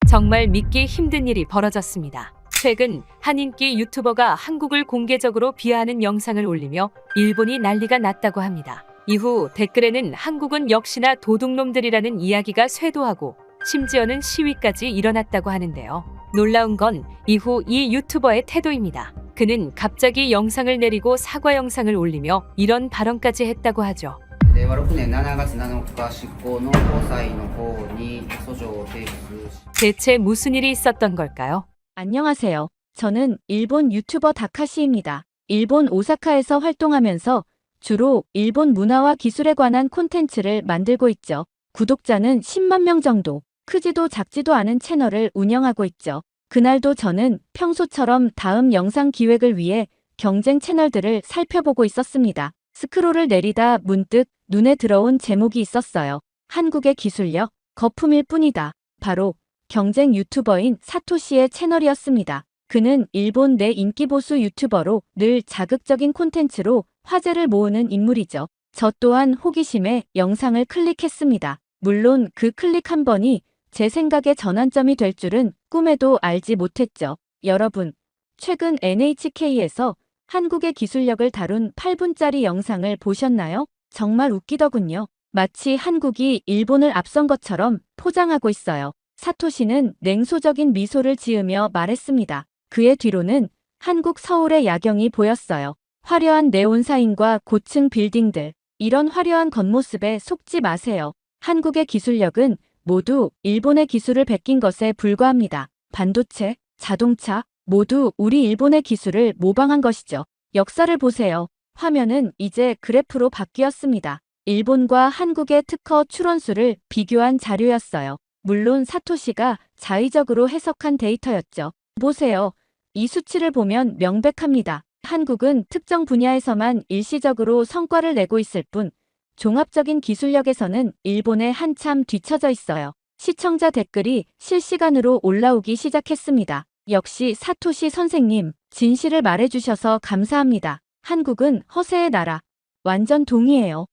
정말 믿기 힘든 일이 벌어졌습니다. 최근 한 인기 유튜버가 한국을 공개적으로 비하하는 영상을 올리며 일본이 난리가 났다고 합니다. 이후 댓글에는 한국은 역시나 도둑놈들이라는 이야기가 쇄도하고 심지어는 시위까지 일어났다고 하는데요. 놀라운 건 이후 이 유튜버의 태도입니다. 그는 갑자기 영상을 내리고 사과 영상을 올리며 이런 발언까지 했다고 하죠. 令和6年7月7日執行の高裁の方に訴状を提出し 대체 무슨 일이 있었던 걸까요? 안녕하세요. 저는 일본 유튜버 다카시입니다. 일본 오사카에서 활동하면서 주로 일본 문화와 기술에 관한 콘텐츠를 만들고 있죠. 구독자는 10만 명 정도, 크지도 작지도 않은 채널을 운영하고 있죠. 그날도 저는 평소처럼 다음 영상 기획을 위해 경쟁 채널들을 살펴보고 있었습니다. 스크롤을 내리다 문득 눈에 들어온 제목이 있었어요. 한국의 기술력, 거품일 뿐이다. 바로 경쟁 유튜버인 사토시의 채널이었습니다. 그는 일본 내 인기보수 유튜버로 늘 자극적인 콘텐츠로 화제를 모으는 인물이죠. 저 또한 호기심에 영상을 클릭했습니다. 물론 그 클릭 한 번이 제 생각의 전환점이 될 줄은 꿈에도 알지 못했죠. 여러분, 최근 NHK에서 한국의 기술력을 다룬 8분짜리 영상을 보셨나요? 정말 웃기더군요. 마치 한국이 일본을 앞선 것처럼 포장하고 있어요. 사토시는 냉소적인 미소를 지으며 말했습니다. 그의 뒤로는 한국 서울의 야경이 보였어요. 화려한 네온사인과 고층 빌딩들. 이런 화려한 겉모습에 속지 마세요. 한국의 기술력은 모두 일본의 기술을 베낀 것에 불과합니다. 반도체, 자동차, 모두 우리 일본의 기술을 모방한 것이죠. 역사를 보세요. 화면은 이제 그래프로 바뀌었습니다. 일본과 한국의 특허 출원수를 비교한 자료였어요. 물론 사토시가 자의적으로 해석한 데이터였죠. 보세요. 이 수치를 보면 명백합니다. 한국은 특정 분야에서만 일시적으로 성과를 내고 있을 뿐 종합적인 기술력에서는 일본에 한참 뒤처져 있어요. 시청자 댓글이 실시간으로 올라오기 시작했습니다. 역시 사토시 선생님, 진실을 말해주셔서 감사합니다. 한국은 허세의 나라. 완전 동의해요.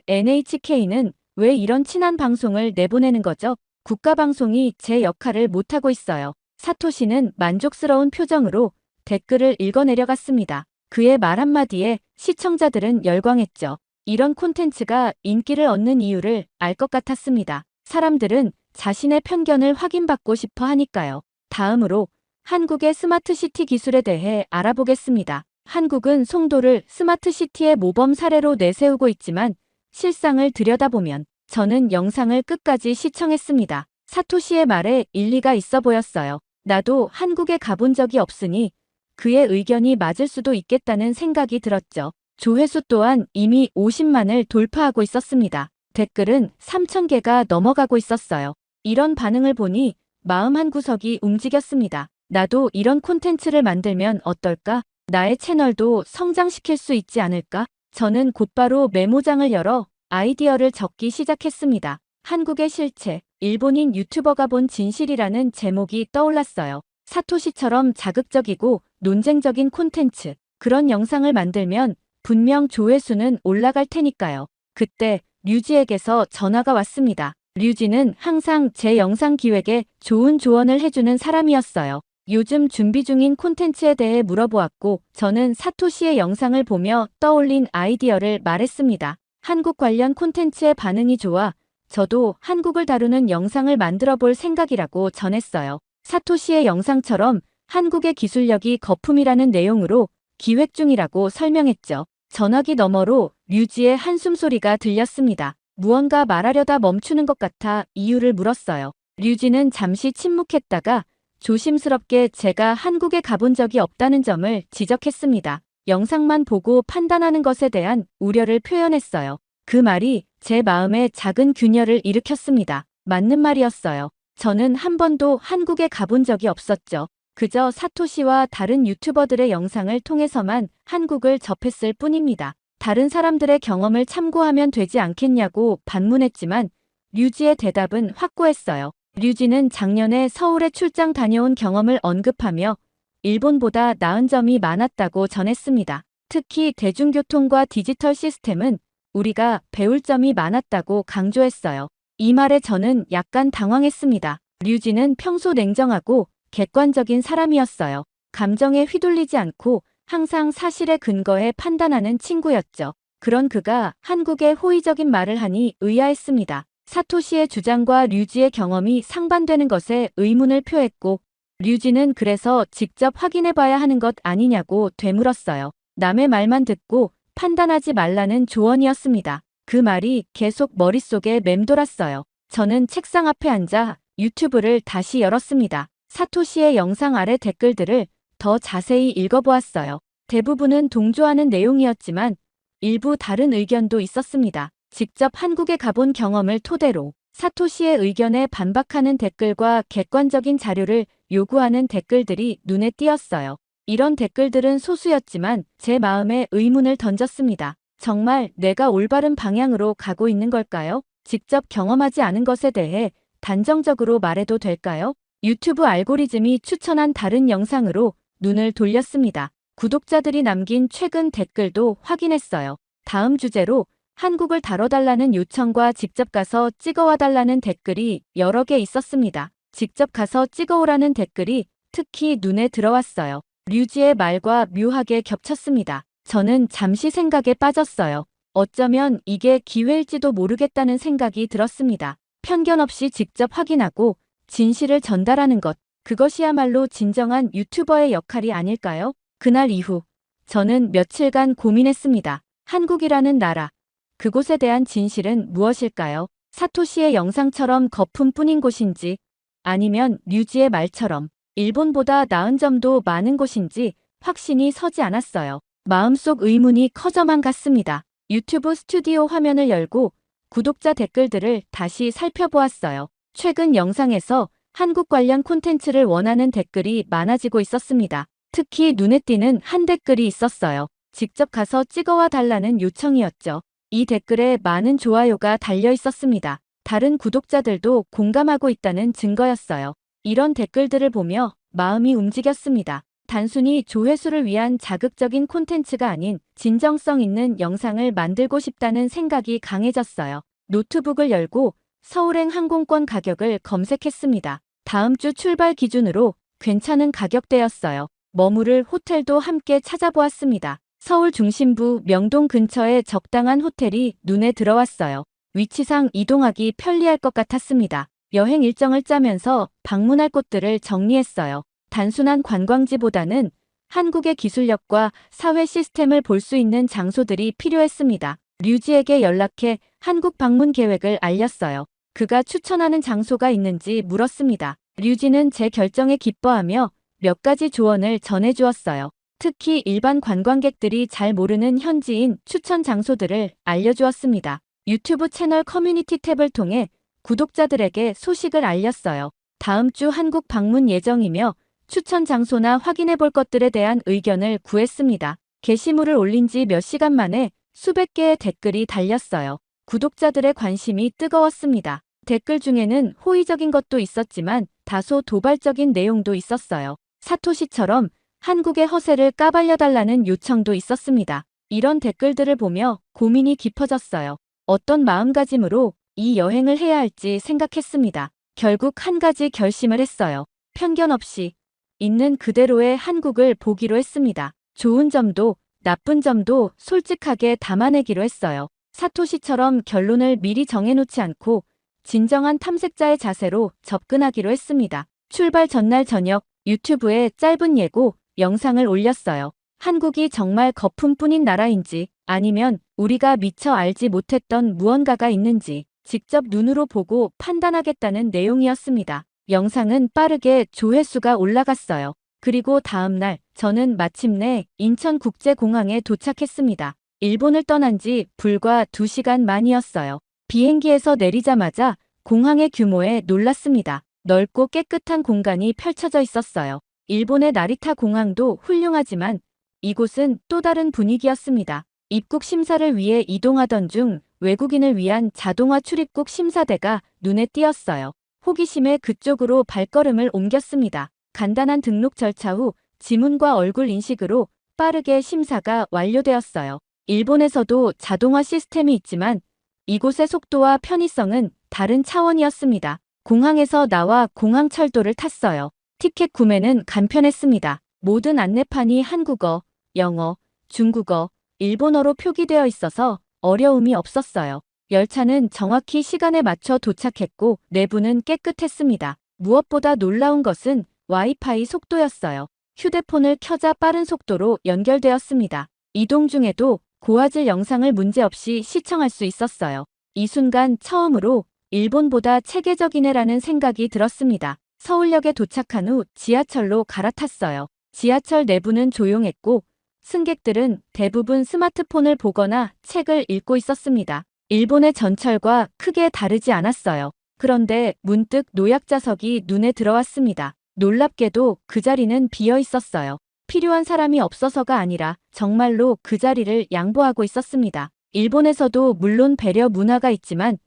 NHK는 왜 이런 친한 방송을 내보내는 거죠? 국가방송이 제 역할을 못하고 있어요. 사토시는 만족스러운 표정으로 댓글을 읽어내려갔습니다. 그의 말 한마디에 시청자들은 열광했죠. 이런 콘텐츠가 인기를 얻는 이유를 알 것 같았습니다. 사람들은 자신의 편견을 확인받고 싶어 하니까요. 다음으로 한국의 스마트시티 기술에 대해 알아보겠습니다. 한국은 송도를 스마트시티의 모범 사례로 내세우고 있지만 실상을 들여다보면 저는 영상을 끝까지 시청했습니다. 사토시의 말에 일리가 있어 보였어요. 나도 한국에 가본 적이 없으니 그의 의견이 맞을 수도 있겠다는 생각이 들었죠. 조회수 또한 이미 50만을 돌파하고 있었습니다. 댓글은 3,000개가 넘어가고 있었어요. 이런 반응을 보니 마음 한구석이 움직였습니다. 나도 이런 콘텐츠를 만들면 어떨까? 나의 채널도 성장시킬 수 있지 않을까? 저는 곧바로 메모장을 열어 아이디어를 적기 시작했습니다. 한국의 실체, 일본인 유튜버가 본 진실이라는 제목이 떠올랐어요. 사토시처럼 자극적이고 논쟁적인 콘텐츠, 그런 영상을 만들면 분명 조회수는 올라갈 테니까요. 그때 류지에게서 전화가 왔습니다. 류지는 항상 제 영상 기획에 좋은 조언을 해주는 사람이었어요. 요즘 준비 중인 콘텐츠에 대해 물어보았고 저는 사토시의 영상을 보며 떠올린 아이디어를 말했습니다. 한국 관련 콘텐츠의 반응이 좋아 저도 한국을 다루는 영상을 만들어 볼 생각이라고 전했어요. 사토시의 영상처럼 한국의 기술력이 거품이라는 내용으로 기획 중이라고 설명했죠. 전화기 너머로 류지의 한숨 소리가 들렸습니다. 무언가 말하려다 멈추는 것 같아 이유를 물었어요. 류지는 잠시 침묵했다가 조심스럽게 제가 한국에 가본 적이 없다는 점을 지적했습니다. 영상만 보고 판단하는 것에 대한 우려를 표현했어요. 그 말이 제 마음에 작은 균열을 일으켰습니다. 맞는 말이었어요. 저는 한 번도 한국에 가본 적이 없었죠. 그저 사토시와 다른 유튜버들의 영상을 통해서만 한국을 접했을 뿐입니다. 다른 사람들의 경험을 참고하면 되지 않겠냐고 반문했지만 류지의 대답은 확고했어요. 류지는 작년에 서울에 출장 다녀온 경험을 언급하며 일본보다 나은 점이 많았다고 전했습니다. 특히 대중교통과 디지털 시스템은 우리가 배울 점이 많았다고 강조했어요. 이 말에 저는 약간 당황했습니다. 류지는 평소 냉정하고 객관적인 사람이었어요. 감정에 휘둘리지 않고 항상 사실에 근거해 판단하는 친구였죠. 그런 그가 한국에 호의적인 말을 하니 의아했습니다. 사토시의 주장과 류지의 경험이 상반되는 것에 의문을 표했고 류지는 그래서 직접 확인해봐야 하는 것 아니냐고 되물었어요. 남의 말만 듣고 판단하지 말라는 조언이었습니다. 그 말이 계속 머릿속에 맴돌았어요. 저는 책상 앞에 앉아 유튜브를 다시 열었습니다. 사토시의 영상 아래 댓글들을 더 자세히 읽어보았어요. 대부분은 동조하는 내용이었지만 일부 다른 의견도 있었습니다. 직접 한국에 가본 경험을 토대로 사토시의 의견에 반박하는 댓글과 객관적인 자료를 요구하는 댓글들이 눈에 띄었어요. 이런 댓글들은 소수였지만 제 마음에 의문을 던졌습니다. 정말 내가 올바른 방향으로 가고 있는 걸까요? 직접 경험하지 않은 것에 대해 단정적으로 말해도 될까요? 유튜브 알고리즘이 추천한 다른 영상으로 눈을 돌렸습니다. 구독자들이 남긴 최근 댓글도 확인했어요. 다음 주제로 한국을 다뤄달라는 요청과 직접 가서 찍어와달라는 댓글이 여러 개 있었습니다. 직접 가서 찍어오라는 댓글이 특히 눈에 들어왔어요. 류지의 말과 묘하게 겹쳤습니다. 저는 잠시 생각에 빠졌어요. 어쩌면 이게 기회일지도 모르겠다는 생각이 들었습니다. 편견 없이 직접 확인하고 진실을 전달하는 것, 그것이야말로 진정한 유튜버의 역할이 아닐까요? 그날 이후 저는 며칠간 고민했습니다. 한국이라는 나라, 그곳에 대한 진실은 무엇일까요? 사토시의 영상처럼 거품뿐인 곳인지 아니면 류지의 말처럼 일본보다 나은 점도 많은 곳인지 확신이 서지 않았어요. 마음속 의문이 커져만 갔습니다. 유튜브 스튜디오 화면을 열고 구독자 댓글들을 다시 살펴보았어요. 최근 영상에서 한국 관련 콘텐츠를 원하는 댓글이 많아지고 있었습니다. 특히 눈에 띄는 한 댓글이 있었어요. 직접 가서 찍어와 달라는 요청이었죠. 이 댓글에 많은 좋아요가 달려 있었습니다. 다른 구독자들도 공감하고 있다는 증거였어요. 이런 댓글들을 보며 마음이 움직였습니다. 단순히 조회수를 위한 자극적인 콘텐츠가 아닌 진정성 있는 영상을 만들고 싶다는 생각이 강해졌어요. 노트북을 열고 서울행 항공권 가격을 검색했습니다. 다음 주 출발 기준으로 괜찮은 가격대였어요. 머무를 호텔도 함께 찾아보았습니다. 서울 중심부 명동 근처에 적당한 호텔이 눈에 들어왔어요. 위치상 이동하기 편리할 것 같았습니다. 여행 일정을 짜면서 방문할 곳들을 정리했어요. 단순한 관광지보다는 한국의 기술력과 사회 시스템을 볼 수 있는 장소들이 필요했습니다. 류지에게 연락해 한국 방문 계획을 알렸어요. 그가 추천하는 장소가 있는지 물었습니다. 류지는 제 결정에 기뻐하며 몇 가지 조언을 전해주었어요. 특히 일반 관광객들이 잘 모르는 현지인 추천 장소들을 알려주었습니다. 유튜브 채널 커뮤니티 탭을 통해 구독자들에게 소식을 알렸어요. 다음 주 한국 방문 예정이며 추천 장소나 확인해 볼 것들에 대한 의견을 구했습니다. 게시물을 올린 지 몇 시간 만에 수백 개의 댓글이 달렸어요. 구독자들의 관심이 뜨거웠습니다. 댓글 중에는 호의적인 것도 있었지만 다소 도발적인 내용도 있었어요. 사토시처럼 한국의 허세를 까발려달라는 요청도 있었습니다. 이런 댓글들을 보며 고민이 깊어졌어요. 어떤 마음가짐으로 이 여행을 해야 할지 생각했습니다. 결국 한 가지 결심을 했어요. 편견 없이 있는 그대로의 한국을 보기로 했습니다. 좋은 점도 나쁜 점도 솔직하게 담아내기로 했어요. 사토시처럼 결론을 미리 정해놓지 않고 진정한 탐색자의 자세로 접근하기로 했습니다. 출발 전날 저녁 유튜브에 짧은 예고 영상을 올렸어요. 한국이 정말 거품뿐인 나라인지 아니면 우리가 미처 알지 못했던 무언가가 있는지 직접 눈으로 보고 판단하겠다는 내용이었습니다. 영상은 빠르게 조회수가 올라갔어요. 그리고 다음 날 저는 마침내 인천국제공항에 도착했습니다. 일본을 떠난 지 불과 2시간 만이었어요. 비행기에서 내리자마자 공항의 규모에 놀랐습니다. 넓고 깨끗한 공간이 펼쳐져 있었어요. 일본의 나리타 공항도 훌륭하지만 이곳은 또 다른 분위기였습니다. 입국 심사를 위해 이동하던 중 외국인을 위한 자동화 출입국 심사대가 눈에 띄었어요. 호기심에 그쪽으로 발걸음을 옮겼습니다. 간단한 등록 절차 후 지문과 얼굴 인식으로 빠르게 심사가 완료되었어요. 일본에서도 자동화 시스템이 있지만 이곳의 속도와 편의성은 다른 차원이었습니다. 공항에서 나와 공항철도를 탔어요. 티켓 구매는 간편했습니다. 모든 안내판이 한국어, 영어, 중국어, 일본어로 표기되어 있어서 어려움이 없었어요. 열차는 정확히 시간에 맞춰 도착했고 내부는 깨끗했습니다. 무엇보다 놀라운 것은 와이파이 속도였어요. 휴대폰을 켜자 빠른 속도로 연결되었습니다. 이동 중에도 고화질 영상을 문제없이 시청할 수 있었어요. 이 순간 처음으로 일본보다 체계적이네라는 생각이 들었습니다. 서울역에 도착한 후 지하철로 갈아탔어요. 지하철 내부는 조용했고 승객들은 대부분 스마트폰을 보거나 책을 읽고 있었습니다. 일본의 전철과 크게 다르지 않았어요. 그런데 문득 노약자석이 눈에 들어왔습니다. 놀랍게도 그 자리는 비어 있었어요. 필요한 사람이 없어서가 아니라 정말로 그 자리를 양보하고 있었습니다. 일본에서도 물론 배려 문화가 있지만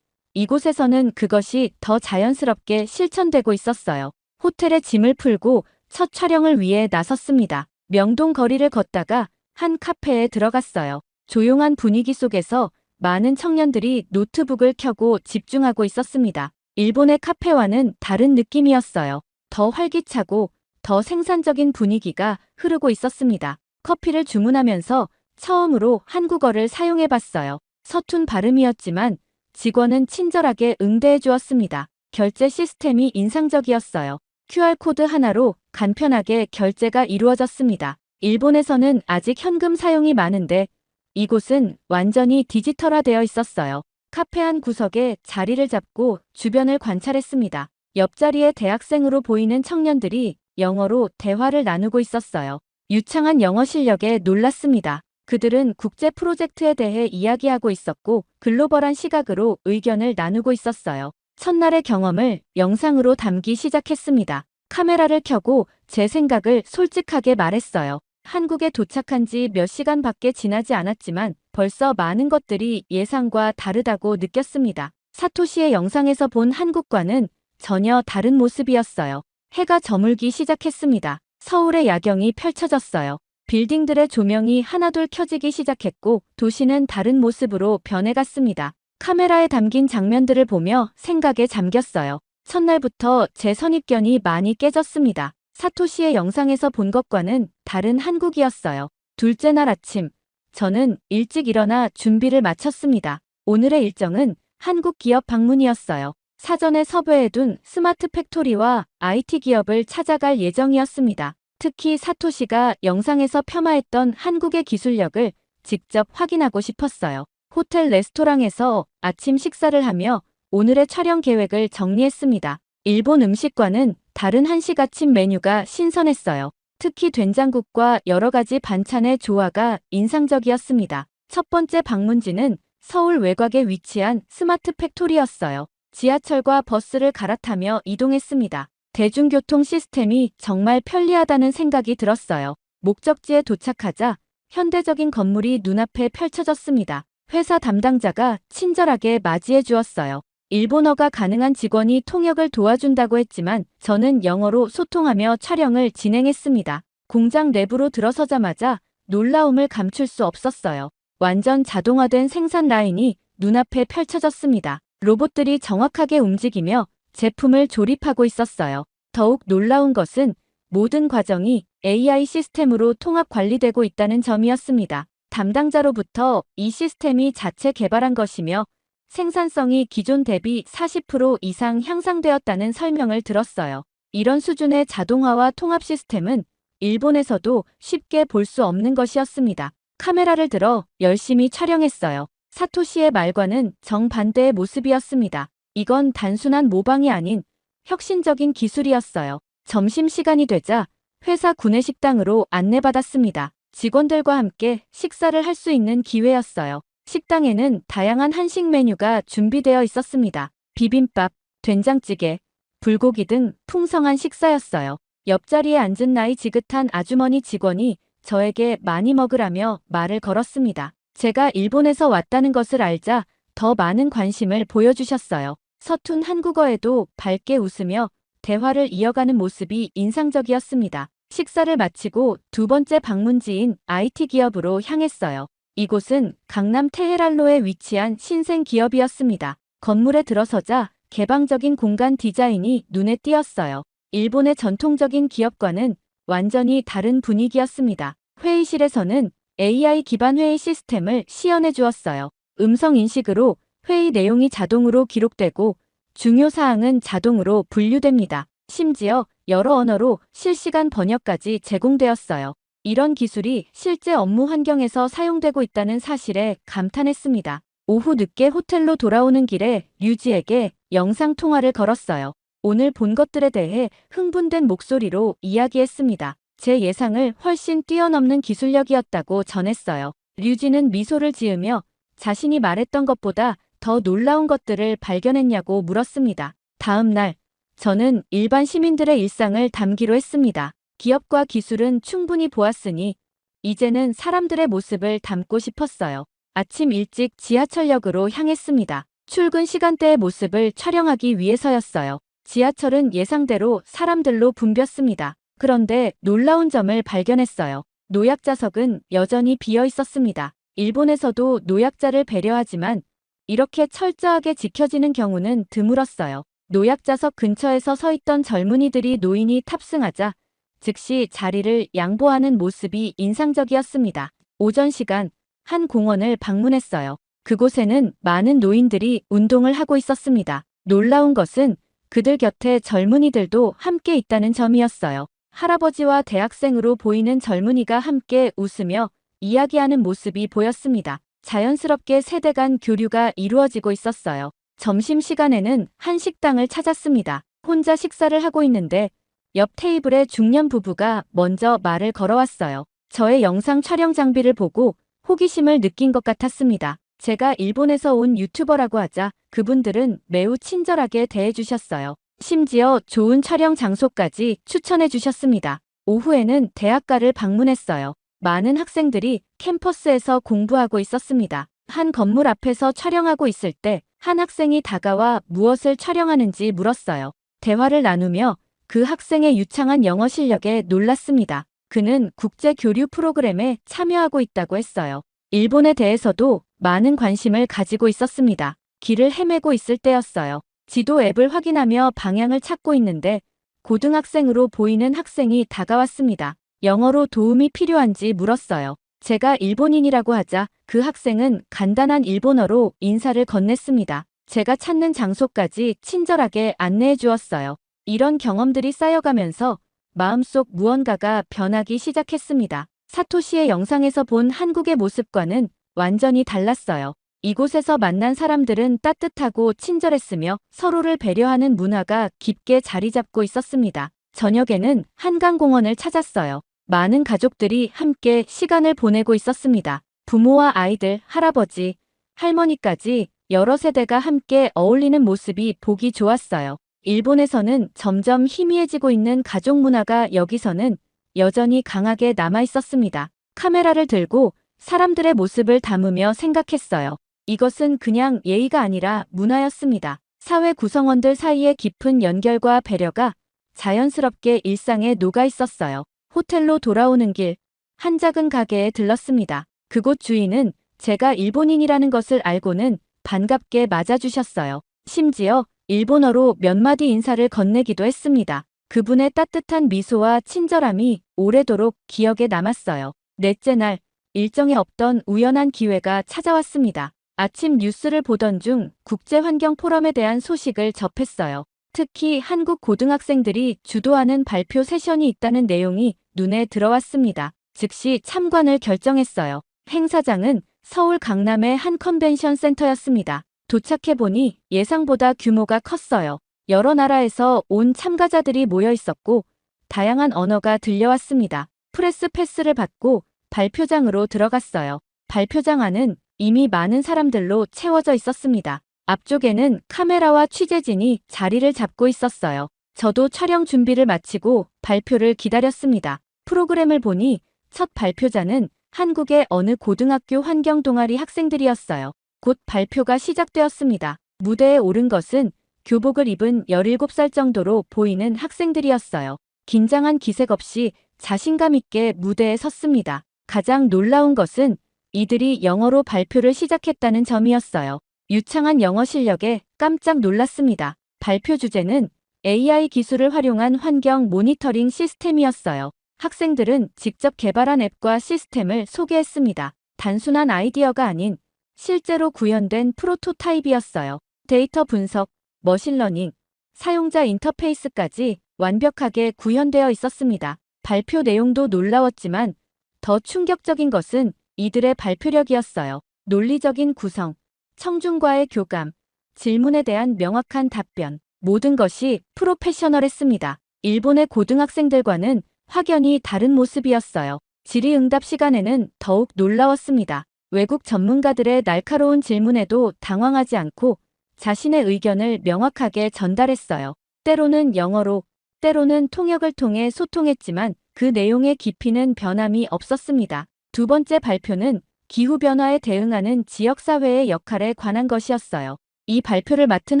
이곳에서는 그것이 더 자연스럽게 실천되고 있었어요. 호텔에 짐을 풀고 첫 촬영을 위해 나섰습니다. 명동 거리를 걷다가 한 카페에 들어갔어요. 조용한 분위기 속에서 많은 청년들이 노트북을 켜고 집중하고 있었습니다. 일본의 카페와는 다른 느낌이었어요. 더 활기차고 더 생산적인 분위기가 흐르고 있었습니다. 커피를 주문하면서 처음으로 한국어를 사용해 봤어요. 서툰 발음이었지만 직원은 친절하게 응대해 주었습니다. 결제 시스템이 인상적이었어요. QR코드 하나로 간편하게 결제가 이루어졌습니다. 일본에서는 아직 현금 사용이 많은데 이곳은 완전히 디지털화되어 있었어요. 카페 한 구석에 자리를 잡고 주변을 관찰했습니다. 옆자리에 대학생으로 보이는 청년들이 영어로 대화를 나누고 있었어요. 유창한 영어 실력에 놀랐습니다. 그들은 국제 프로젝트에 대해 이야기하고 있었고 글로벌한 시각으로 의견을 나누고 있었어요. 첫날의 경험을 영상으로 담기 시작했습니다. 카메라를 켜고 제 생각을 솔직하게 말했어요. 한국에 도착한 지 몇 시간밖에 지나지 않았지만 벌써 많은 것들이 예상과 다르다고 느꼈습니다. 사토시의 영상에서 본 한국과는 전혀 다른 모습이었어요. 해가 저물기 시작했습니다. 서울의 야경이 펼쳐졌어요. 빌딩들의 조명이 하나둘 켜지기 시작했고 도시는 다른 모습으로 변해갔습니다. 카메라에 담긴 장면들을 보며 생각에 잠겼어요. 첫날부터 제 선입견이 많이 깨졌습니다. 사토시의 영상에서 본 것과는 다른 한국이었어요. 둘째 날 아침, 저는 일찍 일어나 준비를 마쳤습니다. 오늘의 일정은 한국 기업 방문이었어요. 사전에 섭외해둔 스마트 팩토리와 IT 기업을 찾아갈 예정이었습니다. 특히 사토시가 영상에서 폄하했던 한국의 기술력을 직접 확인하고 싶었어요. 호텔 레스토랑에서 아침 식사를 하며 오늘의 촬영 계획을 정리했습니다. 일본 음식과는 다른 한식 아침 메뉴가 신선했어요. 특히 된장국과 여러 가지 반찬의 조화가 인상적이었습니다. 첫 번째 방문지는 서울 외곽에 위치한 스마트 팩토리였어요. 지하철과 버스를 갈아타며 이동했습니다. 대중교통 시스템이 정말 편리하다는 생각이 들었어요. 목적지에 도착하자 현대적인 건물이 눈앞에 펼쳐졌습니다. 회사 담당자가 친절하게 맞이해 주었어요. 일본어가 가능한 직원이 통역을 도와준다고 했지만 저는 영어로 소통하며 촬영을 진행했습니다. 공장 내부로 들어서자마자 놀라움을 감출 수 없었어요. 완전 자동화된 생산 라인이 눈앞에 펼쳐졌습니다. 로봇들이 정확하게 움직이며 제품을 조립하고 있었어요. 더욱 놀라운 것은 모든 과정이 AI 시스템으로 통합 관리되고 있다는 점이었습니다. 담당자로부터 이 시스템이 자체 개발한 것이며 생산성이 기존 대비 40% 이상 향상되었다는 설명을 들었어요. 이런 수준의 자동화와 통합 시스템은 일본에서도 쉽게 볼 수 없는 것이었습니다. 카메라를 들어 열심히 촬영했어요. 사토시의 말과는 정반대의 모습이었습니다. 이건 단순한 모방이 아닌 혁신적인 기술이었어요. 점심시간이 되자 회사 구내식당으로 안내받았습니다. 직원들과 함께 식사를 할 수 있는 기회였어요. 식당에는 다양한 한식 메뉴가 준비되어 있었습니다. 비빔밥, 된장찌개, 불고기 등 풍성한 식사였어요. 옆자리에 앉은 나이 지긋한 아주머니 직원이 저에게 많이 먹으라며 말을 걸었습니다. 제가 일본에서 왔다는 것을 알자 더 많은 관심을 보여주셨어요. 서툰 한국어에도 밝게 웃으며 대화를 이어가는 모습이 인상적이었습니다. 식사를 마치고 두 번째 방문지인 IT 기업으로 향했어요. 이곳은 강남 테헤란로에 위치한 신생 기업이었습니다. 건물에 들어서자 개방적인 공간 디자인이 눈에 띄었어요. 일본의 전통적인 기업과는 완전히 다른 분위기였습니다. 회의실에서는 AI 기반 회의 시스템을 시연해 주었어요. 음성 인식으로 회의 내용이 자동으로 기록되고 중요 사항은 자동으로 분류됩니다. 심지어 여러 언어로 실시간 번역까지 제공되었어요. 이런 기술이 실제 업무 환경에서 사용되고 있다는 사실에 감탄했습니다. 오후 늦게 호텔로 돌아오는 길에 류지에게 영상 통화를 걸었어요. 오늘 본 것들에 대해 흥분된 목소리로 이야기했습니다. 제 예상을 훨씬 뛰어넘는 기술력이었다고 전했어요. 류지는 미소를 지으며 자신이 말했던 것보다 더 놀라운 것들을 발견했냐고 물었습니다. 다음 날, 저는 일반 시민들의 일상을 담기로 했습니다. 기업과 기술은 충분히 보았으니 이제는 사람들의 모습을 담고 싶었어요. 아침 일찍 지하철역으로 향했습니다. 출근 시간대의 모습을 촬영하기 위해서였어요. 지하철은 예상대로 사람들로 붐볐습니다. 그런데 놀라운 점을 발견했어요. 노약 좌석은 여전히 비어 있었습니다. 일본에서도 노약자를 배려하지만 이렇게 철저하게 지켜지는 경우는 드물었어요. 노약 좌석 근처에서 서 있던 젊은이들이 노인이 탑승하자 즉시 자리를 양보하는 모습이 인상적이었습니다. 오전 시간, 한 공원을 방문했어요. 그곳에는 많은 노인들이 운동을 하고 있었습니다. 놀라운 것은 그들 곁에 젊은이들도 함께 있다는 점이었어요. 할아버지와 대학생으로 보이는 젊은이가 함께 웃으며 이야기하는 모습이 보였습니다. 자연스럽게 세대 간 교류가 이루어지고 있었어요. 점심시간에는 한 식당을 찾았습니다. 혼자 식사를 하고 있는데 옆 테이블의 중년 부부가 먼저 말을 걸어왔어요. 저의 영상 촬영 장비를 보고 호기심을 느낀 것 같았습니다. 제가 일본에서 온 유튜버라고 하자 그분들은 매우 친절하게 대해주셨어요. 심지어 좋은 촬영 장소까지 추천해 주셨습니다. 오후에는 대학가를 방문했어요. 많은 학생들이 캠퍼스에서 공부하고 있었습니다. 한 건물 앞에서 촬영하고 있을 때 한 학생이 다가와 무엇을 촬영하는지 물었어요. 대화를 나누며 그 학생의 유창한 영어 실력에 놀랐습니다. 그는 국제 교류 프로그램에 참여하고 있다고 했어요. 일본에 대해서도 많은 관심을 가지고 있었습니다. 길을 헤매고 있을 때였어요. 지도 앱을 확인하며 방향을 찾고 있는데 고등학생으로 보이는 학생이 다가왔습니다. 영어로 도움이 필요한지 물었어요. 제가 일본인이라고 하자 그 학생은 간단한 일본어로 인사를 건넸습니다. 제가 찾는 장소까지 친절하게 안내해 주었어요. 이런 경험들이 쌓여가면서 마음속 무언가가 변하기 시작했습니다. 사토시의 영상에서 본 한국의 모습과는 완전히 달랐어요. 이곳에서 만난 사람들은 따뜻하고 친절했으며 서로를 배려하는 문화가 깊게 자리 잡고 있었습니다. 저녁에는 한강공원을 찾았어요. 많은 가족들이 함께 시간을 보내고 있었습니다. 부모와 아이들, 할아버지, 할머니까지 여러 세대가 함께 어울리는 모습이 보기 좋았어요. 일본에서는 점점 희미해지고 있는 가족 문화가 여기서는 여전히 강하게 남아 있었습니다. 카메라를 들고 사람들의 모습을 담으며 생각했어요. 이것은 그냥 예의가 아니라 문화였습니다. 사회 구성원들 사이의 깊은 연결과 배려가 자연스럽게 일상에 녹아 있었어요. 호텔로 돌아오는 길, 한 작은 가게에 들렀습니다. 그곳 주인은 제가 일본인이라는 것을 알고는 반갑게 맞아주셨어요. 심지어 일본어로 몇 마디 인사를 건네기도 했습니다. 그분의 따뜻한 미소와 친절함이 오래도록 기억에 남았어요. 넷째 날, 일정에 없던 우연한 기회가 찾아왔습니다. 아침 뉴스를 보던 중 국제환경 포럼에 대한 소식을 접했어요. 특히 한국 고등학생들이 주도하는 발표 세션이 있다는 내용이 눈에 들어왔습니다. 즉시 참관을 결정했어요. 행사장은 서울 강남의 한 컨벤션 센터였습니다. 도착해보니 예상보다 규모가 컸어요. 여러 나라에서 온 참가자들이 모여 있었고 다양한 언어가 들려왔습니다. 프레스 패스를 받고 발표장으로 들어갔어요. 발표장 안은 이미 많은 사람들로 채워져 있었습니다. 앞쪽에는 카메라와 취재진이 자리를 잡고 있었어요. 저도 촬영 준비를 마치고 발표를 기다렸습니다. 프로그램을 보니 첫 발표자는 한국의 어느 고등학교 환경 동아리 학생들이었어요. 곧 발표가 시작되었습니다. 무대에 오른 것은 교복을 입은 17살 정도로 보이는 학생들이었어요. 긴장한 기색 없이 자신감 있게 무대에 섰습니다. 가장 놀라운 것은 이들이 영어로 발표를 시작했다는 점이었어요. 유창한 영어 실력에 깜짝 놀랐습니다. 발표 주제는 AI 기술을 활용한 환경 모니터링 시스템이었어요. 학생들은 직접 개발한 앱과 시스템을 소개했습니다. 단순한 아이디어가 아닌 실제로 구현된 프로토타입이었어요. 데이터 분석, 머신러닝, 사용자 인터페이스까지 완벽하게 구현되어 있었습니다. 발표 내용도 놀라웠지만 더 충격적인 것은 이들의 발표력이었어요. 논리적인 구성, 청중과의 교감, 질문에 대한 명확한 답변, 모든 것이 프로페셔널했습니다. 일본의 고등학생들과는 확연히 다른 모습이었어요. 질의응답 시간에는 더욱 놀라웠습니다. 외국 전문가들의 날카로운 질문에도 당황하지 않고 자신의 의견을 명확하게 전달했어요. 때로는 영어로, 때로는 통역을 통해 소통했지만 그 내용의 깊이는 변함이 없었습니다. 두 번째 발표는 기후변화에 대응하는 지역사회의 역할에 관한 것이었어요. 이 발표를 맡은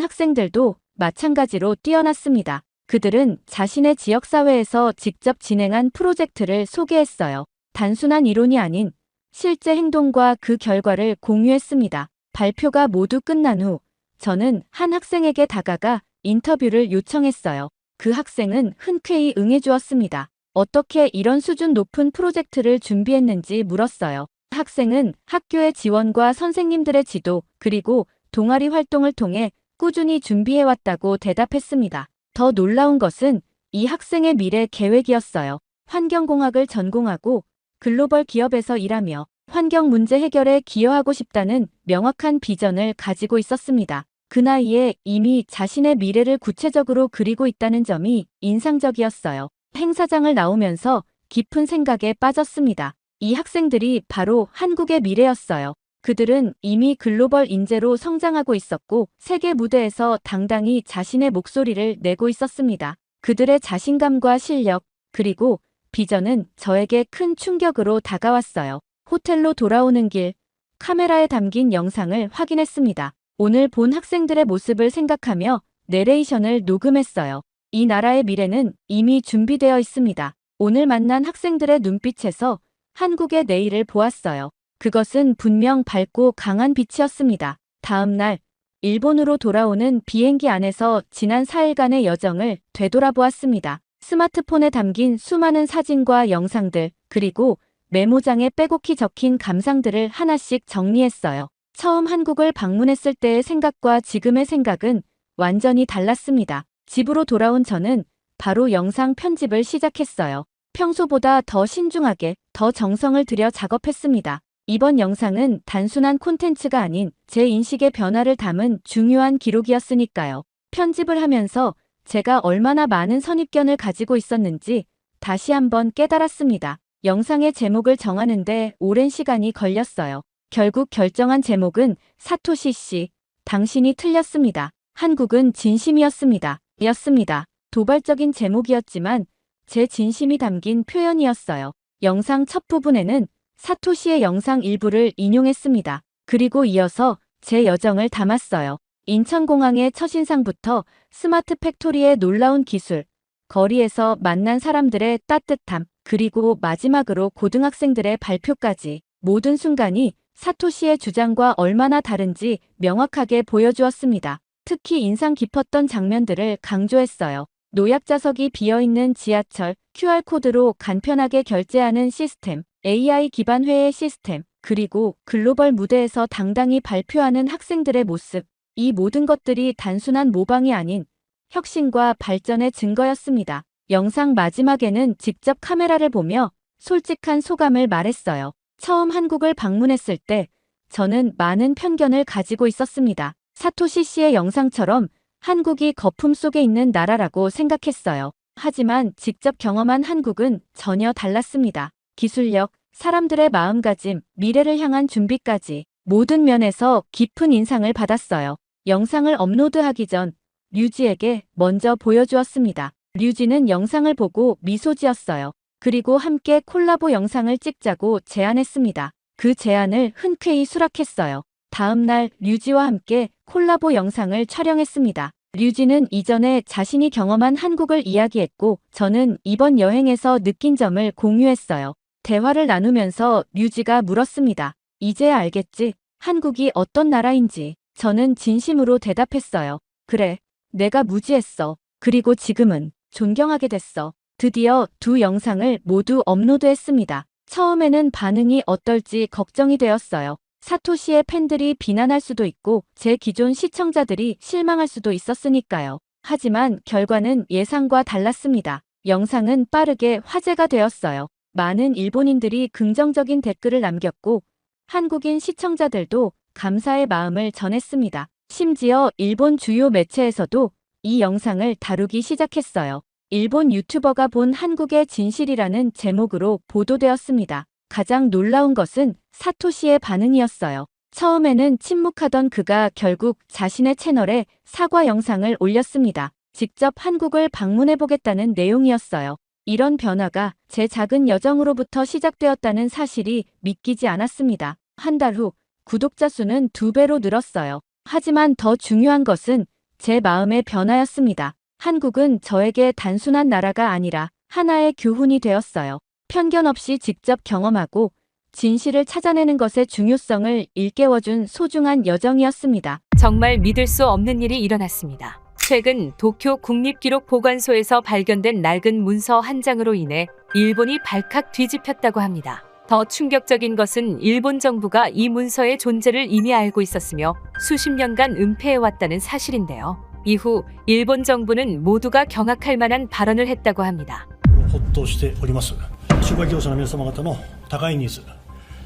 학생들도 마찬가지로 뛰어났습니다. 그들은 자신의 지역사회에서 직접 진행한 프로젝트를 소개했어요. 단순한 이론이 아닌 실제 행동과 그 결과를 공유했습니다. 발표가 모두 끝난 후 저는 한 학생에게 다가가 인터뷰를 요청했어요. 그 학생은 흔쾌히 응해주었습니다. 어떻게 이런 수준 높은 프로젝트를 준비했는지 물었어요. 학생은 학교의 지원과 선생님들의 지도, 그리고 동아리 활동을 통해 꾸준히 준비해왔다고 대답했습니다. 더 놀라운 것은 이 학생의 미래 계획이었어요. 환경공학을 전공하고 글로벌 기업에서 일하며 환경 문제 해결에 기여하고 싶다는 명확한 비전을 가지고 있었습니다. 그 나이에 이미 자신의 미래를 구체적으로 그리고 있다는 점이 인상적이었어요. 행사장을 나오면서 깊은 생각에 빠졌습니다. 이 학생들이 바로 한국의 미래였어요. 그들은 이미 글로벌 인재로 성장하고 있었고 세계 무대에서 당당히 자신의 목소리를 내고 있었습니다. 그들의 자신감과 실력, 그리고 비전은 저에게 큰 충격으로 다가왔어요. 호텔로 돌아오는 길, 카메라에 담긴 영상을 확인했습니다. 오늘 본 학생들의 모습을 생각하며 내레이션을 녹음했어요. 이 나라의 미래는 이미 준비되어 있습니다. 오늘 만난 학생들의 눈빛에서 한국의 내일을 보았어요. 그것은 분명 밝고 강한 빛이었습니다. 다음 날, 일본으로 돌아오는 비행기 안에서 지난 4일간의 여정을 되돌아보았습니다. 스마트폰에 담긴 수많은 사진과 영상들, 그리고 메모장에 빼곡히 적힌 감상들을 하나씩 정리했어요. 처음 한국을 방문했을 때의 생각과 지금의 생각은 완전히 달랐습니다. 집으로 돌아온 저는 바로 영상 편집을 시작했어요. 평소보다 더 신중하게, 더 정성을 들여 작업했습니다. 이번 영상은 단순한 콘텐츠가 아닌 제 인식의 변화를 담은 중요한 기록이었으니까요. 편집을 하면서 제가 얼마나 많은 선입견을 가지고 있었는지 다시 한번 깨달았습니다. 영상의 제목을 정하는데 오랜 시간이 걸렸어요. 결국 결정한 제목은 사토시 씨, 당신이 틀렸습니다. 한국은 진심이었습니다. 였습니다. 도발적인 제목이었지만 제 진심이 담긴 표현이었어요. 영상 첫 부분에는 사토시의 영상 일부를 인용했습니다. 그리고 이어서 제 여정을 담았어요. 인천공항의 첫인상부터 스마트 팩토리의 놀라운 기술, 거리에서 만난 사람들의 따뜻함, 그리고 마지막으로 고등학생들의 발표까지 모든 순간이 사토시의 주장과 얼마나 다른지 명확하게 보여주었습니다. 특히 인상 깊었던 장면들을 강조했어요. 노약자석이 비어있는 지하철, QR코드로 간편하게 결제하는 시스템, AI 기반 회의 시스템, 그리고 글로벌 무대에서 당당히 발표하는 학생들의 모습. 이 모든 것들이 단순한 모방이 아닌 혁신과 발전의 증거였습니다. 영상 마지막에는 직접 카메라를 보며 솔직한 소감을 말했어요. 처음 한국을 방문했을 때 저는 많은 편견을 가지고 있었습니다. 사토시 씨의 영상처럼 한국이 거품 속에 있는 나라라고 생각했어요. 하지만 직접 경험한 한국은 전혀 달랐습니다. 기술력, 사람들의 마음가짐, 미래를 향한 준비까지 모든 면에서 깊은 인상을 받았어요. 영상을 업로드하기 전 류지에게 먼저 보여주었습니다. 류지는 영상을 보고 미소 지었어요. 그리고 함께 콜라보 영상을 찍자고 제안했습니다. 그 제안을 흔쾌히 수락했어요. 다음 날 류지와 함께 콜라보 영상을 촬영했습니다. 류지는 이전에 자신이 경험한 한국을 이야기했고 저는 이번 여행에서 느낀 점을 공유했어요. 대화를 나누면서 류지가 물었습니다. 이제야 알겠지? 한국이 어떤 나라인지. 저는 진심으로 대답했어요. 그래, 내가 무지했어. 그리고 지금은 존경하게 됐어. 드디어 두 영상을 모두 업로드했습니다. 처음에는 반응이 어떨지 걱정이 되었어요. 사토시의 팬들이 비난할 수도 있고 제 기존 시청자들이 실망할 수도 있었으니까요. 하지만 결과는 예상과 달랐습니다. 영상은 빠르게 화제가 되었어요. 많은 일본인들이 긍정적인 댓글을 남겼고 한국인 시청자들도 감사의 마음을 전했습니다. 심지어 일본 주요 매체에서도 이 영상을 다루기 시작했어요. 일본 유튜버가 본 한국의 진실이라는 제목으로 보도되었습니다. 가장 놀라운 것은 사토시의 반응이었어요. 처음에는 침묵하던 그가 결국 자신의 채널에 사과 영상을 올렸습니다. 직접 한국을 방문해보겠다는 내용이었어요. 이런 변화가 제 작은 여정으로부터 시작되었다는 사실이 믿기지 않았습니다. 한 달 후 구독자 수는 2배로 늘었어요. 하지만 더 중요한 것은 제 마음의 변화였습니다. 한국은 저에게 단순한 나라가 아니라 하나의 교훈이 되었어요. 편견 없이 직접 경험하고 진실을 찾아내는 것의 중요성을 일깨워준 소중한 여정이었습니다. 정말 믿을 수 없는 일이 일어났습니다. 최근 도쿄 국립기록보관소에서 발견된 낡은 문서 한 장으로 인해 일본이 발칵 뒤집혔다고 합니다. 더 충격적인 것은 일본 정부가 이 문서의 존재를 이미 알고 있었으며 수십 년간 은폐해왔다는 사실인데요. 이후 일본 정부는 모두가 경악할 만한 발언을 했다고 합니다. ほっとしております。中華業者の皆様方の高いニーズ、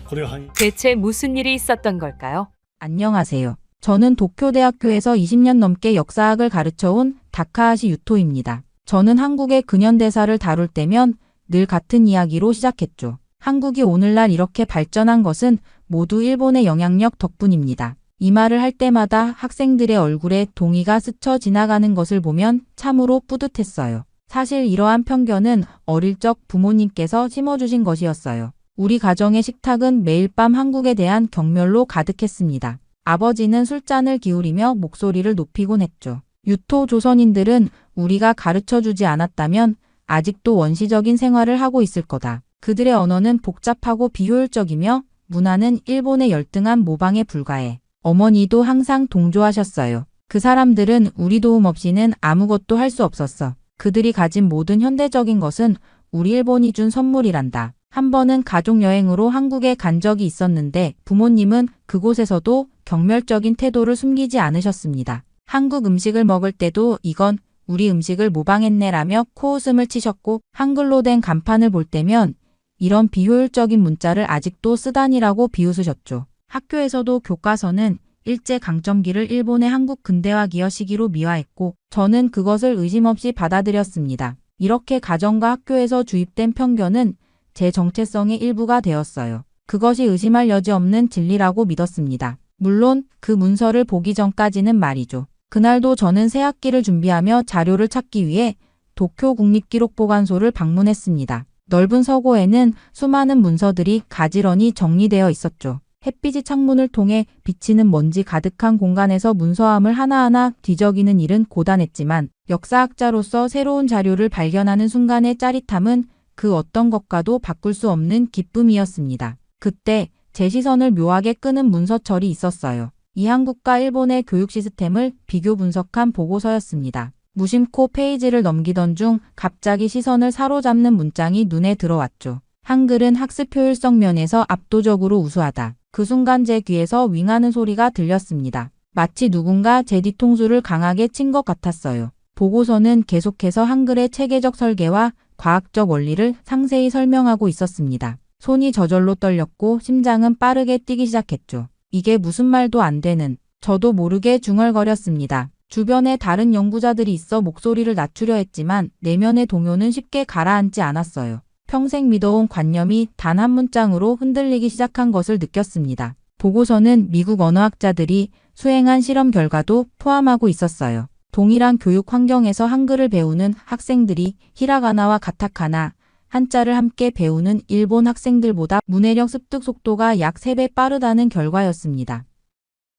これを反映 대체 무슨 일이 있었던 걸까요? 안녕하세요. 저는 도쿄대학교에서 20년 넘게 역사학을 가르쳐온 다카하시 유토입니다. 저는 한국의 근현대사를 다룰 때면 늘 같은 이야기로 시작했죠. 한국이 오늘날 이렇게 발전한 것은 모두 일본의 영향력 덕분입니다. 이 말을 할 때마다 학생들의 얼굴에 동의가 스쳐 지나가는 것을 보면 참으로 뿌듯했어요. 사실 이러한 편견은 어릴 적 부모님께서 심어주신 것이었어요. 우리 가정의 식탁은 매일 밤 한국에 대한 경멸로 가득했습니다. 아버지는 술잔을 기울이며 목소리를 높이곤 했죠. 유토 조선인들은 우리가 가르쳐주지 않았다면 아직도 원시적인 생활을 하고 있을 거다. 그들의 언어는 복잡하고 비효율적이며 문화는 일본의 열등한 모방에 불과해. 어머니도 항상 동조하셨어요. 그 사람들은 우리 도움 없이는 아무것도 할 수 없었어. 그들이 가진 모든 현대적인 것은 우리 일본이 준 선물이란다. 한 번은 가족여행으로 한국에 간 적이 있었는데 부모님은 그곳에서도 경멸적인 태도를 숨기지 않으셨습니다. 한국 음식을 먹을 때도 이건 우리 음식을 모방했네라며 코웃음을 치셨고 한글로 된 간판을 볼 때면 이런 비효율적인 문자를 아직도 쓰다니라고 비웃으셨죠. 학교에서도 교과서는 일제강점기를 일본의 한국 근대화 기여 시기로 미화했고 저는 그것을 의심 없이 받아들였습니다. 이렇게 가정과 학교에서 주입된 편견은 제 정체성의 일부가 되었어요. 그것이 의심할 여지 없는 진리라고 믿었습니다. 물론 그 문서를 보기 전까지는 말이죠. 그날도 저는 새 학기를 준비하며 자료를 찾기 위해 도쿄 국립기록보관소를 방문했습니다. 넓은 서고에는 수많은 문서들이 가지런히 정리되어 있었죠. 햇빛이 창문을 통해 비치는 먼지 가득한 공간에서 문서함을 하나하나 뒤적이는 일은 고단했지만 역사학자로서 새로운 자료를 발견하는 순간의 짜릿함은 그 어떤 것과도 바꿀 수 없는 기쁨이었습니다. 그때 제 시선을 묘하게 끄는 문서철이 있었어요. 이 한국과 일본의 교육 시스템을 비교 분석한 보고서였습니다. 무심코 페이지를 넘기던 중 갑자기 시선을 사로잡는 문장이 눈에 들어왔죠. 한글은 학습 효율성 면에서 압도적으로 우수하다. 그 순간 제 귀에서 윙하는 소리가 들렸습니다. 마치 누군가 제 뒤통수를 강하게 친 것 같았어요. 보고서는 계속해서 한글의 체계적 설계와 과학적 원리를 상세히 설명하고 있었습니다. 손이 저절로 떨렸고 심장은 빠르게 뛰기 시작했죠. 이게 무슨 말도 안 되는, 저도 모르게 중얼거렸습니다. 주변에 다른 연구자들이 있어 목소리를 낮추려 했지만 내면의 동요는 쉽게 가라앉지 않았어요. 평생 믿어온 관념이 단 한 문장으로 흔들리기 시작한 것을 느꼈습니다. 보고서는 미국 언어학자들이 수행한 실험 결과도 포함하고 있었어요. 동일한 교육 환경에서 한글을 배우는 학생들이 히라가나와 가타카나, 한자를 함께 배우는 일본 학생들보다 문해력 습득 속도가 약 3배 빠르다는 결과였습니다.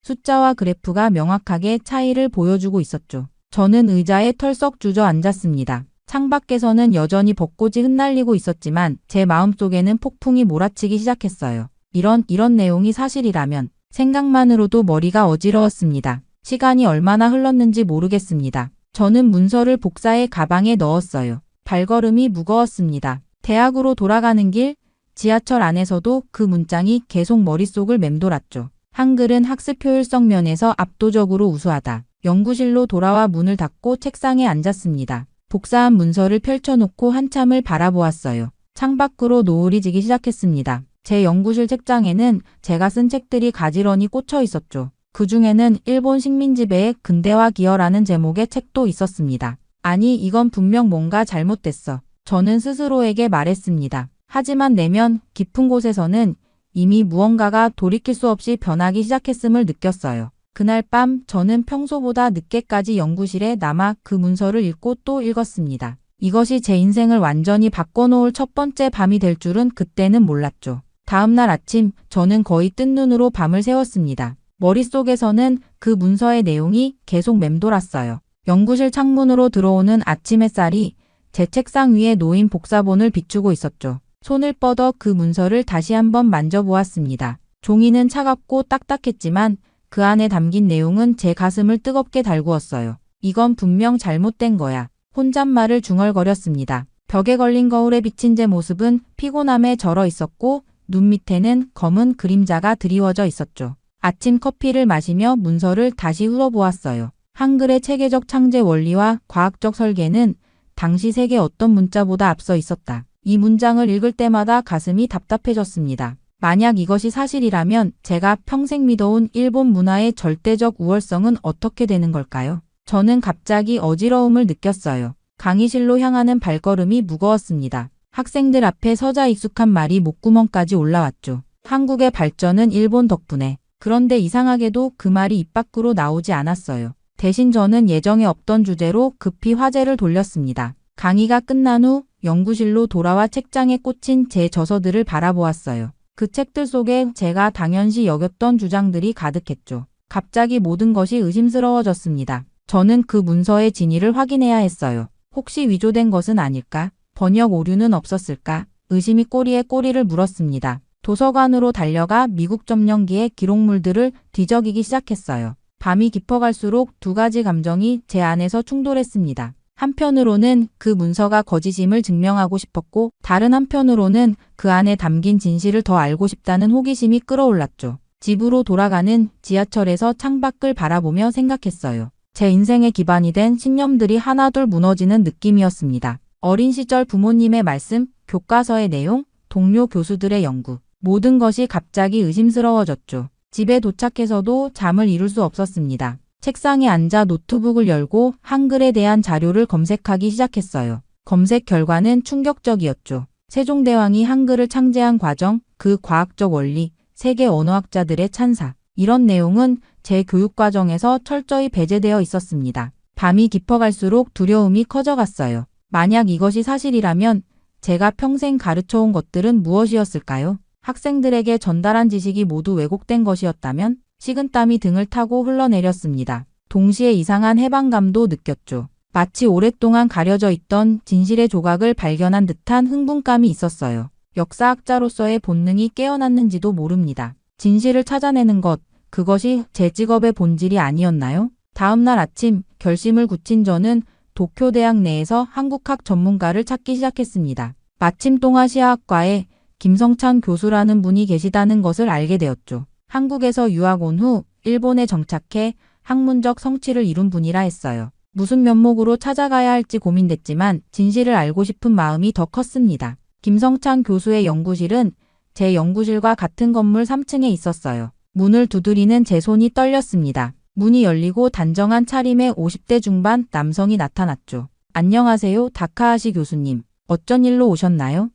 숫자와 그래프가 명확하게 차이를 보여주고 있었죠. 저는 의자에 털썩 주저앉았습니다. 창밖에서는 여전히 벚꽃이 흩날리고 있었지만 제 마음속에는 폭풍이 몰아치기 시작했어요. 이런 내용이 사실이라면 생각만으로도 머리가 어지러웠습니다. 시간이 얼마나 흘렀는지 모르겠습니다. 저는 문서를 복사해 가방에 넣었어요. 발걸음이 무거웠습니다. 대학으로 돌아가는 길, 지하철 안에서도 그 문장이 계속 머릿속을 맴돌았죠. 한글은 학습 효율성 면에서 압도적으로 우수하다. 연구실로 돌아와 문을 닫고 책상에 앉았습니다. 복사한 문서를 펼쳐놓고 한참을 바라보았어요. 창밖으로 노을이 지기 시작했습니다. 제 연구실 책장에는 제가 쓴 책들이 가지런히 꽂혀 있었죠. 그 중에는 일본 식민지배의 근대화 기여라는 제목의 책도 있었습니다. 아니, 이건 분명 뭔가 잘못됐어. 저는 스스로에게 말했습니다. 하지만 내면 깊은 곳에서는 이미 무언가가 돌이킬 수 없이 변하기 시작했음을 느꼈어요. 그날 밤 저는 평소보다 늦게까지 연구실에 남아 그 문서를 읽고 또 읽었습니다. 이것이 제 인생을 완전히 바꿔놓을 첫 번째 밤이 될 줄은 그때는 몰랐죠. 다음 날 아침 저는 거의 뜬 눈으로 밤을 새웠습니다. 머릿속에서는 그 문서의 내용이 계속 맴돌았어요. 연구실 창문으로 들어오는 아침 햇살이 제 책상 위에 놓인 복사본을 비추고 있었죠. 손을 뻗어 그 문서를 다시 한번 만져보았습니다. 종이는 차갑고 딱딱했지만 그 안에 담긴 내용은 제 가슴을 뜨겁게 달구었어요. 이건 분명 잘못된 거야. 혼잣말을 중얼거렸습니다. 벽에 걸린 거울에 비친 제 모습은 피곤함에 절어 있었고 눈 밑에는 검은 그림자가 드리워져 있었죠. 아침 커피를 마시며 문서를 다시 훑어보았어요. 한글의 체계적 창제 원리와 과학적 설계는 당시 세계 어떤 문자보다 앞서 있었다. 이 문장을 읽을 때마다 가슴이 답답해졌습니다. 만약 이것이 사실이라면 제가 평생 믿어온 일본 문화의 절대적 우월성은 어떻게 되는 걸까요? 저는 갑자기 어지러움을 느꼈어요. 강의실로 향하는 발걸음이 무거웠습니다. 학생들 앞에 서자 익숙한 말이 목구멍까지 올라왔죠. 한국의 발전은 일본 덕분에. 그런데 이상하게도 그 말이 입 밖으로 나오지 않았어요. 대신 저는 예정에 없던 주제로 급히 화제를 돌렸습니다. 강의가 끝난 후 연구실로 돌아와 책장에 꽂힌 제 저서들을 바라보았어요. 그 책들 속에 제가 당연시 여겼던 주장들이 가득했죠. 갑자기 모든 것이 의심스러워졌습니다. 저는 그 문서의 진위를 확인해야 했어요. 혹시 위조된 것은 아닐까? 번역 오류는 없었을까? 의심이 꼬리에 꼬리를 물었습니다. 도서관으로 달려가 미국 점령기의 기록물들을 뒤적이기 시작했어요. 밤이 깊어갈수록 두 가지 감정이 제 안에서 충돌했습니다. 한편으로는 그 문서가 거짓임을 증명하고 싶었고 다른 한편으로는 그 안에 담긴 진실을 더 알고 싶다는 호기심이 끌어올랐죠. 집으로 돌아가는 지하철에서 창밖을 바라보며 생각했어요. 제 인생의 기반이 된 신념들이 하나둘 무너지는 느낌이었습니다. 어린 시절 부모님의 말씀, 교과서의 내용, 동료 교수들의 연구. 모든 것이 갑자기 의심스러워졌죠. 집에 도착해서도 잠을 이룰 수 없었습니다. 책상에 앉아 노트북을 열고 한글에 대한 자료를 검색하기 시작했어요. 검색 결과는 충격적이었죠. 세종대왕이 한글을 창제한 과정, 그 과학적 원리, 세계 언어학자들의 찬사. 이런 내용은 제 교육과정에서 철저히 배제되어 있었습니다. 밤이 깊어갈수록 두려움이 커져갔어요. 만약 이것이 사실이라면 제가 평생 가르쳐온 것들은 무엇이었을까요? 학생들에게 전달한 지식이 모두 왜곡된 것이었다면? 식은땀이 등을 타고 흘러내렸습니다. 동시에 이상한 해방감도 느꼈죠. 마치 오랫동안 가려져 있던 진실의 조각을 발견한 듯한 흥분감이 있었어요. 역사학자로서의 본능이 깨어났는지도 모릅니다. 진실을 찾아내는 것, 그것이 제 직업의 본질이 아니었나요? 다음 날 아침 결심을 굳힌 저는 도쿄대학 내에서 한국학 전문가를 찾기 시작했습니다. 마침 동아시아학과에 김성찬 교수라는 분이 계시다는 것을 알게 되었죠. 한국에서 유학 온 후 일본에 정착해 학문적 성취를 이룬 분이라 했어요. 무슨 면목으로 찾아가야 할지 고민됐지만 진실을 알고 싶은 마음이 더 컸습니다. 김성찬 교수의 연구실은 제 연구실과 같은 건물 3층에 있었어요. 문을 두드리는 제 손이 떨렸습니다. 문이 열리고 단정한 차림의 50대 중반 남성이 나타났죠. 안녕하세요, 다카하시 교수님. 어쩐 일로 오셨나요?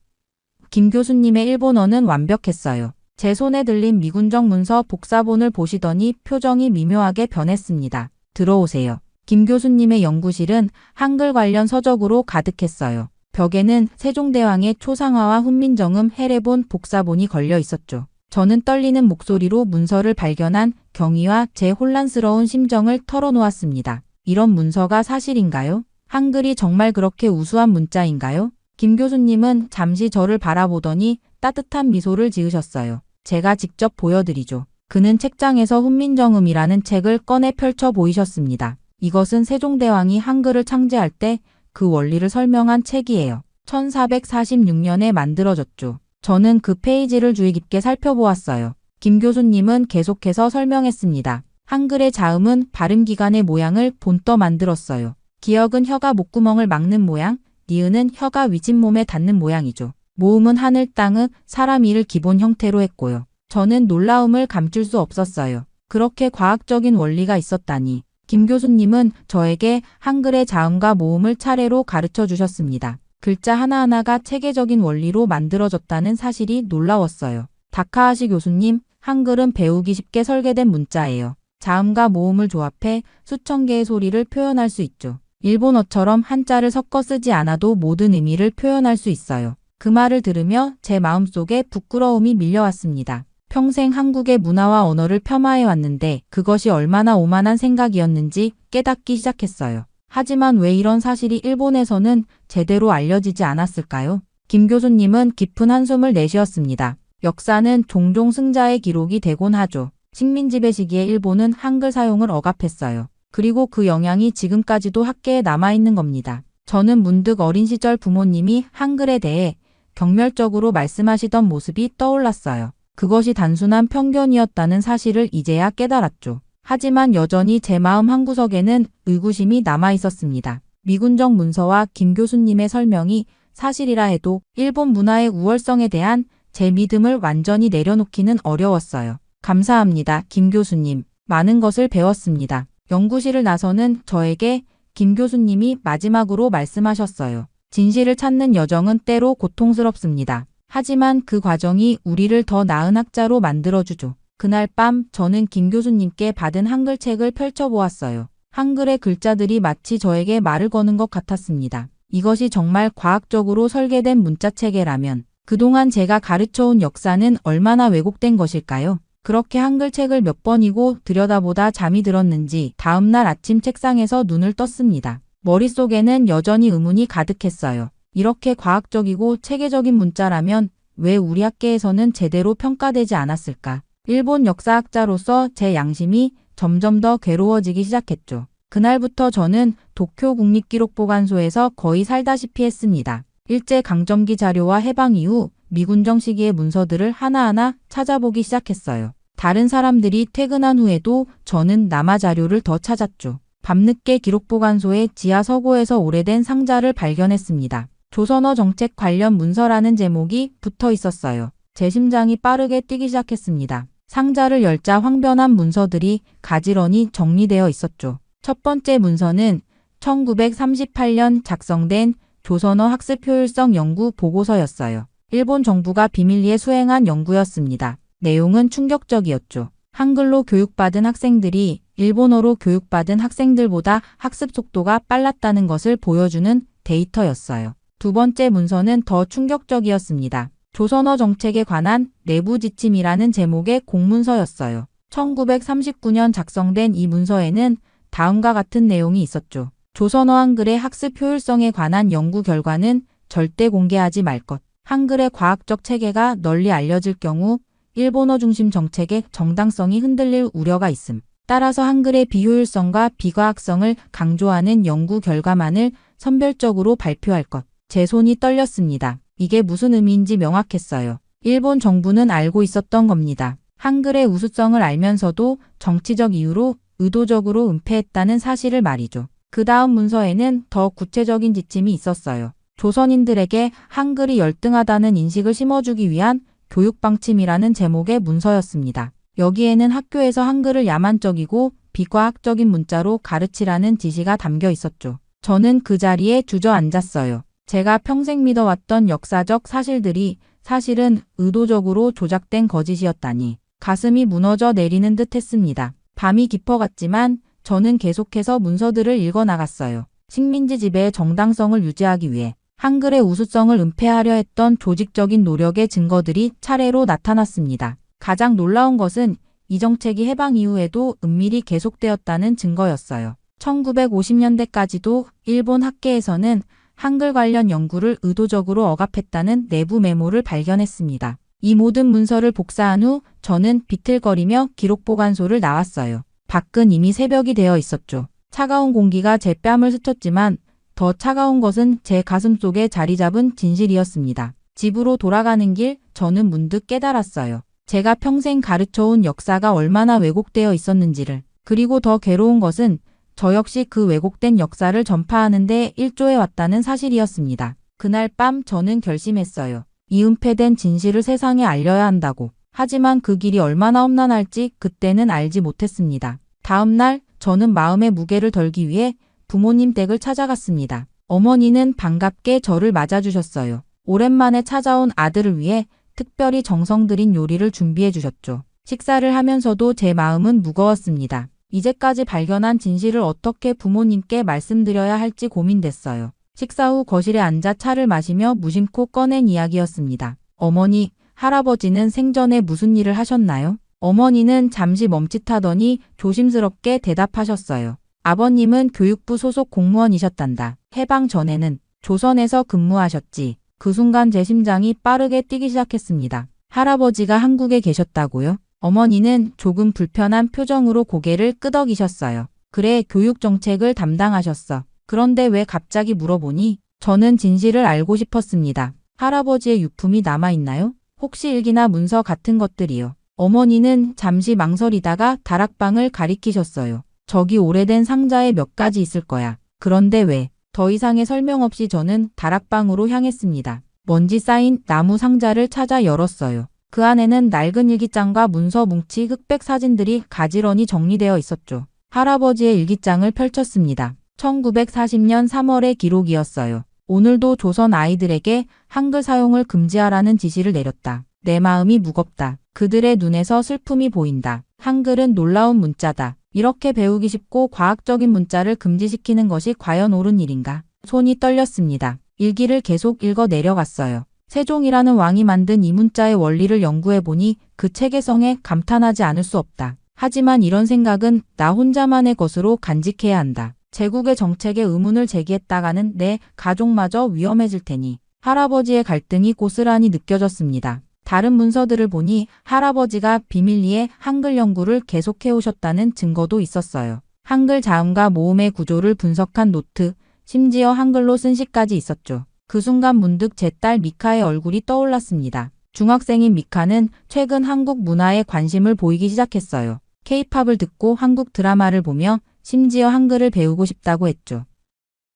김 교수님의 일본어는 완벽했어요. 제 손에 들린 미군정 문서 복사본을 보시더니 표정이 미묘하게 변했습니다. 들어오세요. 김 교수님의 연구실은 한글 관련 서적으로 가득했어요. 벽에는 세종대왕의 초상화와 훈민정음 해례본 복사본이 걸려 있었죠. 저는 떨리는 목소리로 문서를 발견한 경위와 제 혼란스러운 심정을 털어놓았습니다. 이런 문서가 사실인가요? 한글이 정말 그렇게 우수한 문자인가요? 김 교수님은 잠시 저를 바라보더니 따뜻한 미소를 지으셨어요. 제가 직접 보여드리죠. 그는 책장에서 훈민정음이라는 책을 꺼내 펼쳐 보이셨습니다. 이것은 세종대왕이 한글을 창제할 때 그 원리를 설명한 책이에요. 1446년에 만들어졌죠. 저는 그 페이지를 주의 깊게 살펴보았어요. 김 교수님은 계속해서 설명했습니다. 한글의 자음은 발음기관의 모양을 본떠 만들었어요. 기역은 혀가 목구멍을 막는 모양, 니은은 혀가 위진몸에 닿는 모양이죠. 모음은 하늘, 땅은 사람, 이를 기본 형태로 했고요. 저는 놀라움을 감출 수 없었어요. 그렇게 과학적인 원리가 있었다니. 김 교수님은 저에게 한글의 자음과 모음을 차례로 가르쳐 주셨습니다. 글자 하나하나가 체계적인 원리로 만들어졌다는 사실이 놀라웠어요. 다카하시 교수님, 한글은 배우기 쉽게 설계된 문자예요. 자음과 모음을 조합해 수천 개의 소리를 표현할 수 있죠. 일본어처럼 한자를 섞어 쓰지 않아도 모든 의미를 표현할 수 있어요. 그 말을 들으며 제 마음속에 부끄러움이 밀려왔습니다. 평생 한국의 문화와 언어를 폄하해 왔는데 그것이 얼마나 오만한 생각이었는지 깨닫기 시작했어요. 하지만 왜 이런 사실이 일본에서는 제대로 알려지지 않았을까요? 김 교수님은 깊은 한숨을 내쉬었습니다. 역사는 종종 승자의 기록이 되곤 하죠. 식민지배 시기에 일본은 한글 사용을 억압했어요. 그리고 그 영향이 지금까지도 학계에 남아있는 겁니다. 저는 문득 어린 시절 부모님이 한글에 대해 경멸적으로 말씀하시던 모습이 떠올랐어요. 그것이 단순한 편견이었다는 사실을 이제야 깨달았죠. 하지만 여전히 제 마음 한구석에는 의구심이 남아있었습니다. 미군정 문서와 김 교수님의 설명이 사실이라 해도 일본 문화의 우월성에 대한 제 믿음을 완전히 내려놓기는 어려웠어요. 감사합니다, 김 교수님. 많은 것을 배웠습니다. 연구실을 나서는 저에게 김 교수님이 마지막으로 말씀하셨어요. 진실을 찾는 여정은 때로 고통스럽습니다. 하지만 그 과정이 우리를 더 나은 학자로 만들어주죠. 그날 밤 저는 김 교수님께 받은 한글 책을 펼쳐보았어요. 한글의 글자들이 마치 저에게 말을 거는 것 같았습니다. 이것이 정말 과학적으로 설계된 문자체계라면 그동안 제가 가르쳐온 역사는 얼마나 왜곡된 것일까요? 그렇게 한글 책을 몇 번이고 들여다보다 잠이 들었는지 다음날 아침 책상에서 눈을 떴습니다. 머릿속에는 여전히 의문이 가득했어요. 이렇게 과학적이고 체계적인 문자라면 왜 우리 학계에서는 제대로 평가되지 않았을까? 일본 역사학자로서 제 양심이 점점 더 괴로워지기 시작했죠. 그날부터 저는 도쿄 국립기록보관소에서 거의 살다시피 했습니다. 일제강점기 자료와 해방 이후 미군정 시기의 문서들을 하나하나 찾아보기 시작했어요. 다른 사람들이 퇴근한 후에도 저는 남아 자료를 더 찾았죠. 밤늦게 기록보관소의 지하 서고에서 오래된 상자를 발견했습니다. 조선어 정책 관련 문서라는 제목이 붙어 있었어요. 제 심장이 빠르게 뛰기 시작했습니다. 상자를 열자 황변한 문서들이 가지런히 정리되어 있었죠. 첫 번째 문서는 1938년 작성된 조선어 학습 효율성 연구 보고서였어요. 일본 정부가 비밀리에 수행한 연구였습니다. 내용은 충격적이었죠. 한글로 교육받은 학생들이 일본어로 교육받은 학생들보다 학습 속도가 빨랐다는 것을 보여주는 데이터였어요. 두 번째 문서는 더 충격적이었습니다. 조선어 정책에 관한 내부 지침이라는 제목의 공문서였어요. 1939년 작성된 이 문서에는 다음과 같은 내용이 있었죠. 조선어 한글의 학습 효율성에 관한 연구 결과는 절대 공개하지 말 것. 한글의 과학적 체계가 널리 알려질 경우 일본어 중심 정책의 정당성이 흔들릴 우려가 있음. 따라서 한글의 비효율성과 비과학성을 강조하는 연구 결과만을 선별적으로 발표할 것. 제 손이 떨렸습니다. 이게 무슨 의미인지 명확했어요. 일본 정부는 알고 있었던 겁니다. 한글의 우수성을 알면서도 정치적 이유로 의도적으로 은폐했다는 사실을 말이죠. 그 다음 문서에는 더 구체적인 지침이 있었어요. 조선인들에게 한글이 열등하다는 인식을 심어주기 위한 교육방침이라는 제목의 문서였습니다. 여기에는 학교에서 한글을 야만적이고 비과학적인 문자로 가르치라는 지시가 담겨 있었죠. 저는 그 자리에 주저앉았어요. 제가 평생 믿어왔던 역사적 사실들이 사실은 의도적으로 조작된 거짓이었다니 가슴이 무너져 내리는 듯 했습니다. 밤이 깊어갔지만 저는 계속해서 문서들을 읽어나갔어요. 식민지 지배의 정당성을 유지하기 위해 한글의 우수성을 은폐하려 했던 조직적인 노력의 증거들이 차례로 나타났습니다. 가장 놀라운 것은 이 정책이 해방 이후에도 은밀히 계속되었다는 증거였어요. 1950년대까지도 일본 학계에서는 한글 관련 연구를 의도적으로 억압했다는 내부 메모를 발견했습니다. 이 모든 문서를 복사한 후 저는 비틀거리며 기록보관소를 나왔어요. 밖은 이미 새벽이 되어 있었죠. 차가운 공기가 제 뺨을 스쳤지만 더 차가운 것은 제 가슴 속에 자리 잡은 진실이었습니다. 집으로 돌아가는 길 저는 문득 깨달았어요. 제가 평생 가르쳐온 역사가 얼마나 왜곡되어 있었는지를. 그리고 더 괴로운 것은 저 역시 그 왜곡된 역사를 전파하는 데 일조해 왔다는 사실이었습니다. 그날 밤 저는 결심했어요. 이 은폐된 진실을 세상에 알려야 한다고. 하지만 그 길이 얼마나 험난할지 그때는 알지 못했습니다. 다음 날 저는 마음의 무게를 덜기 위해 부모님 댁을 찾아갔습니다. 어머니는 반갑게 저를 맞아주셨어요. 오랜만에 찾아온 아들을 위해 특별히 정성 들인 요리를 준비해 주셨죠. 식사를 하면서도 제 마음은 무거웠습니다. 이제까지 발견한 진실을 어떻게 부모님께 말씀드려야 할지 고민됐어요. 식사 후 거실에 앉아 차를 마시며 무심코 꺼낸 이야기였습니다. 어머니, 할아버지는 생전에 무슨 일을 하셨나요? 어머니는 잠시 멈칫하더니 조심스럽게 대답하셨어요. 아버님은 교육부 소속 공무원이셨단다. 해방 전에는 조선에서 근무하셨지. 그 순간 제 심장이 빠르게 뛰기 시작했습니다. 할아버지가 한국에 계셨다고요? 어머니는 조금 불편한 표정으로 고개를 끄덕이셨어요. 그래, 교육 정책을 담당하셨어. 그런데 왜 갑자기 물어보니? 저는 진실을 알고 싶었습니다. 할아버지의 유품이 남아있나요? 혹시 일기나 문서 같은 것들이요? 어머니는 잠시 망설이다가 다락방을 가리키셨어요. 저기 오래된 상자에 몇 가지 있을 거야. 그런데 왜? 더 이상의 설명 없이 저는 다락방으로 향했습니다. 먼지 쌓인 나무 상자를 찾아 열었어요. 그 안에는 낡은 일기장과 문서 뭉치 흑백 사진들이 가지런히 정리되어 있었죠. 할아버지의 일기장을 펼쳤습니다. 1940년 3월의 기록이었어요. 오늘도 조선 아이들에게 한글 사용을 금지하라는 지시를 내렸다. 내 마음이 무겁다. 그들의 눈에서 슬픔이 보인다. 한글은 놀라운 문자다. 이렇게 배우기 쉽고 과학적인 문자를 금지시키는 것이 과연 옳은 일인가? 손이 떨렸습니다. 일기를 계속 읽어 내려갔어요. 세종이라는 왕이 만든 이 문자의 원리를 연구해보니 그 체계성에 감탄하지 않을 수 없다. 하지만 이런 생각은 나 혼자만의 것으로 간직해야 한다. 제국의 정책에 의문을 제기했다가는 내 가족마저 위험해질 테니. 할아버지의 갈등이 고스란히 느껴졌습니다. 다른 문서들을 보니 할아버지가 비밀리에 한글 연구를 계속해 오셨다는 증거도 있었어요. 한글 자음과 모음의 구조를 분석한 노트, 심지어 한글로 쓴 시까지 있었죠. 그 순간 문득 제 딸 미카의 얼굴이 떠올랐습니다. 중학생인 미카는 최근 한국 문화에 관심을 보이기 시작했어요. K-팝을 듣고 한국 드라마를 보며 심지어 한글을 배우고 싶다고 했죠.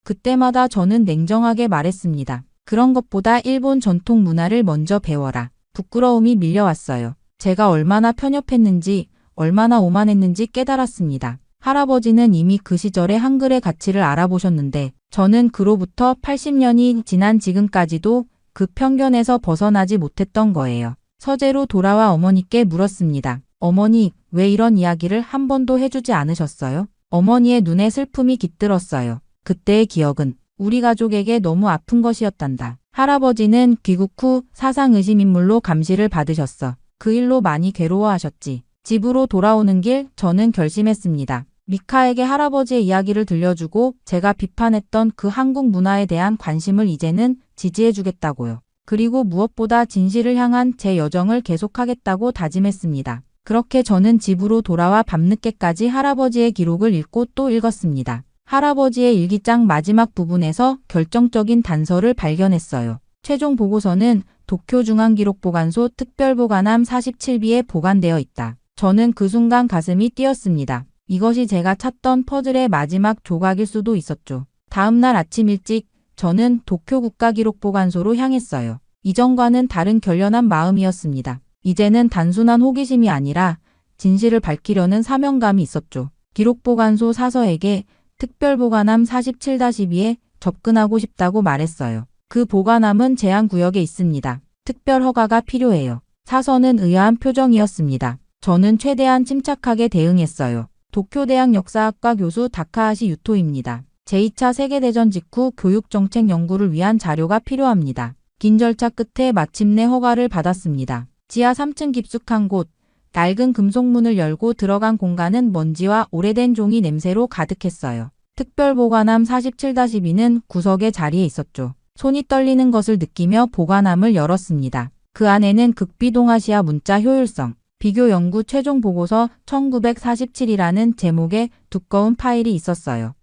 그때마다 저는 냉정하게 말했습니다. 그런 것보다 일본 전통 문화를 먼저 배워라. 부끄러움이 밀려왔어요. 제가 얼마나 편협했는지, 얼마나 오만했는지 깨달았습니다. 할아버지는 이미 그 시절의 한글의 가치를 알아보셨는데 저는 그로부터 80년이 지난 지금까지도 그 편견에서 벗어나지 못했던 거예요. 서재로 돌아와 어머니께 물었습니다. 어머니, 왜 이런 이야기를 한 번도 해주지 않으셨어요? 어머니의 눈에 슬픔이 깃들었어요. 그때의 기억은 우리 가족에게 너무 아픈 것이었단다. 할아버지는 귀국 후 사상의심인물로 감시를 받으셨어. 그 일로 많이 괴로워하셨지. 집으로 돌아오는 길 저는 결심했습니다. 미카에게 할아버지의 이야기를 들려주고 제가 비판했던 그 한국 문화에 대한 관심을 이제는 지지해주겠다고요. 그리고 무엇보다 진실을 향한 제 여정을 계속하겠다고 다짐했습니다. 그렇게 저는 집으로 돌아와 밤늦게까지 할아버지의 기록을 읽고 또 읽었습니다. 할아버지의 일기장 마지막 부분에서 결정적인 단서를 발견했어요. 최종 보고서는 도쿄중앙기록보관소 특별보관함 47비에 보관되어 있다. 저는 그 순간 가슴이 뛰었습니다. 이것이 제가 찾던 퍼즐의 마지막 조각일 수도 있었죠. 다음 날 아침 일찍 저는 도쿄국가기록보관소로 향했어요. 이전과는 다른 결연한 마음이었습니다. 이제는 단순한 호기심이 아니라 진실을 밝히려는 사명감이 있었죠. 기록보관소 사서에게 특별보관함 47-2에 접근하고 싶다고 말했어요. 그 보관함은 제한구역에 있습니다. 특별 허가가 필요해요. 사서는 의아한 표정이었습니다. 저는 최대한 침착하게 대응했어요. 도쿄대학 역사학과 교수 다카하시 유토입니다. 제2차 세계대전 직후 교육정책 연구를 위한 자료가 필요합니다. 긴 절차 끝에 마침내 허가를 받았습니다. 지하 3층 깊숙한 곳, 낡은 금속문을 열고 들어간 공간은 먼지와 오래된 종이 냄새로 가득했어요. 특별보관함 47-2는 구석의 자리에 있었죠. 손이 떨리는 것을 느끼며 보관함을 열었습니다. 그 안에는 극비동아시아 문자 효율성, 비교 연구 최종 보고서 1947이라는 제목의 두꺼운 파일이 있었어요.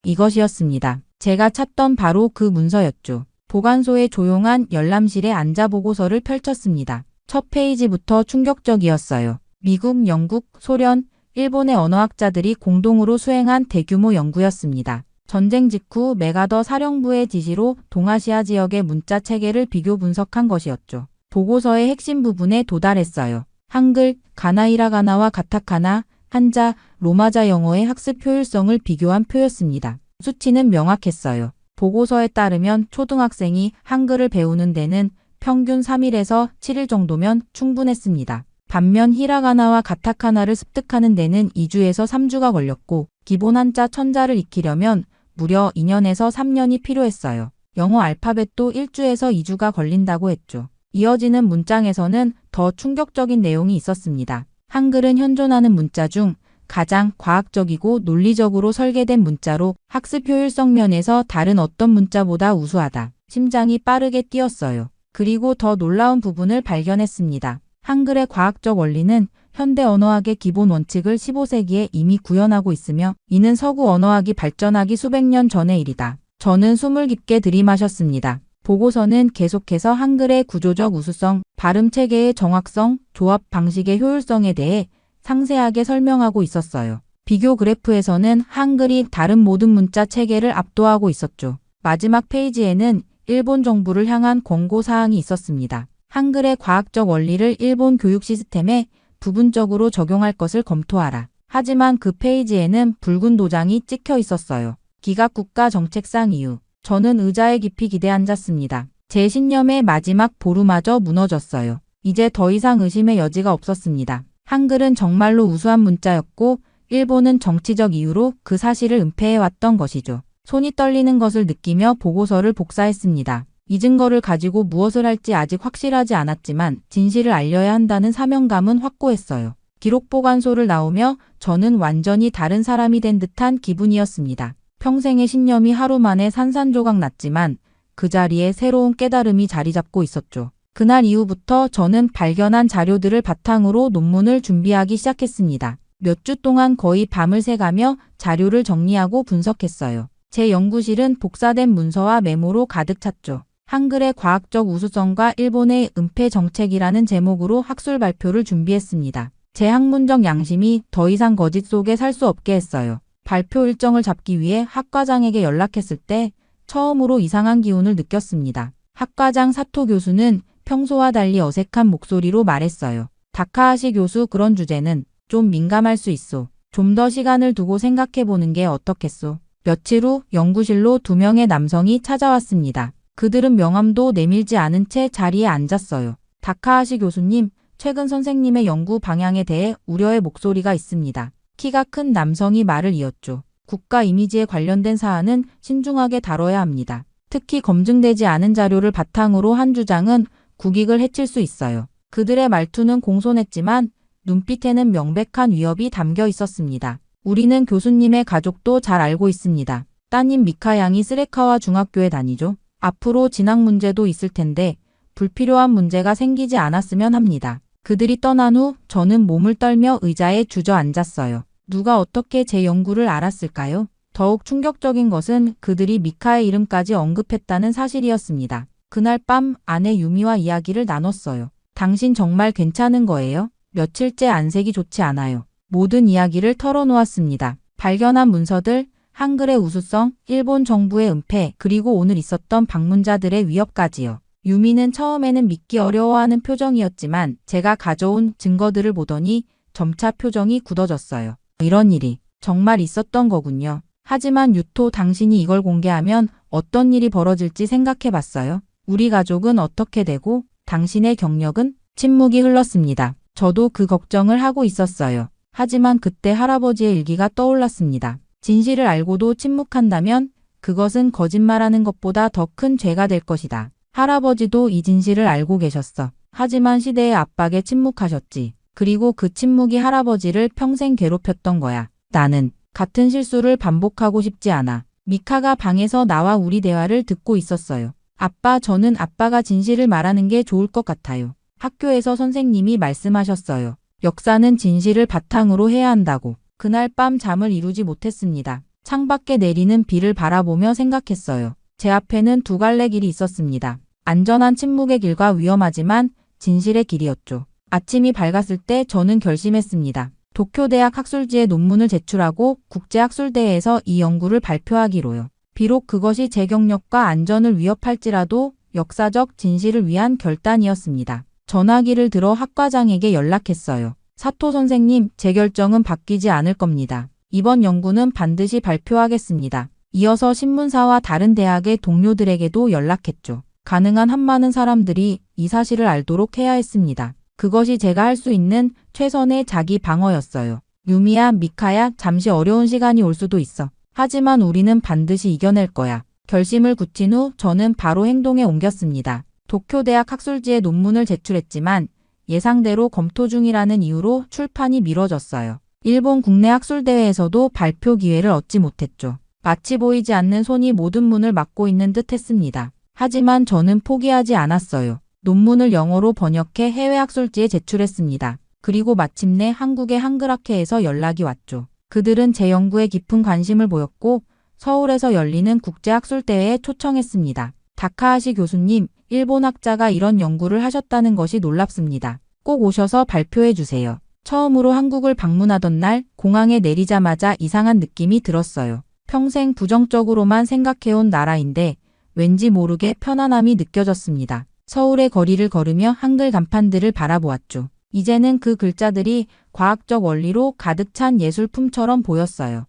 이것이었습니다. 제가 찾던 바로 그 문서였죠. 보관소의 조용한 열람실에 앉아 보고서를 펼쳤습니다. 첫 페이지부터 충격적이었어요. 미국, 영국, 소련, 일본의 언어학자들이 공동으로 수행한 대규모 연구였습니다. 전쟁 직후 메가더 사령부의 지시로 동아시아 지역의 문자 체계를 비교 분석한 것이었죠. 보고서의 핵심 부분에 도달했어요. 한글, 가나 히라가나와 가타카나, 한자, 로마자 영어의 학습 효율성을 비교한 표였습니다. 수치는 명확했어요. 보고서에 따르면 초등학생이 한글을 배우는 데는 평균 3일에서 7일 정도면 충분했습니다. 반면 히라가나와 가타카나를 습득하는 데는 2주에서 3주가 걸렸고 기본 한자 1000자를 익히려면 무려 2년에서 3년이 필요했어요. 영어 알파벳도 1주에서 2주가 걸린다고 했죠. 이어지는 문장에서는 더 충격적인 내용이 있었습니다. 한글은 현존하는 문자 중 가장 과학적이고 논리적으로 설계된 문자로 학습 효율성 면에서 다른 어떤 문자보다 우수하다. 심장이 빠르게 뛰었어요. 그리고 더 놀라운 부분을 발견했습니다. 한글의 과학적 원리는 현대 언어학의 기본 원칙을 15세기에 이미 구현하고 있으며 이는 서구 언어학이 발전하기 수백 년 전의 일이다. 저는 숨을 깊게 들이마셨습니다. 보고서는 계속해서 한글의 구조적 우수성, 발음 체계의 정확성, 조합 방식의 효율성에 대해 상세하게 설명하고 있었어요. 비교 그래프에서는 한글이 다른 모든 문자 체계를 압도하고 있었죠. 마지막 페이지에는 일본 정부를 향한 권고 사항이 있었습니다. 한글의 과학적 원리를 일본 교육 시스템에 부분적으로 적용할 것을 검토하라. 하지만 그 페이지에는 붉은 도장이 찍혀 있었어요. 기각국가 정책상 이유. 저는 의자에 깊이 기대 앉았습니다. 제 신념의 마지막 보루마저 무너졌어요. 이제 더 이상 의심의 여지가 없었습니다. 한글은 정말로 우수한 문자였고 일본은 정치적 이유로 그 사실을 은폐해왔던 것이죠. 손이 떨리는 것을 느끼며 보고서를 복사했습니다. 이 증거를 가지고 무엇을 할지 아직 확실하지 않았지만 진실을 알려야 한다는 사명감은 확고했어요. 기록 보관소를 나오며 저는 완전히 다른 사람이 된 듯한 기분이었습니다. 평생의 신념이 하루 만에 산산조각 났지만 그 자리에 새로운 깨달음이 자리 잡고 있었죠. 그날 이후부터 저는 발견한 자료들을 바탕으로 논문을 준비하기 시작했습니다. 몇 주 동안 거의 밤을 새가며 자료를 정리하고 분석했어요. 제 연구실은 복사된 문서와 메모로 가득 찼죠. 한글의 과학적 우수성과 일본의 은폐 정책이라는 제목으로 학술 발표를 준비했습니다. 제 학문적 양심이 더 이상 거짓 속에 살 수 없게 했어요. 발표 일정을 잡기 위해 학과장에게 연락했을 때 처음으로 이상한 기운을 느꼈습니다. 학과장 사토 교수는 평소와 달리 어색한 목소리로 말했어요. 다카하시 교수, 그런 주제는 좀 민감할 수 있소. 좀 더 시간을 두고 생각해보는 게 어떻겠소. 며칠 후 연구실로 2명의 남성이 찾아왔습니다. 그들은 명함도 내밀지 않은 채 자리에 앉았어요. 다카하시 교수님, 최근 선생님의 연구 방향에 대해 우려의 목소리가 있습니다. 키가 큰 남성이 말을 이었죠. 국가 이미지에 관련된 사안은 신중하게 다뤄야 합니다. 특히 검증되지 않은 자료를 바탕으로 한 주장은 국익을 해칠 수 있어요. 그들의 말투는 공손했지만 눈빛에는 명백한 위협이 담겨 있었습니다. 우리는 교수님의 가족도 잘 알고 있습니다. 따님 미카 양이 쓰레카와 중학교에 다니죠. 앞으로 진학 문제도 있을 텐데 불필요한 문제가 생기지 않았으면 합니다. 그들이 떠난 후 저는 몸을 떨며 의자에 주저앉았어요. 누가 어떻게 제 연구를 알았을까요? 더욱 충격적인 것은 그들이 미카의 이름까지 언급했다는 사실이었습니다. 그날 밤 아내 유미와 이야기를 나눴어요. 당신 정말 괜찮은 거예요? 며칠째 안색이 좋지 않아요. 모든 이야기를 털어놓았습니다. 발견한 문서들, 한글의 우수성, 일본 정부의 은폐, 그리고 오늘 있었던 방문자들의 위협까지요. 유미는 처음에는 믿기 어려워하는 표정이었지만 제가 가져온 증거들을 보더니 점차 표정이 굳어졌어요. 이런 일이 정말 있었던 거군요. 하지만 유토, 당신이 이걸 공개하면 어떤 일이 벌어질지 생각해봤어요? 우리 가족은 어떻게 되고 당신의 경력은? 침묵이 흘렀습니다. 저도 그 걱정을 하고 있었어요. 하지만 그때 할아버지의 일기가 떠올랐습니다. 진실을 알고도 침묵한다면 그것은 거짓말하는 것보다 더 큰 죄가 될 것이다. 할아버지도 이 진실을 알고 계셨어. 하지만 시대의 압박에 침묵하셨지. 그리고 그 침묵이 할아버지를 평생 괴롭혔던 거야. 나는 같은 실수를 반복하고 싶지 않아. 미카가 방에서 나와 우리 대화를 듣고 있었어요. 아빠, 저는 아빠가 진실을 말하는 게 좋을 것 같아요. 학교에서 선생님이 말씀하셨어요. 역사는 진실을 바탕으로 해야 한다고. 그날 밤 잠을 이루지 못했습니다. 창밖에 내리는 비를 바라보며 생각했어요. 제 앞에는 두 갈래 길이 있었습니다. 안전한 침묵의 길과 위험하지만 진실의 길이었죠. 아침이 밝았을 때 저는 결심했습니다. 도쿄대학 학술지에 논문을 제출하고 국제학술대회에서 이 연구를 발표하기로요. 비록 그것이 제 경력과 안전을 위협할지라도 역사적 진실을 위한 결단이었습니다. 전화기를 들어 학과장에게 연락했어요. 사토 선생님, 제 결정은 바뀌지 않을 겁니다. 이번 연구는 반드시 발표하겠습니다. 이어서 신문사와 다른 대학의 동료들에게도 연락했죠. 가능한 한 많은 사람들이 이 사실을 알도록 해야 했습니다. 그것이 제가 할 수 있는 최선의 자기 방어였어요. 유미야, 미카야, 잠시 어려운 시간이 올 수도 있어. 하지만 우리는 반드시 이겨낼 거야. 결심을 굳힌 후 저는 바로 행동에 옮겼습니다. 도쿄대학 학술지에 논문을 제출했지만 예상대로 검토 중이라는 이유로 출판이 미뤄졌어요. 일본 국내 학술대회에서도 발표 기회를 얻지 못했죠. 마치 보이지 않는 손이 모든 문을 막고 있는 듯 했습니다. 하지만 저는 포기하지 않았어요. 논문을 영어로 번역해 해외 학술지에 제출했습니다. 그리고 마침내 한국의 한글학회에서 연락이 왔죠. 그들은 제 연구에 깊은 관심을 보였고 서울에서 열리는 국제학술대회에 초청했습니다. 다카하시 교수님, 일본 학자가 이런 연구를 하셨다는 것이 놀랍습니다. 꼭 오셔서 발표해 주세요. 처음으로 한국을 방문하던 날 공항에 내리자마자 이상한 느낌이 들었어요. 평생 부정적으로만 생각해온 나라인데 왠지 모르게 편안함이 느껴졌습니다. 서울의 거리를 걸으며 한글 간판들을 바라보았죠. 이제는 그 글자들이 과학적 원리로 가득 찬 예술품처럼 보였어요.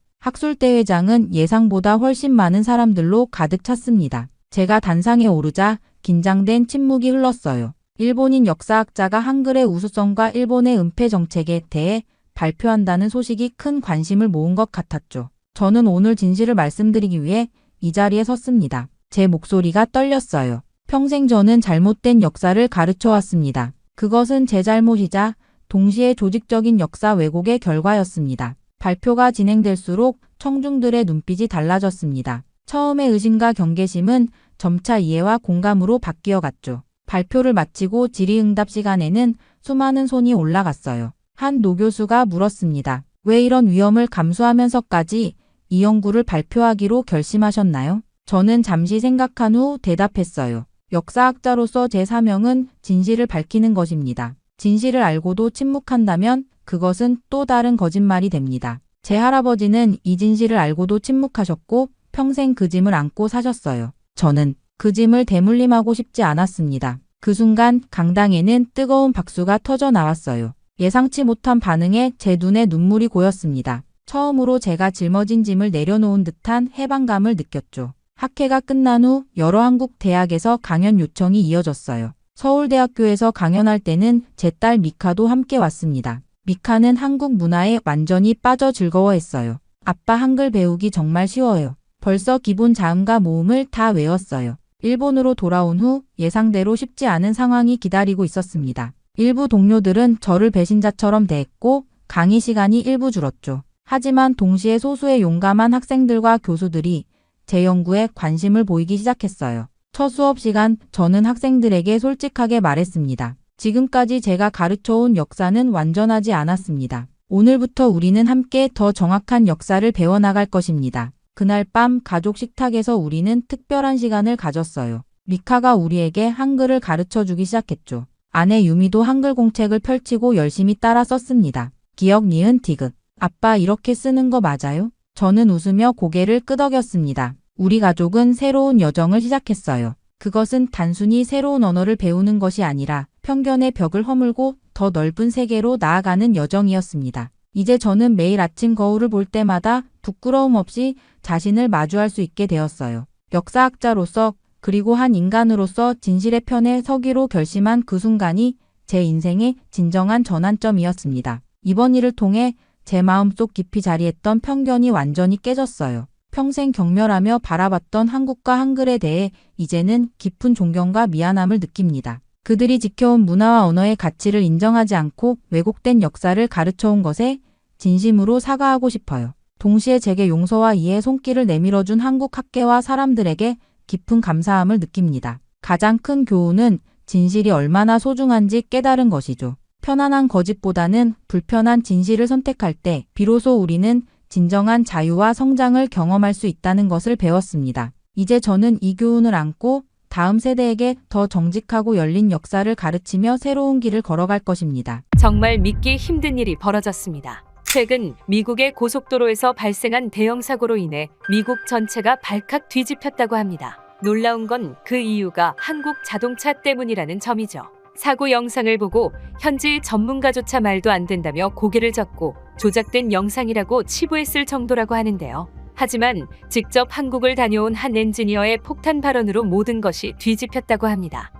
학술대회장은 예상보다 훨씬 많은 사람들로 가득 찼습니다. 제가 단상에 오르자 긴장된 침묵이 흘렀어요. 일본인 역사학자가 한글의 우수성과 일본의 은폐 정책에 대해 발표한다는 소식이 큰 관심을 모은 것 같았죠. 저는 오늘 진실을 말씀드리기 위해 이 자리에 섰습니다. 제 목소리가 떨렸어요. 평생 저는 잘못된 역사를 가르쳐 왔습니다. 그것은 제 잘못이자 동시에 조직적인 역사 왜곡의 결과였습니다. 발표가 진행될수록 청중들의 눈빛이 달라졌습니다. 처음의 의심과 경계심은 점차 이해와 공감으로 바뀌어 갔죠. 발표를 마치고 질의응답 시간에는 수많은 손이 올라갔어요. 한 노교수가 물었습니다. 왜 이런 위험을 감수하면서까지 이 연구를 발표하기로 결심하셨나요? 저는 잠시 생각한 후 대답했어요. 역사학자로서 제 사명은 진실을 밝히는 것입니다. 진실을 알고도 침묵한다면 그것은 또 다른 거짓말이 됩니다. 제 할아버지는 이 진실을 알고도 침묵하셨고 평생 그 짐을 안고 사셨어요. 저는 그 짐을 대물림하고 싶지 않았습니다. 그 순간 강당에는 뜨거운 박수가 터져 나왔어요. 예상치 못한 반응에 제 눈에 눈물이 고였습니다. 처음으로 제가 짊어진 짐을 내려놓은 듯한 해방감을 느꼈죠. 학회가 끝난 후 여러 한국 대학에서 강연 요청이 이어졌어요. 서울대학교에서 강연할 때는 제 딸 미카도 함께 왔습니다. 미카는 한국 문화에 완전히 빠져 즐거워했어요. 아빠 한글 배우기 정말 쉬워요. 벌써 기본 자음과 모음을 다 외웠어요. 일본으로 돌아온 후 예상대로 쉽지 않은 상황이 기다리고 있었습니다. 일부 동료들은 저를 배신자처럼 대했고 강의 시간이 일부 줄었죠. 하지만 동시에 소수의 용감한 학생들과 교수들이 제 연구에 관심을 보이기 시작했어요. 첫 수업 시간 저는 학생들에게 솔직하게 말했습니다. 지금까지 제가 가르쳐온 역사는 완전하지 않았습니다. 오늘부터 우리는 함께 더 정확한 역사를 배워나갈 것입니다. 그날 밤 가족 식탁에서 우리는 특별한 시간을 가졌어요. 미카가 우리에게 한글을 가르쳐주기 시작했죠. 아내 유미도 한글 공책을 펼치고 열심히 따라 썼습니다. 기역, 니은, 디귿. 아빠 이렇게 쓰는 거 맞아요? 저는 웃으며 고개를 끄덕였습니다. 우리 가족은 새로운 여정을 시작했어요. 그것은 단순히 새로운 언어를 배우는 것이 아니라 편견의 벽을 허물고 더 넓은 세계로 나아가는 여정이었습니다. 이제 저는 매일 아침 거울을 볼 때마다 부끄러움 없이 자신을 마주할 수 있게 되었어요. 역사학자로서 그리고 한 인간으로서 진실의 편에 서기로 결심한 그 순간이 제 인생의 진정한 전환점이었습니다. 이번 일을 통해 제 마음속 깊이 자리했던 편견이 완전히 깨졌어요. 평생 경멸하며 바라봤던 한국과 한글에 대해 이제는 깊은 존경과 미안함을 느낍니다. 그들이 지켜온 문화와 언어의 가치를 인정하지 않고 왜곡된 역사를 가르쳐온 것에 진심으로 사과하고 싶어요. 동시에 제게 용서와 이해의 손길을 내밀어준 한국 학계와 사람들에게 깊은 감사함을 느낍니다. 가장 큰 교훈은 진실이 얼마나 소중한지 깨달은 것이죠. 편안한 거짓보다는 불편한 진실을 선택할 때 비로소 우리는 진정한 자유와 성장을 경험할 수 있다는 것을 배웠습니다. 이제 저는 이 교훈을 안고 다음 세대에게 더 정직하고 열린 역사를 가르치며 새로운 길을 걸어갈 것입니다. 정말 믿기 힘든 일이 벌어졌습니다. 최근 미국의 고속도로에서 발생한 대형 사고로 인해 미국 전체가 발칵 뒤집혔다고 합니다. 놀라운 건 그 이유가 한국 자동차 때문이라는 점이죠. 사고 영상을 보고 현지 전문가조차 말도 안 된다며 고개를 젓고 조작된 영상이라고 치부했을 정도라고 하는데요. 하지만 직접 한국을 다녀온 한 엔지니어의 폭탄 발언으로 모든 것이 뒤집혔다고 합니다.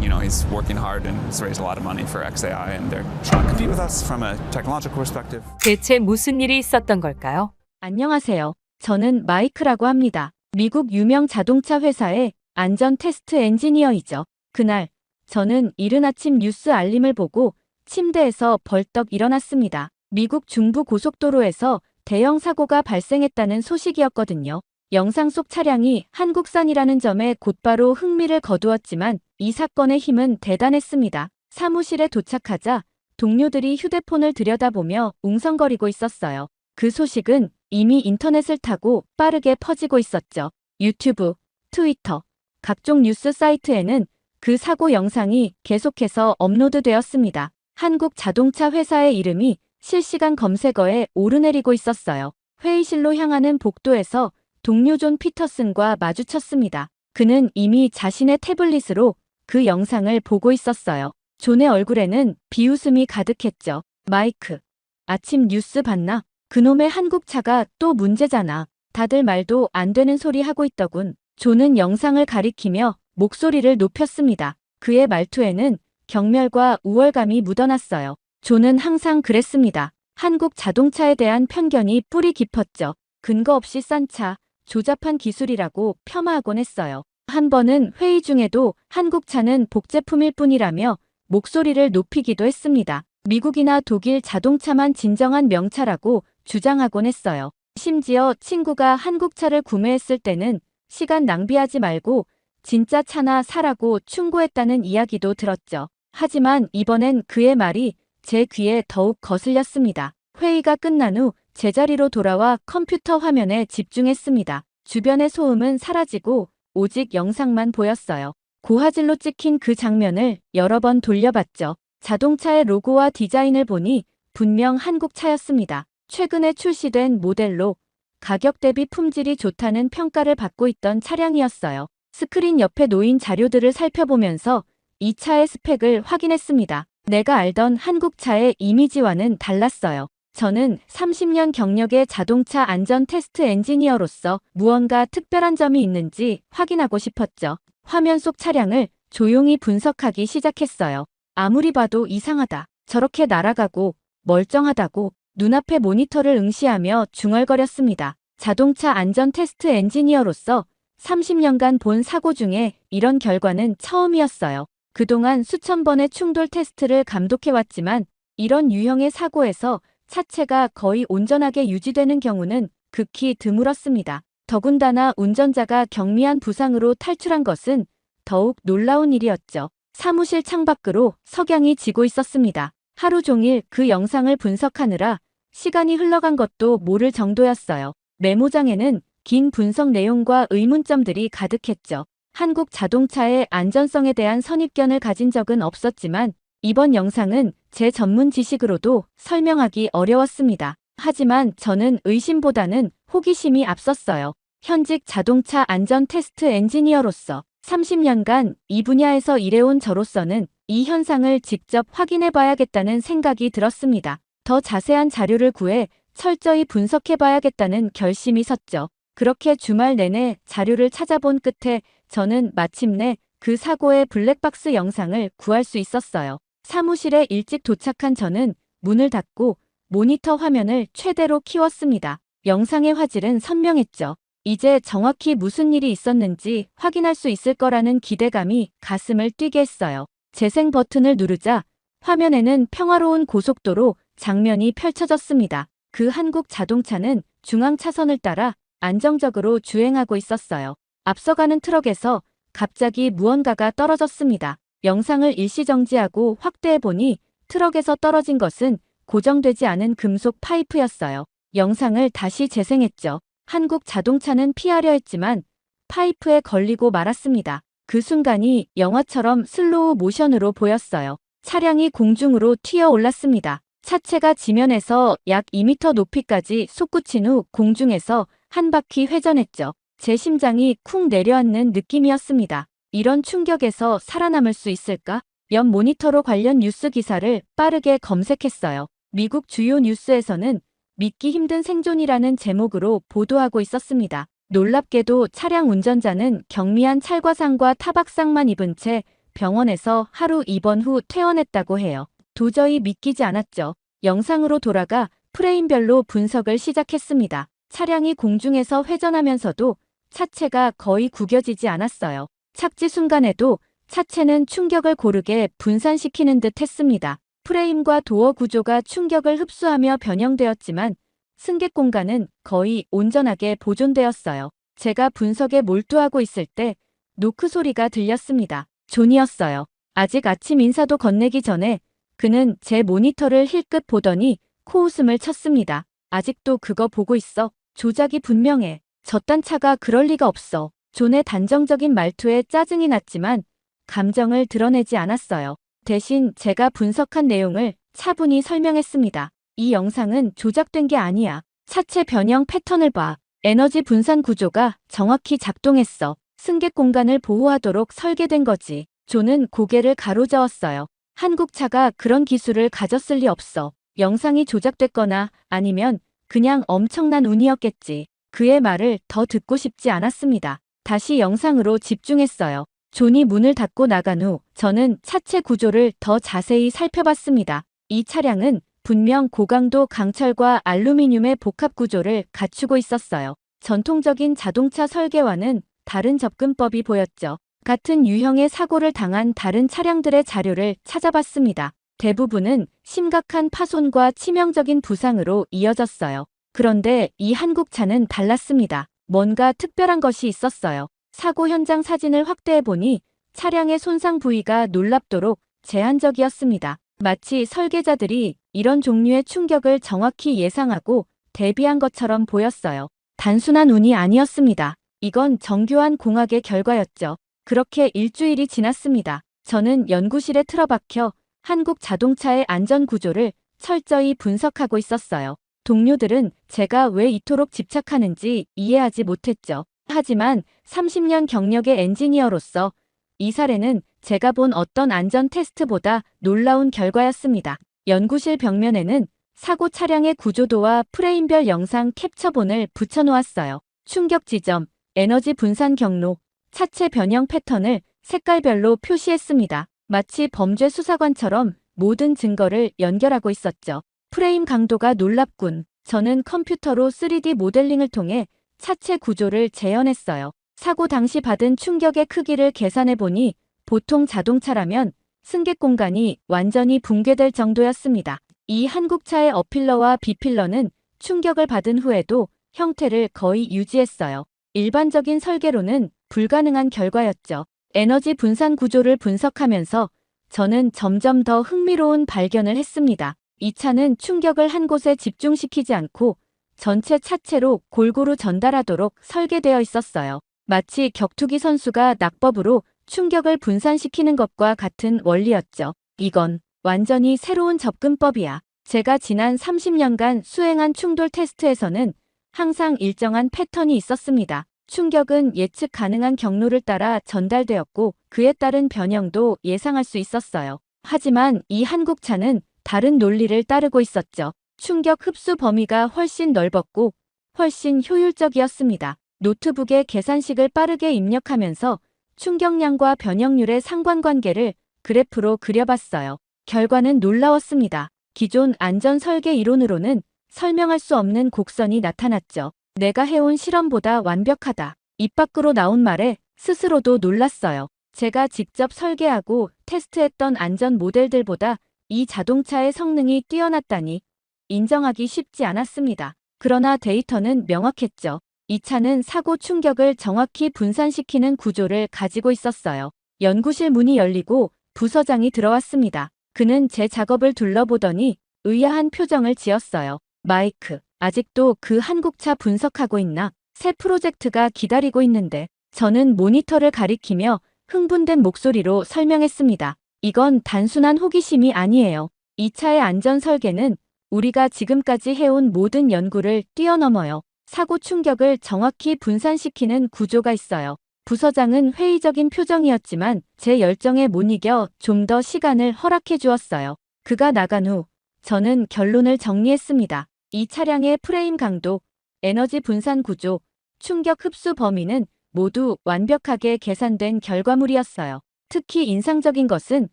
You know, he's working hard and he's raised a lot of money for XAI and they're trying to compete with us from a technological perspective. 대체 무슨 일이 있었던 걸까요? 안녕하세요. 저는 마이크라고 합니다. 미국 유명 자동차 회사의 안전 테스트 엔지니어이죠. 그날 저는 이른 아침 뉴스 알림을 보고 침대에서 벌떡 일어났습니다. 미국 중부 고속도로에서 대형 사고가 발생했다는 소식이었거든요. 영상 속 차량이 한국산이라는 점에 곧바로 흥미를 거두었지만 이 사건의 힘은 대단했습니다. 사무실에 도착하자 동료들이 휴대폰을 들여다보며 웅성거리고 있었어요. 그 소식은 이미 인터넷을 타고 빠르게 퍼지고 있었죠. 유튜브, 트위터, 각종 뉴스 사이트에는 그 사고 영상이 계속해서 업로드되었습니다. 한국 자동차 회사의 이름이 실시간 검색어에 오르내리고 있었어요. 회의실로 향하는 복도에서 동료 존 피터슨과 마주쳤습니다. 그는 이미 자신의 태블릿으로 그 영상을 보고 있었어요. 존의 얼굴에는 비웃음이 가득했죠. 마이크, 아침 뉴스 봤나? 그놈의 한국차가 또 문제잖아. 다들 말도 안 되는 소리 하고 있더군. 존은 영상을 가리키며 목소리를 높였습니다. 그의 말투에는 경멸과 우월감이 묻어났어요. 존은 항상 그랬습니다. 한국 자동차에 대한 편견이 뿌리 깊었죠. 근거 없이 싼 차, 조잡한 기술이라고 폄하하곤 했어요. 한 번은 회의 중에도 한국 차는 복제품일 뿐이라며 목소리를 높이기도 했습니다. 미국이나 독일 자동차만 진정한 명차라고 주장하곤 했어요. 심지어 친구가 한국 차를 구매했을 때는 시간 낭비하지 말고 진짜 차나 사라고 충고했다는 이야기도 들었죠. 하지만 이번엔 그의 말이 제 귀에 더욱 거슬렸습니다. 회의가 끝난 후 제자리로 돌아와 컴퓨터 화면에 집중했습니다. 주변의 소음은 사라지고 오직 영상만 보였어요. 고화질로 찍힌 그 장면을 여러 번 돌려봤죠. 자동차의 로고와 디자인을 보니 분명 한국 차였습니다. 최근에 출시된 모델로 가격 대비 품질이 좋다는 평가를 받고 있던 차량이었어요. 스크린 옆에 놓인 자료들을 살펴보면서 이 차의 스펙을 확인했습니다. 내가 알던 한국 차의 이미지와는 달랐어요. 저는 30년 경력의 자동차 안전 테스트 엔지니어로서 무언가 특별한 점이 있는지 확인하고 싶었죠. 화면 속 차량을 조용히 분석하기 시작했어요. 아무리 봐도 이상하다. 저렇게 날아가고 멀쩡하다고 눈앞에 모니터를 응시하며 중얼거렸습니다. 자동차 안전 테스트 엔지니어로서 30년간 본 사고 중에 이런 결과는 처음이었어요. 그동안 수천 번의 충돌 테스트를 감독해왔지만 이런 유형의 사고에서 차체가 거의 온전하게 유지되는 경우는 극히 드물었습니다. 더군다나 운전자가 경미한 부상으로 탈출한 것은 더욱 놀라운 일이었죠. 사무실 창밖으로 석양이 지고 있었습니다. 하루 종일 그 영상을 분석하느라 시간이 흘러간 것도 모를 정도였어요. 메모장에는 긴 분석 내용과 의문점들이 가득했죠. 한국 자동차의 안전성에 대한 선입견을 가진 적은 없었지만 이번 영상은 제 전문 지식으로도 설명하기 어려웠습니다. 하지만 저는 의심보다는 호기심이 앞섰어요. 현직 자동차 안전 테스트 엔지니어로서 30년간 이 분야에서 일해온 저로서는 이 현상을 직접 확인해 봐야겠다는 생각이 들었습니다. 더 자세한 자료를 구해 철저히 분석해 봐야겠다는 결심이 섰죠. 그렇게 주말 내내 자료를 찾아본 끝에 저는 마침내 그 사고의 블랙박스 영상을 구할 수 있었어요. 사무실에 일찍 도착한 저는 문을 닫고 모니터 화면을 최대로 키웠습니다. 영상의 화질은 선명했죠. 이제 정확히 무슨 일이 있었는지 확인할 수 있을 거라는 기대감이 가슴을 뛰게 했어요. 재생 버튼을 누르자 화면에는 평화로운 고속도로 장면이 펼쳐졌습니다. 그 한국 자동차는 중앙 차선을 따라 안정적으로 주행하고 있었어요. 앞서가는 트럭에서 갑자기 무언가가 떨어졌습니다. 영상을 일시정지하고 확대해보니 트럭에서 떨어진 것은 고정되지 않은 금속 파이프였어요. 영상을 다시 재생했죠. 한국 자동차는 피하려 했지만 파이프에 걸리고 말았습니다. 그 순간이 영화처럼 슬로우 모션으로 보였어요. 차량이 공중으로 튀어 올랐습니다. 차체가 지면에서 약 2m 높이까지 솟구친 후 공중에서 한 바퀴 회전했죠. 제 심장이 쿵 내려앉는 느낌이었습니다. 이런 충격에서 살아남을 수 있을까? 옆 모니터로 관련 뉴스 기사를 빠르게 검색했어요. 미국 주요 뉴스에서는 믿기 힘든 생존이라는 제목으로 보도하고 있었습니다. 놀랍게도 차량 운전자는 경미한 찰과상과 타박상만 입은 채 병원에서 하루 입원 후 퇴원했다고 해요. 도저히 믿기지 않았죠. 영상으로 돌아가 프레임별로 분석을 시작했습니다. 차량이 공중에서 회전하면서도 차체가 거의 구겨지지 않았어요. 착지 순간에도 차체는 충격을 고르게 분산시키는 듯 했습니다. 프레임과 도어 구조가 충격을 흡수하며 변형되었지만 승객 공간은 거의 온전하게 보존되었어요. 제가 분석에 몰두하고 있을 때 노크 소리가 들렸습니다. 존이었어요. 아직 아침 인사도 건네기 전에 그는 제 모니터를 힐끗 보더니 코웃음을 쳤습니다. 아직도 그거 보고 있어? 조작이 분명해. 저딴 차가 그럴 리가 없어. 존의 단정적인 말투에 짜증이 났지만 감정을 드러내지 않았어요. 대신 제가 분석한 내용을 차분히 설명했습니다. 이 영상은 조작된 게 아니야. 차체 변형 패턴을 봐. 에너지 분산 구조가 정확히 작동했어. 승객 공간을 보호하도록 설계된 거지. 존은 고개를 가로저었어요. 한국 차가 그런 기술을 가졌을 리 없어. 영상이 조작됐거나 아니면 그냥 엄청난 운이었겠지. 그의 말을 더 듣고 싶지 않았습니다. 다시 영상으로 집중했어요. 존이 문을 닫고 나간 후 저는 차체 구조를 더 자세히 살펴봤습니다. 이 차량은 분명 고강도 강철과 알루미늄의 복합 구조를 갖추고 있었어요. 전통적인 자동차 설계와는 다른 접근법이 보였죠. 같은 유형의 사고를 당한 다른 차량들의 자료를 찾아봤습니다. 대부분은 심각한 파손과 치명적인 부상으로 이어졌어요. 그런데 이 한국 차는 달랐습니다. 뭔가 특별한 것이 있었어요. 사고 현장 사진을 확대해보니 차량의 손상 부위가 놀랍도록 제한적이었습니다. 마치 설계자들이 이런 종류의 충격을 정확히 예상하고 대비한 것처럼 보였어요. 단순한 운이 아니었습니다. 이건 정교한 공학의 결과였죠. 그렇게 일주일이 지났습니다. 저는 연구실에 틀어박혀 한국 자동차의 안전 구조를 철저히 분석하고 있었어요. 동료들은 제가 왜 이토록 집착하는지 이해하지 못했죠. 하지만 30년 경력의 엔지니어로서 이 사례는 제가 본 어떤 안전 테스트보다 놀라운 결과였습니다. 연구실 벽면에는 사고 차량의 구조도와 프레임별 영상 캡처본을 붙여놓았어요. 충격 지점, 에너지 분산 경로, 차체 변형 패턴을 색깔별로 표시했습니다. 마치 범죄 수사관처럼 모든 증거를 연결하고 있었죠. 프레임 강도가 놀랍군. 저는 컴퓨터로 3D 모델링을 통해 차체 구조를 재현했어요. 사고 당시 받은 충격의 크기를 계산해보니 보통 자동차라면 승객 공간이 완전히 붕괴될 정도였습니다. 이 한국차의 어필러와 비필러는 충격을 받은 후에도 형태를 거의 유지했어요. 일반적인 설계로는 불가능한 결과였죠. 에너지 분산 구조를 분석하면서 저는 점점 더 흥미로운 발견을 했습니다. 이 차는 충격을 한 곳에 집중시키지 않고 전체 차체로 골고루 전달하도록 설계되어 있었어요. 마치 격투기 선수가 낙법으로 충격을 분산시키는 것과 같은 원리였죠. 이건 완전히 새로운 접근법이야. 제가 지난 30년간 수행한 충돌 테스트에서는 항상 일정한 패턴이 있었습니다. 충격은 예측 가능한 경로를 따라 전달되었고 그에 따른 변형도 예상할 수 있었어요. 하지만 이 한국차는 다른 논리를 따르고 있었죠. 충격 흡수 범위가 훨씬 넓었고 훨씬 효율적이었습니다. 노트북에 계산식을 빠르게 입력하면서 충격량과 변형률의 상관관계를 그래프로 그려봤어요. 결과는 놀라웠습니다. 기존 안전 설계 이론으로는 설명할 수 없는 곡선이 나타났죠. 내가 해온 실험보다 완벽하다. 입 밖으로 나온 말에 스스로도 놀랐어요. 제가 직접 설계하고 테스트했던 안전 모델들보다 이 자동차의 성능이 뛰어났다니 인정하기 쉽지 않았습니다. 그러나 데이터는 명확했죠. 이 차는 사고 충격을 정확히 분산시키는 구조를 가지고 있었어요. 연구실 문이 열리고 부서장이 들어왔습니다. 그는 제 작업을 둘러보더니 의아한 표정을 지었어요. 마이크, 아직도 그 한국차 분석하고 있나? 새 프로젝트가 기다리고 있는데. 저는 모니터를 가리키며 흥분된 목소리로 설명했습니다. 이건 단순한 호기심이 아니에요. 이 차의 안전 설계는 우리가 지금까지 해온 모든 연구를 뛰어넘어요. 사고 충격을 정확히 분산시키는 구조가 있어요. 부서장은 회의적인 표정이었지만 제 열정에 못 이겨 좀 더 시간을 허락해 주었어요. 그가 나간 후 저는 결론을 정리했습니다. 이 차량의 프레임 강도, 에너지 분산 구조, 충격 흡수 범위는 모두 완벽하게 계산된 결과물이었어요. 특히 인상적인 것은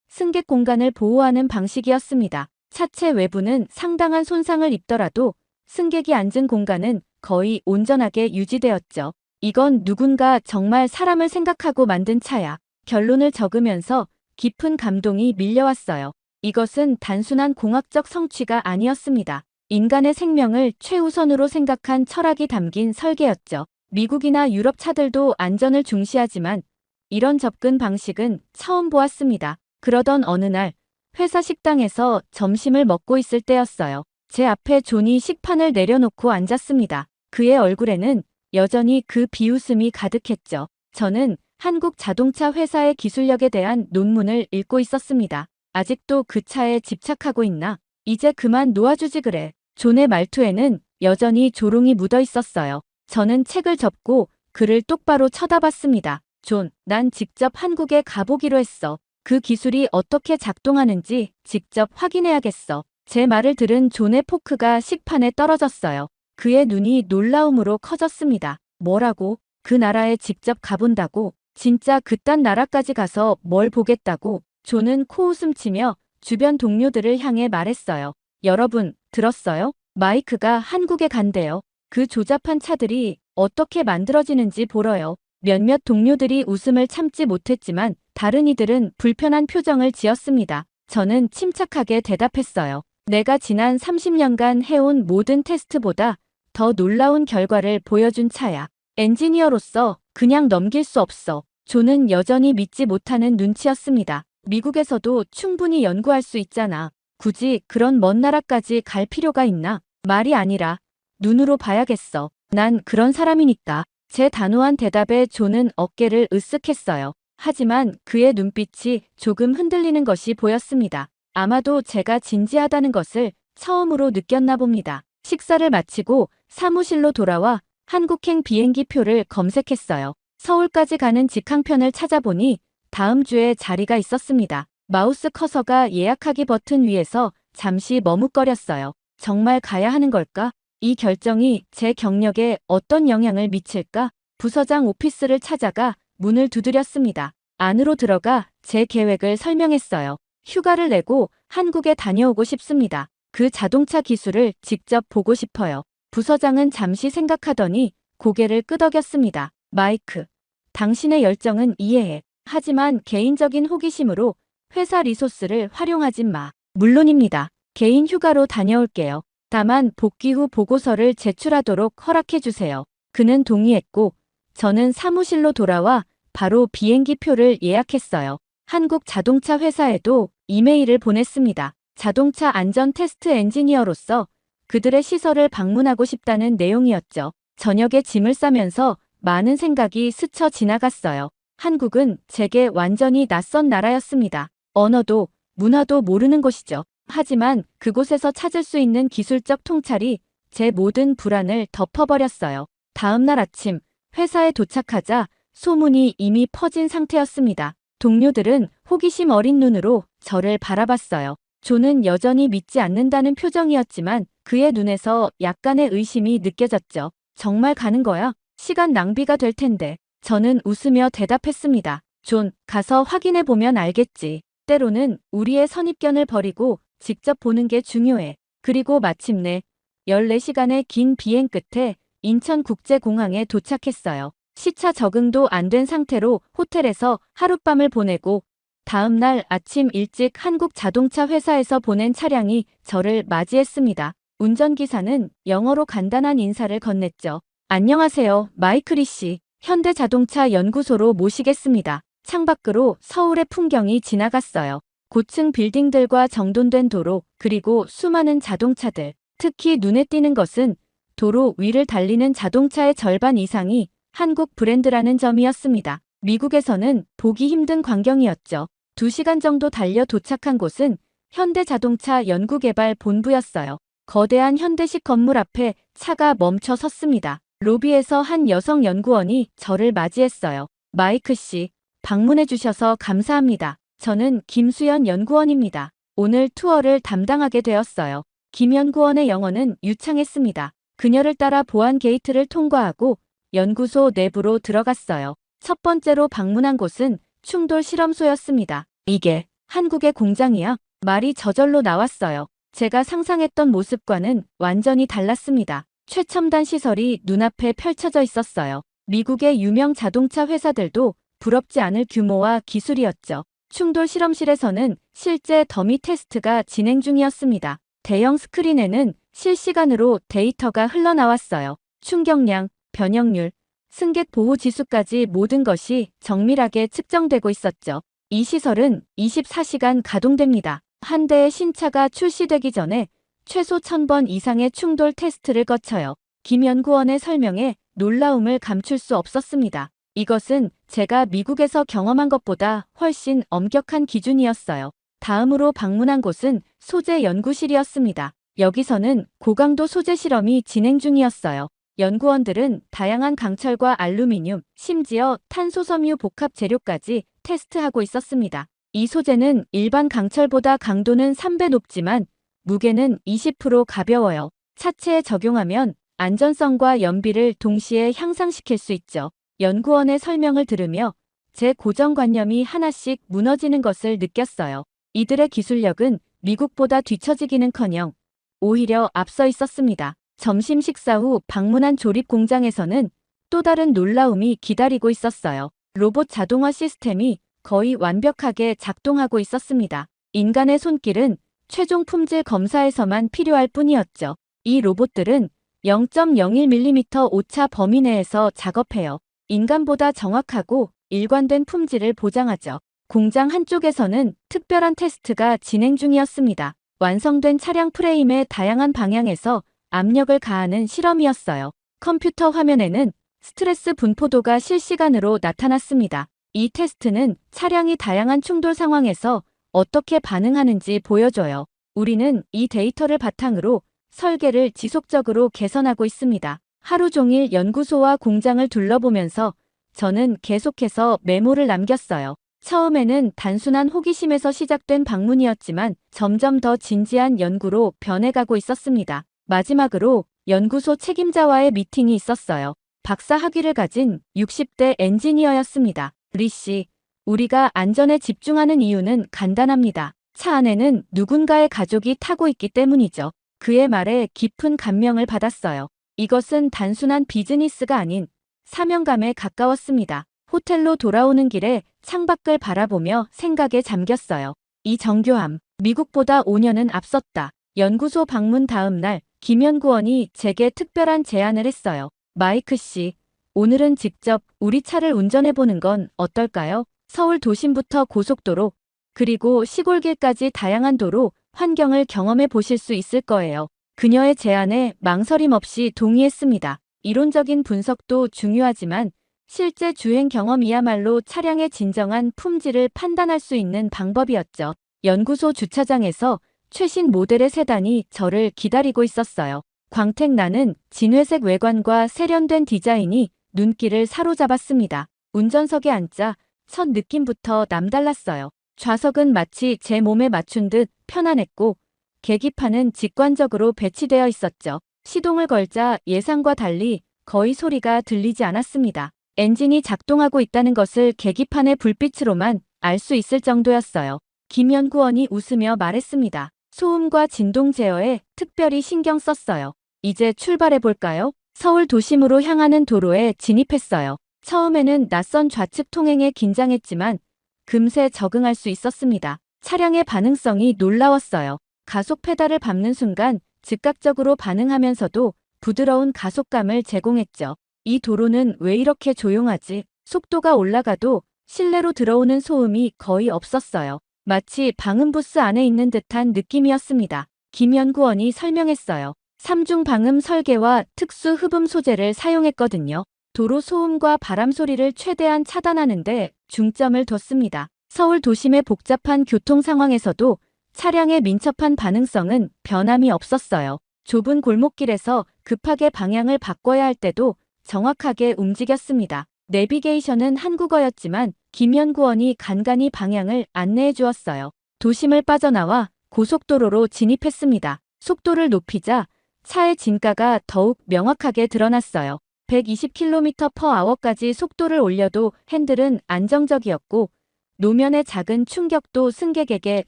승객 공간을 보호하는 방식이었습니다. 차체 외부는 상당한 손상을 입더라도 승객이 앉은 공간은 거의 온전하게 유지되었죠. 이건 누군가 정말 사람을 생각하고 만든 차야. 결론을 적으면서 깊은 감동이 밀려왔어요. 이것은 단순한 공학적 성취가 아니었습니다. 인간의 생명을 최우선으로 생각한 철학이 담긴 설계였죠. 미국이나 유럽 차들도 안전을 중시하지만 이런 접근 방식은 처음 보았습니다. 그러던 어느 날 회사 식당에서 점심을 먹고 있을 때였어요. 제 앞에 존이 식판을 내려놓고 앉았습니다. 그의 얼굴에는 여전히 그 비웃음이 가득했죠. 저는 한국 자동차 회사의 기술력에 대한 논문을 읽고 있었습니다. 아직도 그 차에 집착하고 있나? 이제 그만 놓아주지 그래. 존의 말투에는 여전히 조롱이 묻어 있었어요. 저는 책을 접고 그를 똑바로 쳐다봤습니다. 존, 난 직접 한국에 가보기로 했어. 그 기술이 어떻게 작동하는지 직접 확인해야겠어. 제 말을 들은 존의 포크가 식판에 떨어졌어요. 그의 눈이 놀라움으로 커졌습니다. 뭐라고? 그 나라에 직접 가본다고? 진짜 그딴 나라까지 가서 뭘 보겠다고? 존은 코웃음 치며 주변 동료들을 향해 말했어요. 여러분, 들었어요? 마이크가 한국에 간대요. 그 조잡한 차들이 어떻게 만들어지는지 보러요. 몇몇 동료들이 웃음을 참지 못했지만 다른 이들은 불편한 표정을 지었습니다. 저는 침착하게 대답했어요. 내가 지난 30년간 해온 모든 테스트보다 더 놀라운 결과를 보여준 차야. 엔지니어로서 그냥 넘길 수 없어. 존은 여전히 믿지 못하는 눈치였습니다. 미국에서도 충분히 연구할 수 있잖아. 굳이 그런 먼 나라까지 갈 필요가 있나? 말이 아니라 눈으로 봐야겠어. 난 그런 사람이니까. 제 단호한 대답에 존은 어깨를 으쓱했어요. 하지만 그의 눈빛이 조금 흔들리는 것이 보였습니다. 아마도 제가 진지하다는 것을 처음으로 느꼈나 봅니다. 식사를 마치고 사무실로 돌아와 한국행 비행기 표를 검색했어요. 서울까지 가는 직항편을 찾아보니 다음 주에 자리가 있었습니다. 마우스 커서가 예약하기 버튼 위에서 잠시 머뭇거렸어요. 정말 가야 하는 걸까? 이 결정이 제 경력에 어떤 영향을 미칠까? 부서장 오피스를 찾아가 문을 두드렸습니다. 안으로 들어가 제 계획을 설명했어요. 휴가를 내고 한국에 다녀오고 싶습니다. 그 자동차 기술을 직접 보고 싶어요. 부서장은 잠시 생각하더니 고개를 끄덕였습니다. 마이크, 당신의 열정은 이해해. 하지만 개인적인 호기심으로 회사 리소스를 활용하진 마. 물론입니다. 개인 휴가로 다녀올게요. 다만 복귀 후 보고서를 제출하도록 허락해 주세요. 그는 동의했고 저는 사무실로 돌아와 바로 비행기 표를 예약했어요. 한국 자동차 회사에도 이메일을 보냈습니다. 자동차 안전 테스트 엔지니어로서 그들의 시설을 방문하고 싶다는 내용이었죠. 저녁에 짐을 싸면서 많은 생각이 스쳐 지나갔어요. 한국은 제게 완전히 낯선 나라였습니다. 언어도 문화도 모르는 곳이죠. 하지만 그곳에서 찾을 수 있는 기술적 통찰이 제 모든 불안을 덮어버렸어요. 다음 날 아침 회사에 도착하자 소문이 이미 퍼진 상태였습니다. 동료들은 호기심 어린 눈으로 저를 바라봤어요. 존은 여전히 믿지 않는다는 표정이었지만 그의 눈에서 약간의 의심이 느껴졌죠. 정말 가는 거야? 시간 낭비가 될 텐데. 저는 웃으며 대답했습니다. 존, 가서 확인해 보면 알겠지. 때로는 우리의 선입견을 버리고 직접 보는 게 중요해. 그리고 마침내 14시간의 긴 비행 끝에 인천국제공항에 도착했어요. 시차 적응도 안 된 상태로 호텔에서 하룻밤을 보내고 다음 날 아침 일찍 한국 자동차 회사에서 보낸 차량이 저를 맞이했습니다. 운전기사는 영어로 간단한 인사를 건넸죠. 안녕하세요, 마이클 씨. 현대자동차 연구소로 모시겠습니다. 창밖으로 서울의 풍경이 지나갔어요. 고층 빌딩들과 정돈된 도로, 그리고 수많은 자동차들. 특히 눈에 띄는 것은 도로 위를 달리는 자동차의 절반 이상이 한국 브랜드라는 점이었습니다. 미국에서는 보기 힘든 광경이었죠. 2시간 정도 달려 도착한 곳은 현대자동차 연구개발 본부였어요. 거대한 현대식 건물 앞에 차가 멈춰 섰습니다. 로비에서 한 여성 연구원이 저를 맞이했어요. 마이크 씨, 방문해 주셔서 감사합니다. 저는 김수연 연구원입니다. 오늘 투어를 담당하게 되었어요. 김 연구원의 영어는 유창했습니다. 그녀를 따라 보안 게이트를 통과하고 연구소 내부로 들어갔어요. 첫 번째로 방문한 곳은 충돌 실험소였습니다. 이게 한국의 공장이야? 말이 저절로 나왔어요. 제가 상상했던 모습과는 완전히 달랐습니다. 최첨단 시설이 눈앞에 펼쳐져 있었어요. 미국의 유명 자동차 회사들도 부럽지 않을 규모와 기술이었죠. 충돌 실험실에서는 실제 더미 테스트가 진행 중이었습니다. 대형 스크린에는 실시간으로 데이터가 흘러나왔어요. 충격량, 변형률, 승객 보호 지수까지 모든 것이 정밀하게 측정되고 있었죠. 이 시설은 24시간 가동됩니다. 한 대의 신차가 출시되기 전에 최소 1000번 이상의 충돌 테스트를 거쳐요. 김 연구원의 설명에 놀라움을 감출 수 없었습니다. 이것은 제가 미국에서 경험한 것보다 훨씬 엄격한 기준이었어요. 다음으로 방문한 곳은 소재 연구실이었습니다. 여기서는 고강도 소재 실험이 진행 중이었어요. 연구원들은 다양한 강철과 알루미늄, 심지어 탄소섬유 복합 재료까지 테스트하고 있었습니다. 이 소재는 일반 강철보다 강도는 3배 높지만 무게는 20% 가벼워요. 차체에 적용하면 안전성과 연비를 동시에 향상시킬 수 있죠. 연구원의 설명을 들으며 제 고정관념이 하나씩 무너지는 것을 느꼈어요. 이들의 기술력은 미국보다 뒤처지기는커녕 오히려 앞서 있었습니다. 점심 식사 후 방문한 조립 공장에서는 또 다른 놀라움이 기다리고 있었어요. 로봇 자동화 시스템이 거의 완벽하게 작동하고 있었습니다. 인간의 손길은 최종 품질 검사에서만 필요할 뿐이었죠. 이 로봇들은 0.01mm 오차 범위 내에서 작업해요. 인간보다 정확하고 일관된 품질을 보장하죠. 공장 한쪽에서는 특별한 테스트가 진행 중이었습니다. 완성된 차량 프레임의 다양한 방향에서 압력을 가하는 실험이었어요. 컴퓨터 화면에는 스트레스 분포도가 실시간으로 나타났습니다. 이 테스트는 차량이 다양한 충돌 상황에서 어떻게 반응하는지 보여줘요. 우리는 이 데이터를 바탕으로 설계를 지속적으로 개선하고 있습니다. 하루 종일 연구소와 공장을 둘러보면서 저는 계속해서 메모를 남겼어요. 처음에는 단순한 호기심에서 시작된 방문이었지만 점점 더 진지한 연구로 변해가고 있었습니다. 마지막으로 연구소 책임자와의 미팅이 있었어요. 박사 학위를 가진 60대 엔지니어였습니다. 리 씨, 우리가 안전에 집중하는 이유는 간단합니다. 차 안에는 누군가의 가족이 타고 있기 때문이죠. 그의 말에 깊은 감명을 받았어요. 이것은 단순한 비즈니스가 아닌 사명감에 가까웠습니다. 호텔로 돌아오는 길에 창밖을 바라보며 생각에 잠겼어요. 이 정교함, 미국보다 5년은 앞섰다. 연구소 방문 다음 날, 김 연구원이 제게 특별한 제안을 했어요. 마이크 씨, 오늘은 직접 우리 차를 운전해보는 건 어떨까요? 서울 도심부터 고속도로, 그리고 시골길까지 다양한 도로, 환경을 경험해 보실 수 있을 거예요. 그녀의 제안에 망설임 없이 동의했습니다. 이론적인 분석도 중요하지만 실제 주행 경험이야말로 차량의 진정한 품질을 판단할 수 있는 방법이었죠. 연구소 주차장에서 최신 모델의 세단이 저를 기다리고 있었어요. 광택 나는 진회색 외관과 세련된 디자인이 눈길을 사로잡았습니다. 운전석에 앉자 첫 느낌부터 남달랐어요. 좌석은 마치 제 몸에 맞춘 듯 편안했고 계기판은 직관적으로 배치되어 있었죠. 시동을 걸자 예상과 달리 거의 소리가 들리지 않았습니다. 엔진이 작동하고 있다는 것을 계기판의 불빛으로만 알 수 있을 정도였어요. 김 연구원이 웃으며 말했습니다. 소음과 진동 제어에 특별히 신경 썼어요. 이제 출발해볼까요? 서울 도심으로 향하는 도로에 진입했어요. 처음에는 낯선 좌측 통행에 긴장했지만 금세 적응할 수 있었습니다. 차량의 반응성이 놀라웠어요. 가속 페달을 밟는 순간 즉각적으로 반응하면서도 부드러운 가속감을 제공했죠. 이 도로는 왜 이렇게 조용하지? 속도가 올라가도 실내로 들어오는 소음이 거의 없었어요. 마치 방음부스 안에 있는 듯한 느낌이었습니다. 김 연구원이 설명했어요. 3중 방음 설계와 특수 흡음 소재를 사용했거든요. 도로 소음과 바람 소리를 최대한 차단하는데 중점을 뒀습니다. 서울 도심의 복잡한 교통 상황에서도 차량의 민첩한 반응성은 변함이 없었어요. 좁은 골목길에서 급하게 방향을 바꿔야 할 때도 정확하게 움직였습니다. 내비게이션은 한국어였지만 김 연구원이 간간히 방향을 안내해 주었어요. 도심을 빠져나와 고속도로로 진입했습니다. 속도를 높이자 차의 진가가 더욱 명확하게 드러났어요. 120km/h까지 속도를 올려도 핸들은 안정적이었고 노면의 작은 충격도 승객에게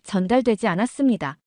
전달되지 않았습니다.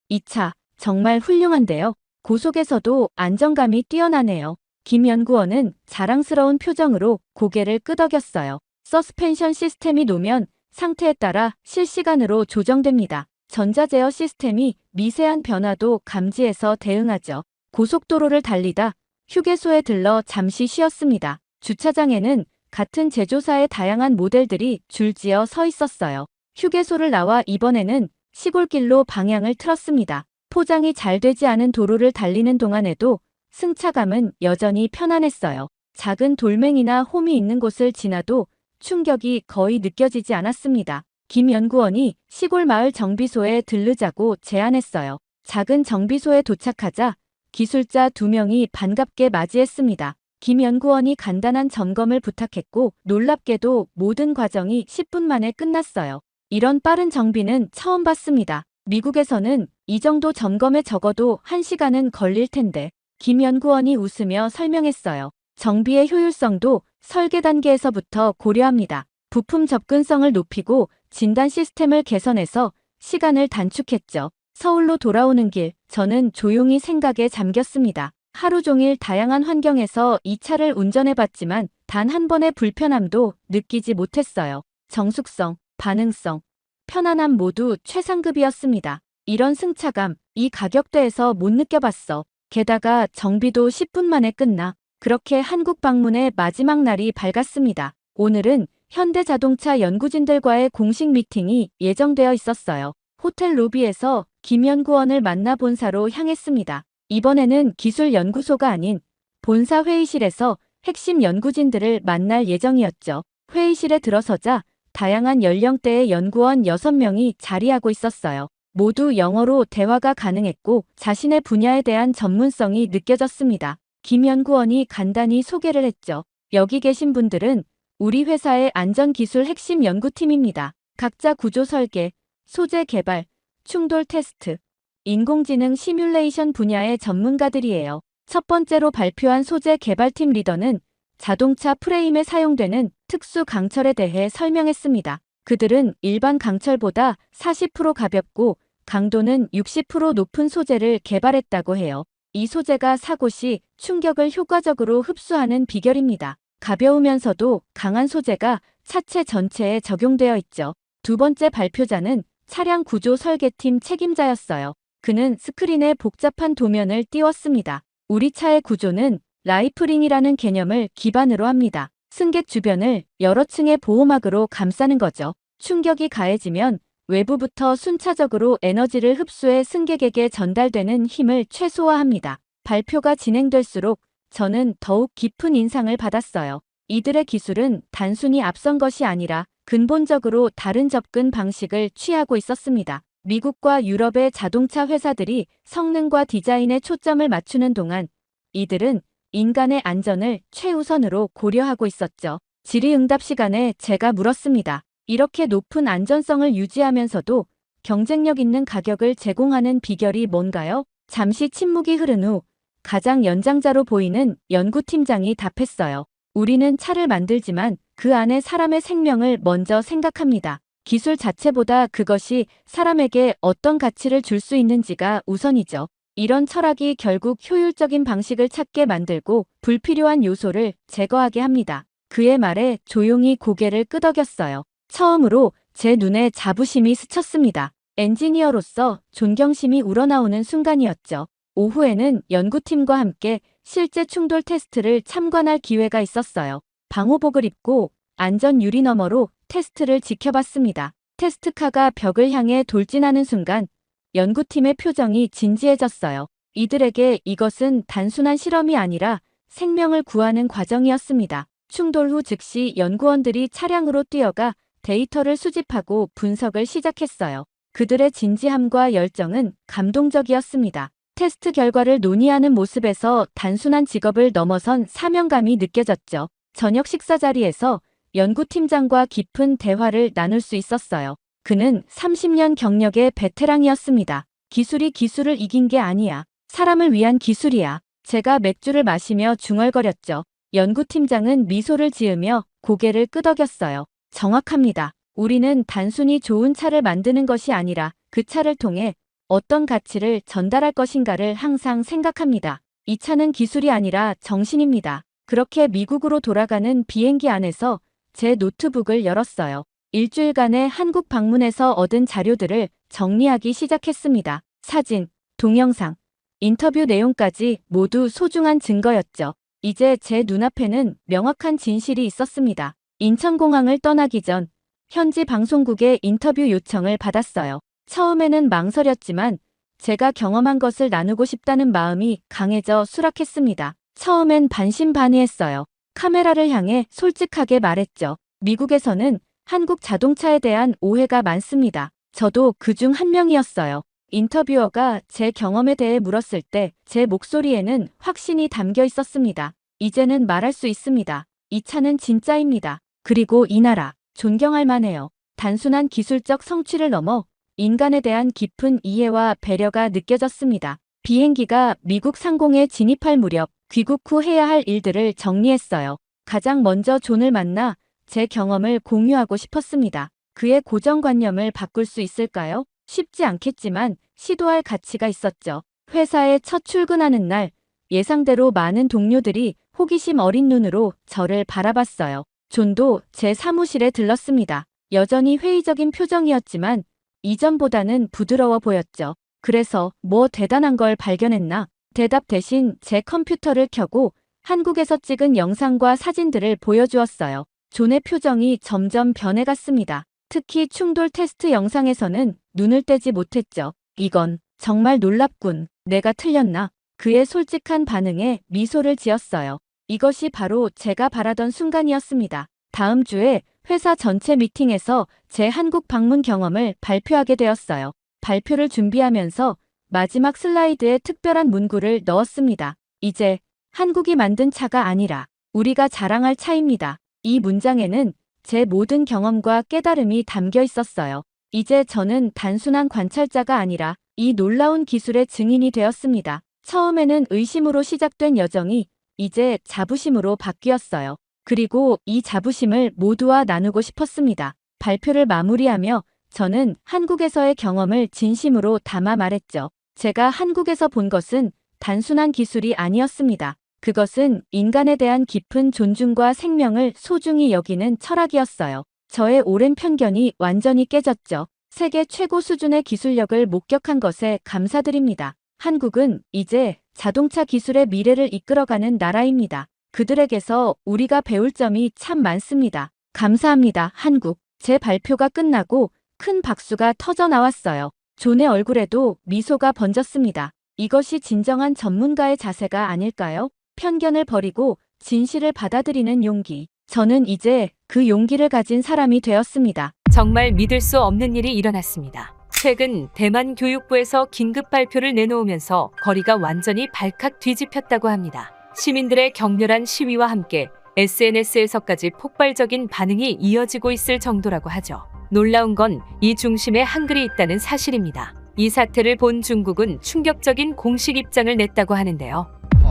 이 차 정말 훌륭한데요. 고속에서도 안정감이 뛰어나네요. 김 연구원은 자랑스러운 표정으로 고개를 끄덕였어요. 서스펜션 시스템이 노면 상태에 따라 실시간으로 조정됩니다. 전자제어 시스템이 미세한 변화도 감지해서 대응하죠. 고속도로를 달리다 휴게소에 들러 잠시 쉬었습니다. 주차장에는 같은 제조사의 다양한 모델들이 줄지어 서 있었어요. 휴게소를 나와 이번에는 시골길로 방향을 틀었습니다. 포장이 잘 되지 않은 도로를 달리는 동안에도 승차감은 여전히 편안했어요. 작은 돌멩이나 홈이 있는 곳을 지나도 충격이 거의 느껴지지 않았습니다. 김 연구원이 시골 마을 정비소에 들르자고 제안했어요. 작은 정비소에 도착하자 기술자 2명이 반갑게 맞이했습니다. 김 연구원이 간단한 점검을 부탁했고 놀랍게도 모든 과정이 10분 만에 끝났어요. 이런 빠른 정비는 처음 봤습니다. 미국에서는 이 정도 점검에 적어도 1시간은 걸릴 텐데 김 연구원이 웃으며 설명했어요. 정비의 효율성도 설계 단계에서부터 고려합니다. 부품 접근성을 높이고 진단 시스템을 개선해서 시간을 단축했죠. 서울로 돌아오는 길, 저는 조용히 생각에 잠겼습니다. 하루 종일 다양한 환경에서 이 차를 운전해봤지만 단 한 번의 불편함도 느끼지 못했어요. 정숙성, 반응성, 편안함 모두 최상급이었습니다. 이런 승차감, 이 가격대에서 못 느껴봤어. 게다가 정비도 10분 만에 끝나. 그렇게 한국 방문의 마지막 날이 밝았습니다. 오늘은 현대자동차 연구진들과의 공식 미팅이 예정되어 있었어요. 호텔 로비에서 김 연구원을 만나 본사로 향했습니다. 이번에는 기술연구소가 아닌 본사 회의실에서 핵심 연구진들을 만날 예정이었죠. 회의실에 들어서자 다양한 연령대의 연구원 6명이 자리하고 있었어요. 모두 영어로 대화가 가능했고 자신의 분야에 대한 전문성이 느껴졌습니다. 김 연구원이 간단히 소개를 했죠. 여기 계신 분들은 우리 회사의 안전기술 핵심 연구팀입니다. 각자 구조 설계, 소재 개발, 충돌 테스트, 인공지능 시뮬레이션 분야의 전문가들이에요. 첫 번째로 발표한 소재 개발팀 리더는 자동차 프레임에 사용되는 특수 강철에 대해 설명했습니다. 그들은 일반 강철보다 40% 가볍고 강도는 60% 높은 소재를 개발했다고 해요. 이 소재가 사고 시 충격을 효과적으로 흡수하는 비결입니다. 가벼우면서도 강한 소재가 차체 전체에 적용되어 있죠. 두 번째 발표자는 차량 구조 설계팀 책임자였어요. 그는 스크린에 복잡한 도면을 띄웠습니다. 우리 차의 구조는 라이프링이라는 개념을 기반으로 합니다. 승객 주변을 여러 층의 보호막으로 감싸는 거죠. 충격이 가해지면 외부부터 순차적으로 에너지를 흡수해 승객에게 전달되는 힘을 최소화합니다. 발표가 진행될수록 저는 더욱 깊은 인상을 받았어요. 이들의 기술은 단순히 앞선 것이 아니라 근본적으로 다른 접근 방식을 취하고 있었습니다. 미국과 유럽의 자동차 회사들이 성능과 디자인에 초점을 맞추는 동안 이들은 인간의 안전을 최우선으로 고려하고 있었죠. 질의응답 시간에 제가 물었습니다. 이렇게 높은 안전성을 유지하면서도 경쟁력 있는 가격을 제공하는 비결이 뭔가요? 잠시 침묵이 흐른 후 가장 연장자로 보이는 연구팀장이 답했어요. 우리는 차를 만들지만 그 안에 사람의 생명을 먼저 생각합니다. 기술 자체보다 그것이 사람에게 어떤 가치를 줄 수 있는지가 우선이죠. 이런 철학이 결국 효율적인 방식을 찾게 만들고 불필요한 요소를 제거하게 합니다. 그의 말에 조용히 고개를 끄덕였어요. 처음으로 제 눈에 자부심이 스쳤습니다. 엔지니어로서 존경심이 우러나오는 순간이었죠. 오후에는 연구팀과 함께 실제 충돌 테스트를 참관할 기회가 있었어요. 방호복을 입고 안전 유리 너머로 테스트를 지켜봤습니다. 테스트카가 벽을 향해 돌진하는 순간 연구팀의 표정이 진지해졌어요. 이들에게 이것은 단순한 실험이 아니라 생명을 구하는 과정이었습니다. 충돌 후 즉시 연구원들이 차량으로 뛰어가 데이터를 수집하고 분석을 시작했어요. 그들의 진지함과 열정은 감동적이었습니다. 테스트 결과를 논의하는 모습에서 단순한 직업을 넘어선 사명감이 느껴졌죠. 저녁 식사 자리에서 연구팀장과 깊은 대화를 나눌 수 있었어요. 그는 30년 경력의 베테랑이었습니다. 기술이 기술을 이긴 게 아니야. 사람을 위한 기술이야. 제가 맥주를 마시며 중얼거렸죠. 연구팀장은 미소를 지으며 고개를 끄덕였어요. 정확합니다. 우리는 단순히 좋은 차를 만드는 것이 아니라 그 차를 통해 어떤 가치를 전달할 것인가를 항상 생각합니다. 이 차는 기술이 아니라 정신입니다. 그렇게 미국으로 돌아가는 비행기 안에서 제 노트북을 열었어요. 일주일간의 한국 방문에서 얻은 자료들을 정리하기 시작했습니다. 사진, 동영상, 인터뷰 내용까지 모두 소중한 증거였죠. 이제 제 눈앞에는 명확한 진실이 있었습니다. 인천공항을 떠나기 전 현지 방송국의 인터뷰 요청을 받았어요. 처음에는 망설였지만 제가 경험한 것을 나누고 싶다는 마음이 강해져 수락했습니다. 처음엔 반신반의했어요. 카메라를 향해 솔직하게 말했죠. 미국에서는 한국 자동차에 대한 오해가 많습니다. 저도 그중 한 명이었어요. 인터뷰어가 제 경험에 대해 물었을 때 제 목소리에는 확신이 담겨 있었습니다. 이제는 말할 수 있습니다. 이 차는 진짜입니다. 그리고 이 나라, 존경할 만해요. 단순한 기술적 성취를 넘어 인간에 대한 깊은 이해와 배려가 느껴졌습니다. 비행기가 미국 상공에 진입할 무렵 귀국 후 해야 할 일들을 정리했어요. 가장 먼저 존을 만나 제 경험을 공유하고 싶었습니다. 그의 고정관념을 바꿀 수 있을까요? 쉽지 않겠지만 시도할 가치가 있었죠. 회사에 첫 출근하는 날, 예상대로 많은 동료들이 호기심 어린 눈으로 저를 바라봤어요. 존도 제 사무실에 들렀습니다. 여전히 회의적인 표정이었지만 이전보다는 부드러워 보였죠. 그래서 뭐 대단한 걸 발견했나? 대답 대신 제 컴퓨터를 켜고 한국에서 찍은 영상과 사진들을 보여주었어요. 존의 표정이 점점 변해갔습니다. 특히 충돌 테스트 영상에서는 눈을 떼지 못했죠. 이건 정말 놀랍군. 내가 틀렸나? 그의 솔직한 반응에 미소를 지었어요. 이것이 바로 제가 바라던 순간이었습니다. 다음 주에 회사 전체 미팅에서 제 한국 방문 경험을 발표하게 되었어요. 발표를 준비하면서 마지막 슬라이드에 특별한 문구를 넣었습니다. 이제 한국이 만든 차가 아니라 우리가 자랑할 차입니다. 이 문장에는 제 모든 경험과 깨달음이 담겨 있었어요. 이제 저는 단순한 관찰자가 아니라 이 놀라운 기술의 증인이 되었습니다. 처음에는 의심으로 시작된 여정이 이제 자부심으로 바뀌었어요. 그리고 이 자부심을 모두와 나누고 싶었습니다. 발표를 마무리하며 저는 한국에서의 경험을 진심으로 담아 말했죠. 제가 한국에서 본 것은 단순한 기술이 아니었습니다. 그것은 인간에 대한 깊은 존중과 생명을 소중히 여기는 철학이었어요. 저의 오랜 편견이 완전히 깨졌죠. 세계 최고 수준의 기술력을 목격한 것에 감사드립니다. 한국은 이제 자동차 기술의 미래를 이끌어가는 나라입니다. 그들에게서 우리가 배울 점이 참 많습니다. 감사합니다, 한국. 제 발표가 끝나고 큰 박수가 터져 나왔어요. 존의 얼굴에도 미소가 번졌습니다. 이것이 진정한 전문가의 자세가 아닐까요? 편견을 버리고 진실을 받아들이는 용기. 저는 이제 그 용기를 가진 사람이 되었습니다. 정말 믿을 수 없는 일이 일어났습니다. 최근 대만 교육부에서 긴급 발표를 내놓으면서 거리가 완전히 발칵 뒤집혔다고 합니다. 시민들의 격렬한 시위와 함께 SNS에서까지 폭발적인 반응이 이어지고 있을 정도라고 하죠. 놀라운 건 이 중심에 한글이 있다는 사실입니다. 이 사태를 본 중국은 충격적인 공식 입장을 냈다고 하는데요.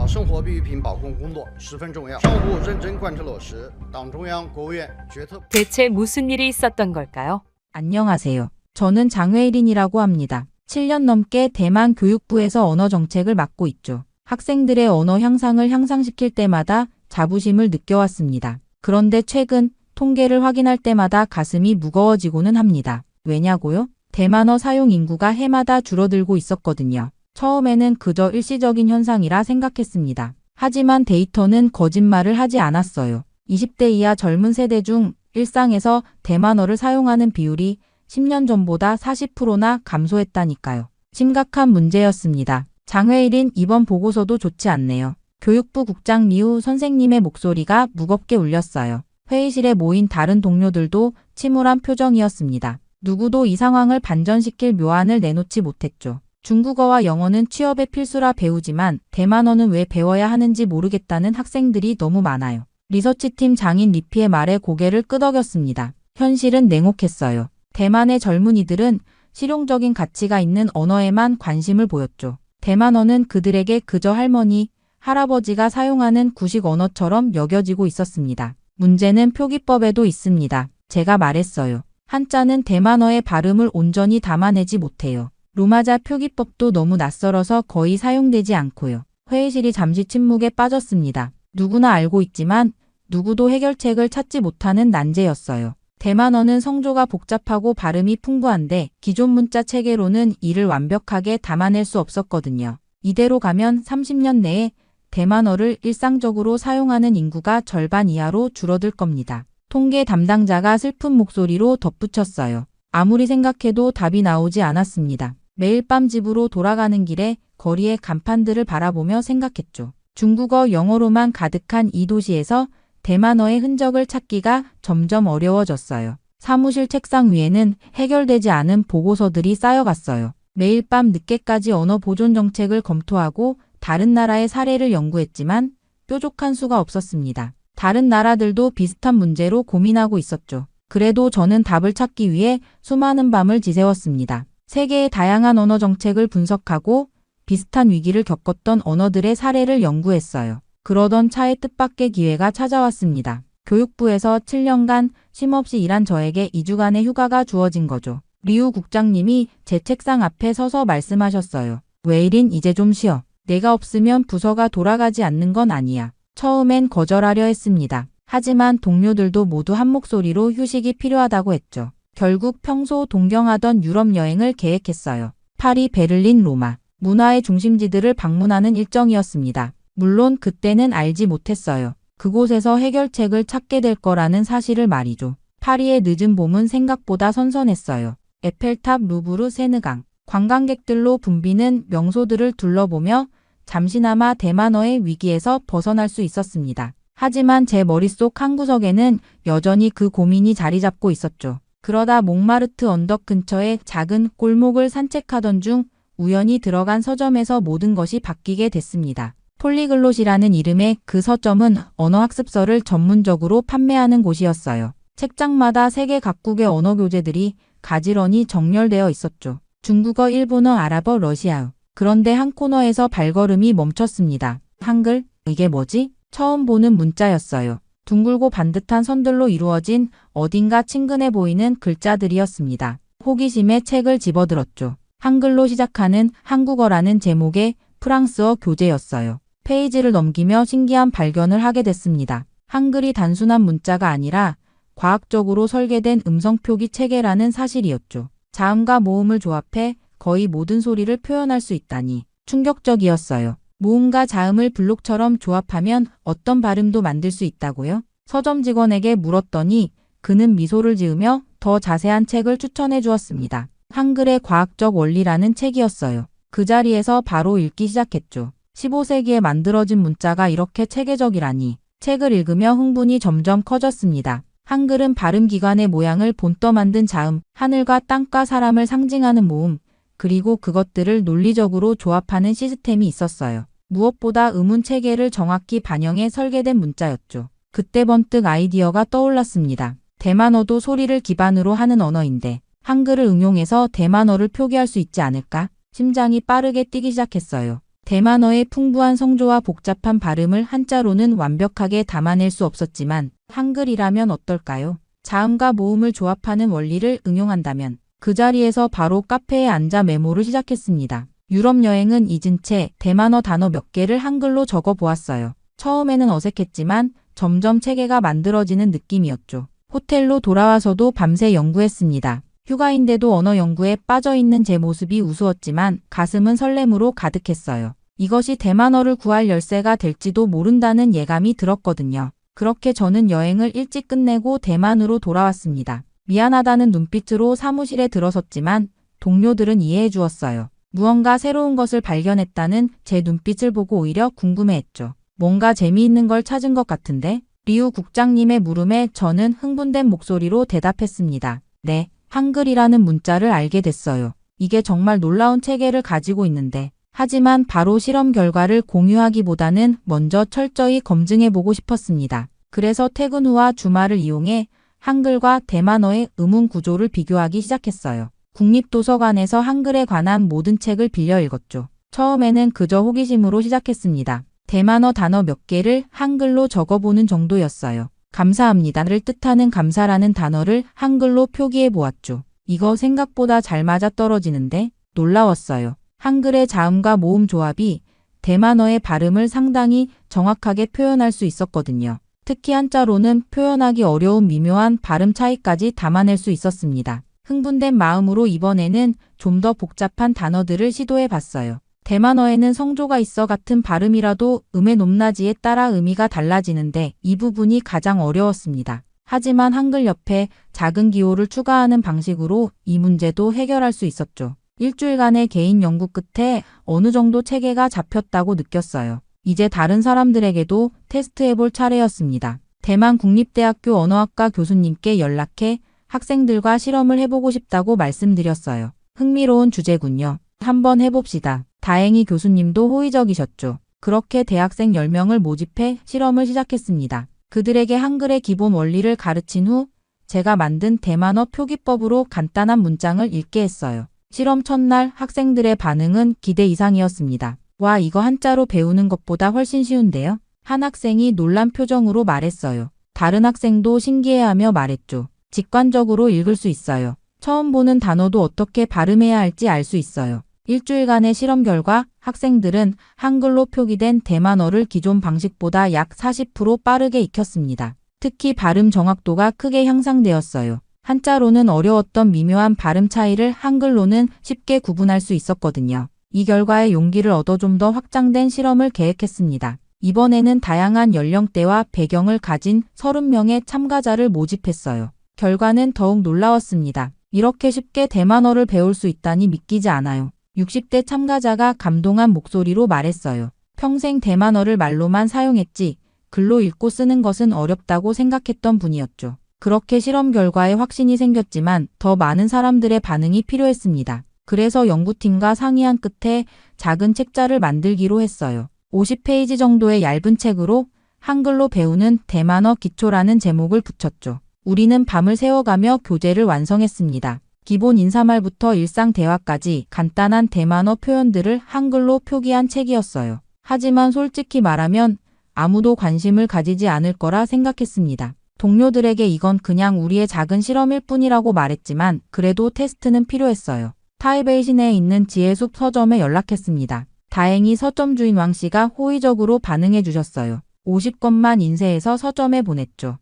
生活必需品保供工作十分重要，商务部认真贯彻落实党中央、国务院决策。 대체 무슨 일이 있었던 걸까요? 안녕하세요. 저는 장외일인이라고 합니다. 7년 넘게 대만 교육부에서 언어 정책을 맡고 있죠. 학생들의 언어 향상을 향상시킬 때마다 자부심을 느껴왔습니다. 그런데 최근 통계를 확인할 때마다 가슴이 무거워지고는 합니다. 왜냐고요? 대만어 사용 인구가 해마다 줄어들고 있었거든요. 처음에는 그저 일시적인 현상이라 생각했습니다. 하지만 데이터는 거짓말을 하지 않았어요. 20대 이하 젊은 세대 중 일상에서 대만어를 사용하는 비율이 10년 전보다 40%나 감소했다니까요. 심각한 문제였습니다. 장회일인 이번 보고서도 좋지 않네요. 교육부 국장 리우 선생님의 목소리가 무겁게 울렸어요. 회의실에 모인 다른 동료들도 침울한 표정이었습니다. 누구도 이 상황을 반전시킬 묘안을 내놓지 못했죠. 중국어와 영어는 취업의 필수라 배우지만 대만어는 왜 배워야 하는지 모르겠다는 학생들이 너무 많아요. 리서치팀 장인 리피의 말에 고개를 끄덕였습니다. 현실은 냉혹했어요. 대만의 젊은이들은 실용적인 가치가 있는 언어에만 관심을 보였죠. 대만어는 그들에게 그저 할머니, 할아버지가 사용하는 구식 언어처럼 여겨지고 있었습니다. 문제는 표기법에도 있습니다. 제가 말했어요. 한자는 대만어의 발음을 온전히 담아내지 못해요. 로마자 표기법도 너무 낯설어서 거의 사용되지 않고요. 회의실이 잠시 침묵에 빠졌습니다. 누구나 알고 있지만 누구도 해결책을 찾지 못하는 난제였어요. 대만어는 성조가 복잡하고 발음이 풍부한데 기존 문자 체계로는 이를 완벽하게 담아낼 수 없었거든요. 이대로 가면 30년 내에 대만어를 일상적으로 사용하는 인구가 절반 이하로 줄어들 겁니다. 통계 담당자가 슬픈 목소리로 덧붙였어요. 아무리 생각해도 답이 나오지 않았습니다. 매일 밤 집으로 돌아가는 길에 거리의 간판들을 바라보며 생각했죠. 중국어, 영어로만 가득한 이 도시에서 대만어의 흔적을 찾기가 점점 어려워졌어요. 사무실 책상 위에는 해결되지 않은 보고서들이 쌓여갔어요. 매일 밤 늦게까지 언어 보존 정책을 검토하고 다른 나라의 사례를 연구했지만 뾰족한 수가 없었습니다. 다른 나라들도 비슷한 문제로 고민하고 있었죠. 그래도 저는 답을 찾기 위해 수많은 밤을 지새웠습니다. 세계의 다양한 언어 정책을 분석하고 비슷한 위기를 겪었던 언어들의 사례를 연구했어요. 그러던 차에 뜻밖의 기회가 찾아왔습니다. 교육부에서 7년간 쉼없이 일한 저에게 2주간의 휴가가 주어진 거죠. 리우 국장님이 제 책상 앞에 서서 말씀하셨어요. 웨일인 이제 좀 쉬어. 내가 없으면 부서가 돌아가지 않는 건 아니야. 처음엔 거절하려 했습니다. 하지만 동료들도 모두 한 목소리로 휴식이 필요하다고 했죠. 결국 평소 동경하던 유럽 여행을 계획했어요. 파리, 베를린, 로마. 문화의 중심지들을 방문하는 일정이었습니다. 물론 그때는 알지 못했어요. 그곳에서 해결책을 찾게 될 거라는 사실을 말이죠. 파리의 늦은 봄은 생각보다 선선했어요. 에펠탑, 루브르, 세느강. 관광객들로 붐비는 명소들을 둘러보며 잠시나마 대만어의 위기에서 벗어날 수 있었습니다. 하지만 제 머릿속 한구석에는 여전히 그 고민이 자리 잡고 있었죠. 그러다 몽마르트 언덕 근처의 작은 골목을 산책하던 중 우연히 들어간 서점에서 모든 것이 바뀌게 됐습니다. 폴리글롯이라는 이름의 그 서점은 언어학습서를 전문적으로 판매하는 곳이었어요. 책장마다 세계 각국의 언어 교재들이 가지런히 정렬되어 있었죠. 중국어, 일본어, 아랍어, 러시아어. 그런데 한 코너에서 발걸음이 멈췄습니다. 한글? 이게 뭐지? 처음 보는 문자였어요. 둥글고 반듯한 선들로 이루어진 어딘가 친근해 보이는 글자들이었습니다. 호기심에 책을 집어들었죠. 한글로 시작하는 한국어라는 제목의 프랑스어 교재였어요. 페이지를 넘기며 신기한 발견을 하게 됐습니다. 한글이 단순한 문자가 아니라 과학적으로 설계된 음성 표기 체계라는 사실이었죠. 자음과 모음을 조합해 거의 모든 소리를 표현할 수 있다니 충격적이었어요. 모음과 자음을 블록처럼 조합하면 어떤 발음도 만들 수 있다고요? 서점 직원에게 물었더니 그는 미소를 지으며 더 자세한 책을 추천해 주었습니다. 한글의 과학적 원리라는 책이었어요. 그 자리에서 바로 읽기 시작했죠. 15세기에 만들어진 문자가 이렇게 체계적이라니. 책을 읽으며 흥분이 점점 커졌습니다. 한글은 발음기관의 모양을 본떠 만든 자음, 하늘과 땅과 사람을 상징하는 모음, 그리고 그것들을 논리적으로 조합하는 시스템이 있었어요. 무엇보다 음운 체계를 정확히 반영해 설계된 문자였죠. 그때 번뜩 아이디어가 떠올랐습니다. 대만어도 소리를 기반으로 하는 언어인데 한글을 응용해서 대만어를 표기할 수 있지 않을까? 심장이 빠르게 뛰기 시작했어요. 대만어의 풍부한 성조와 복잡한 발음을 한자로는 완벽하게 담아낼 수 없었지만 한글이라면 어떨까요? 자음과 모음을 조합하는 원리를 응용한다면 그 자리에서 바로 카페에 앉아 메모를 시작했습니다. 유럽 여행은 잊은 채 대만어 단어 몇 개를 한글로 적어 보았어요. 처음에는 어색했지만 점점 체계가 만들어지는 느낌이었죠. 호텔로 돌아와서도 밤새 연구했습니다. 휴가인데도 언어 연구에 빠져있는 제 모습이 우스웠지만 가슴은 설렘으로 가득했어요. 이것이 대만어를 구할 열쇠가 될지도 모른다는 예감이 들었거든요. 그렇게 저는 여행을 일찍 끝내고 대만으로 돌아왔습니다. 미안하다는 눈빛으로 사무실에 들어섰지만 동료들은 이해해 주었어요. 무언가 새로운 것을 발견했다는 제 눈빛을 보고 오히려 궁금해했죠. 뭔가 재미있는 걸 찾은 것 같은데? 리우 국장님의 물음에 저는 흥분된 목소리로 대답했습니다. 네, 한글이라는 문자를 알게 됐어요. 이게 정말 놀라운 체계를 가지고 있는데. 하지만 바로 실험 결과를 공유하기보다는 먼저 철저히 검증해보고 싶었습니다. 그래서 퇴근 후와 주말을 이용해 한글과 대만어의 음운 구조를 비교하기 시작했어요. 국립도서관에서 한글에 관한 모든 책을 빌려 읽었죠. 처음에는 그저 호기심으로 시작했습니다. 대만어 단어 몇 개를 한글로 적어보는 정도였어요. 감사합니다를 뜻하는 감사라는 단어를 한글로 표기해 보았죠. 이거 생각보다 잘 맞아떨어지는데 놀라웠어요. 한글의 자음과 모음 조합이 대만어의 발음을 상당히 정확하게 표현할 수 있었거든요. 특히 한자로는 표현하기 어려운 미묘한 발음 차이까지 담아낼 수 있었습니다. 흥분된 마음으로 이번에는 좀 더 복잡한 단어들을 시도해 봤어요. 대만어에는 성조가 있어 같은 발음이라도 음의 높낮이에 따라 의미가 달라지는데 이 부분이 가장 어려웠습니다. 하지만 한글 옆에 작은 기호를 추가하는 방식으로 이 문제도 해결할 수 있었죠. 일주일간의 개인 연구 끝에 어느 정도 체계가 잡혔다고 느꼈어요. 이제 다른 사람들에게도 테스트해볼 차례였습니다. 대만 국립대학교 언어학과 교수님께 연락해 학생들과 실험을 해보고 싶다고 말씀드렸어요. 흥미로운 주제군요. 한번 해봅시다. 다행히 교수님도 호의적이셨죠. 그렇게 대학생 10명을 모집해 실험을 시작했습니다. 그들에게 한글의 기본 원리를 가르친 후 제가 만든 대만어 표기법으로 간단한 문장을 읽게 했어요. 실험 첫날 학생들의 반응은 기대 이상이었습니다. 와, 이거 한자로 배우는 것보다 훨씬 쉬운데요? 한 학생이 놀란 표정으로 말했어요. 다른 학생도 신기해하며 말했죠. 직관적으로 읽을 수 있어요. 처음 보는 단어도 어떻게 발음해야 할지 알 수 있어요. 일주일간의 실험 결과 학생들은 한글로 표기된 대만어를 기존 방식보다 약 40% 빠르게 익혔습니다. 특히 발음 정확도가 크게 향상되었어요. 한자로는 어려웠던 미묘한 발음 차이를 한글로는 쉽게 구분할 수 있었거든요. 이 결과에 용기를 얻어 좀 더 확장된 실험을 계획했습니다. 이번에는 다양한 연령대와 배경을 가진 30명의 참가자를 모집했어요. 결과는 더욱 놀라웠습니다. 이렇게 쉽게 대만어를 배울 수 있다니 믿기지 않아요. 60대 참가자가 감동한 목소리로 말했어요. 평생 대만어를 말로만 사용했지 글로 읽고 쓰는 것은 어렵다고 생각했던 분이었죠. 그렇게 실험 결과에 확신이 생겼지만 더 많은 사람들의 반응이 필요했습니다. 그래서 연구팀과 상의한 끝에 작은 책자를 만들기로 했어요. 50페이지 정도의 얇은 책으로 한글로 배우는 대만어 기초라는 제목을 붙였죠. 우리는 밤을 새워가며 교재를 완성했습니다. 기본 인사말부터 일상 대화까지 간단한 대만어 표현들을 한글로 표기한 책이었어요. 하지만 솔직히 말하면 아무도 관심을 가지지 않을 거라 생각했습니다. 동료들에게 이건 그냥 우리의 작은 실험일 뿐이라고 말했지만 그래도 테스트는 필요했어요. 타이베이 시내에 있는 지혜숲 서점에 연락했습니다. 다행히 서점 주인 왕 씨가 호의적으로 반응해 주셨어요. 50권만 인쇄해서 서점에 보냈죠.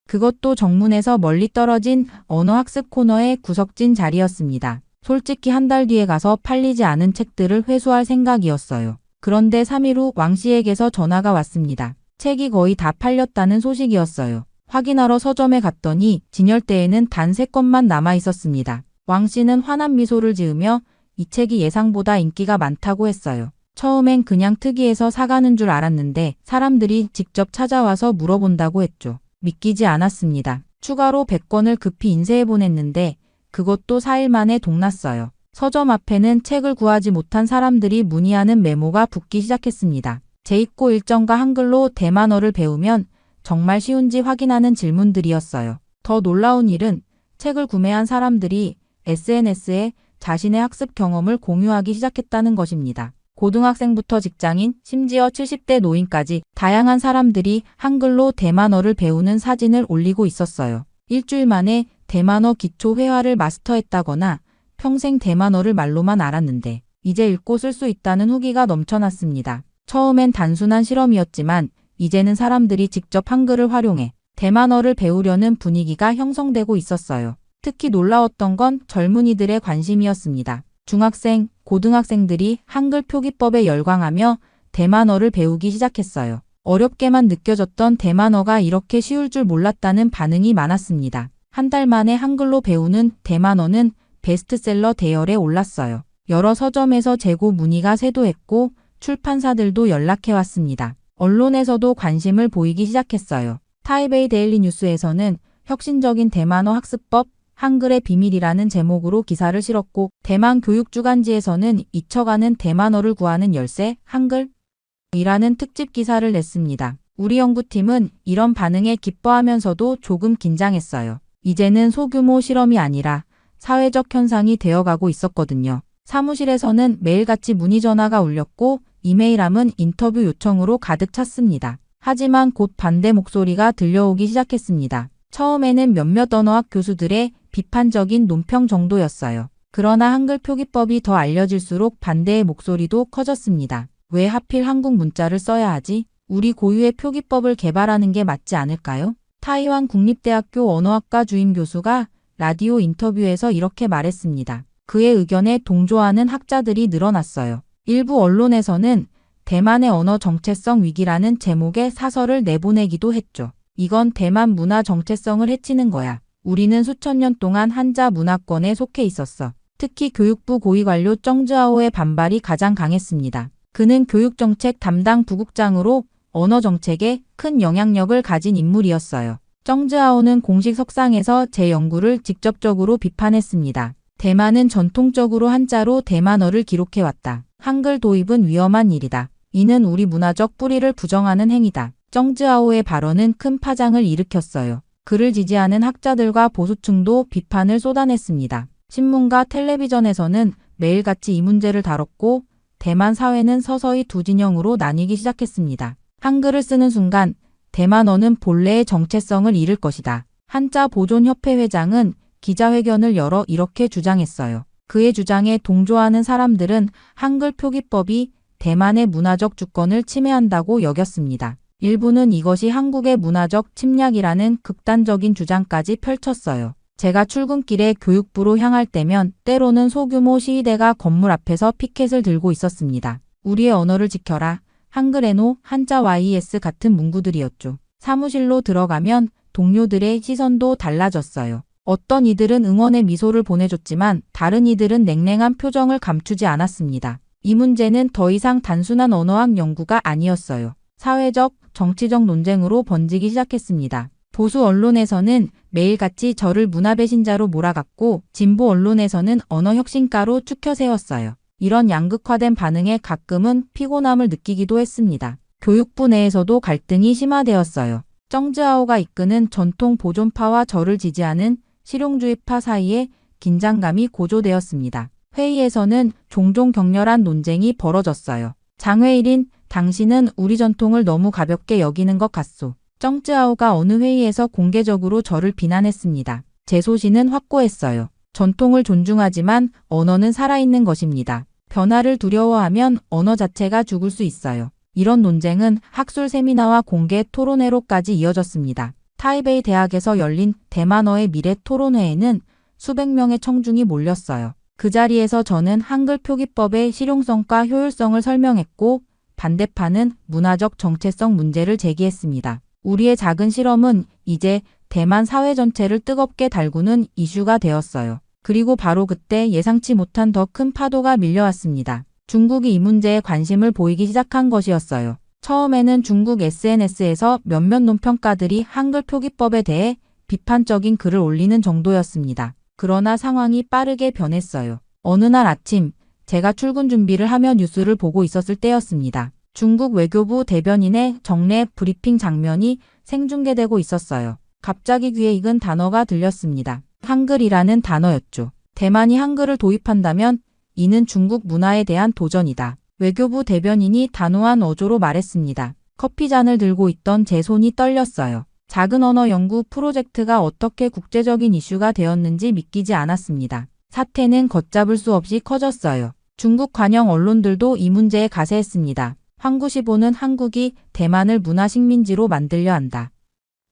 그것도 정문에서 멀리 떨어진 언어학습 코너의 구석진 자리였습니다. 솔직히 한 달 뒤에 가서 팔리지 않은 책들을 회수할 생각이었어요. 그런데 3일 후 왕 씨에게서 전화가 왔습니다. 책이 거의 다 팔렸다는 소식이었어요. 확인하러 서점에 갔더니 진열대에는 단 3권만 남아 있었습니다. 왕 씨는 환한 미소를 지으며 이 책이 예상보다 인기가 많다고 했어요. 처음엔 그냥 특이해서 사가는 줄 알았는데 사람들이 직접 찾아와서 물어본다고 했죠. 믿기지 않았습니다. 추가로 100권을 급히 인쇄해 보냈는데 그것도 4일 만에 동났어요. 서점 앞에는 책을 구하지 못한 사람들이 문의하는 메모가 붙기 시작했습니다. 재입고 일정과 한글로 대만어를 배우면 정말 쉬운지 확인하는 질문들이었어요. 더 놀라운 일은 책을 구매한 사람들이 SNS에 자신의 학습 경험을 공유하기 시작했다는 것입니다. 고등학생부터 직장인, 심지어 70대 노인까지 다양한 사람들이 한글로 대만어를 배우는 사진을 올리고 있었어요. 일주일 만에 대만어 기초 회화를 마스터했다거나 평생 대만어를 말로만 알았는데 이제 읽고 쓸 수 있다는 후기가 넘쳐났습니다. 처음엔 단순한 실험이었지만 이제는 사람들이 직접 한글을 활용해 대만어를 배우려는 분위기가 형성되고 있었어요. 특히 놀라웠던 건 젊은이들의 관심이었습니다. 중학생, 고등학생들이 한글 표기법에 열광하며 대만어를 배우기 시작했어요. 어렵게만 느껴졌던 대만어가 이렇게 쉬울 줄 몰랐다는 반응이 많았습니다. 한 달 만에 한글로 배우는 대만어는 베스트셀러 대열에 올랐어요. 여러 서점에서 재고 문의가 쇄도했고 출판사들도 연락해왔습니다. 언론에서도 관심을 보이기 시작했어요. 타이베이 데일리 뉴스에서는 혁신적인 대만어 학습법, 한글의 비밀이라는 제목으로 기사를 실었고 대만 교육주간지에서는 잊혀가는 대만어를 구하는 열쇠, 한글이라는 특집 기사를 냈습니다. 우리 연구팀은 이런 반응에 기뻐하면서도 조금 긴장했어요. 이제는 소규모 실험이 아니라 사회적 현상이 되어가고 있었거든요. 사무실에서는 매일같이 문의 전화가 울렸고 이메일함은 인터뷰 요청으로 가득 찼습니다. 하지만 곧 반대 목소리가 들려오기 시작했습니다. 처음에는 몇몇 언어학 교수들의 비판적인 논평 정도였어요. 그러나 한글 표기법이 더 알려질수록 반대의 목소리도 커졌습니다. 왜 하필 한국 문자를 써야 하지? 우리 고유의 표기법을 개발하는 게 맞지 않을까요? 타이완 국립대학교 언어학과 주임 교수가 라디오 인터뷰에서 이렇게 말했습니다. 그의 의견에 동조하는 학자들이 늘어났어요. 일부 언론에서는 대만의 언어 정체성 위기라는 제목의 사설을 내보내기도 했죠. 이건 대만 문화 정체성을 해치는 거야. 우리는 수천 년 동안 한자 문화권에 속해 있었어. 특히 교육부 고위관료 정즈아오의 반발이 가장 강했습니다. 그는 교육정책 담당 부국장으로 언어 정책에 큰 영향력을 가진 인물이었어요. 정즈아오는 공식 석상에서 제 연구를 직접적으로 비판했습니다. 대만은 전통적으로 한자로 대만어를 기록해왔다. 한글 도입은 위험한 일이다. 이는 우리 문화적 뿌리를 부정하는 행위다. 정즈아오의 발언은 큰 파장을 일으켰어요. 그를 지지하는 학자들과 보수층도 비판을 쏟아냈습니다. 신문과 텔레비전에서는 매일같이 이 문제를 다뤘고 대만 사회는 서서히 두 진영으로 나뉘기 시작했습니다. 한글을 쓰는 순간 대만어는 본래의 정체성을 잃을 것이다. 한자 보존협회 회장은 기자회견을 열어 이렇게 주장했어요. 그의 주장에 동조하는 사람들은 한글 표기법이 대만의 문화적 주권을 침해한다고 여겼습니다. 일부는 이것이 한국의 문화적 침략이라는 극단적인 주장까지 펼쳤어요. 제가 출근길에 교육부로 향할 때면 때로는 소규모 시위대가 건물 앞에서 피켓을 들고 있었습니다. 우리의 언어를 지켜라. 한글에노, 한자 YES 같은 문구들이었죠. 사무실로 들어가면 동료들의 시선도 달라졌어요. 어떤 이들은 응원의 미소를 보내줬지만 다른 이들은 냉랭한 표정을 감추지 않았습니다. 이 문제는 더 이상 단순한 언어학 연구가 아니었어요. 사회적, 정치적 논쟁으로 번지기 시작했습니다. 보수 언론에서는 매일같이 저를 문화배신자로 몰아갔고 진보 언론에서는 언어혁신가로 추켜 세웠어요. 이런 양극화된 반응에 가끔은 피곤함을 느끼기도 했습니다. 교육부 내에서도 갈등이 심화되었어요. 정즈아오가 이끄는 전통 보존파와 저를 지지하는 실용주의파 사이에 긴장감이 고조되었습니다. 회의에서는 종종 격렬한 논쟁이 벌어졌어요. 장회일인 당신은 우리 전통을 너무 가볍게 여기는 것 같소. 정즈아오가 어느 회의에서 공개적으로 저를 비난했습니다. 제 소신은 확고했어요. 전통을 존중하지만 언어는 살아있는 것입니다. 변화를 두려워하면 언어 자체가 죽을 수 있어요. 이런 논쟁은 학술 세미나와 공개 토론회로까지 이어졌습니다. 타이베이 대학에서 열린 대만어의 미래 토론회에는 수백 명의 청중이 몰렸어요. 그 자리에서 저는 한글 표기법의 실용성과 효율성을 설명했고 반대파는 문화적 정체성 문제를 제기했습니다. 우리의 작은 실험은 이제 대만 사회 전체를 뜨겁게 달구는 이슈가 되었어요. 그리고 바로 그때 예상치 못한 더 큰 파도가 밀려왔습니다. 중국이 이 문제에 관심을 보이기 시작한 것이었어요. 처음에는 중국 SNS에서 몇몇 논평가들이 한글 표기법에 대해 비판적인 글을 올리는 정도였습니다. 그러나 상황이 빠르게 변했어요. 어느 날 아침 제가 출근 준비를 하며 뉴스를 보고 있었을 때였습니다. 중국 외교부 대변인의 정례 브리핑 장면이 생중계되고 있었어요. 갑자기 귀에 익은 단어가 들렸습니다. 한글이라는 단어였죠. 대만이 한글을 도입한다면 이는 중국 문화에 대한 도전이다. 외교부 대변인이 단호한 어조로 말했습니다. 커피잔을 들고 있던 제 손이 떨렸어요. 작은 언어 연구 프로젝트가 어떻게 국제적인 이슈가 되었는지 믿기지 않았습니다. 사태는 걷잡을 수 없이 커졌어요. 중국 관영 언론들도 이 문제에 가세했습니다. 황구시보는 한국이 대만을 문화식민지로 만들려 한다.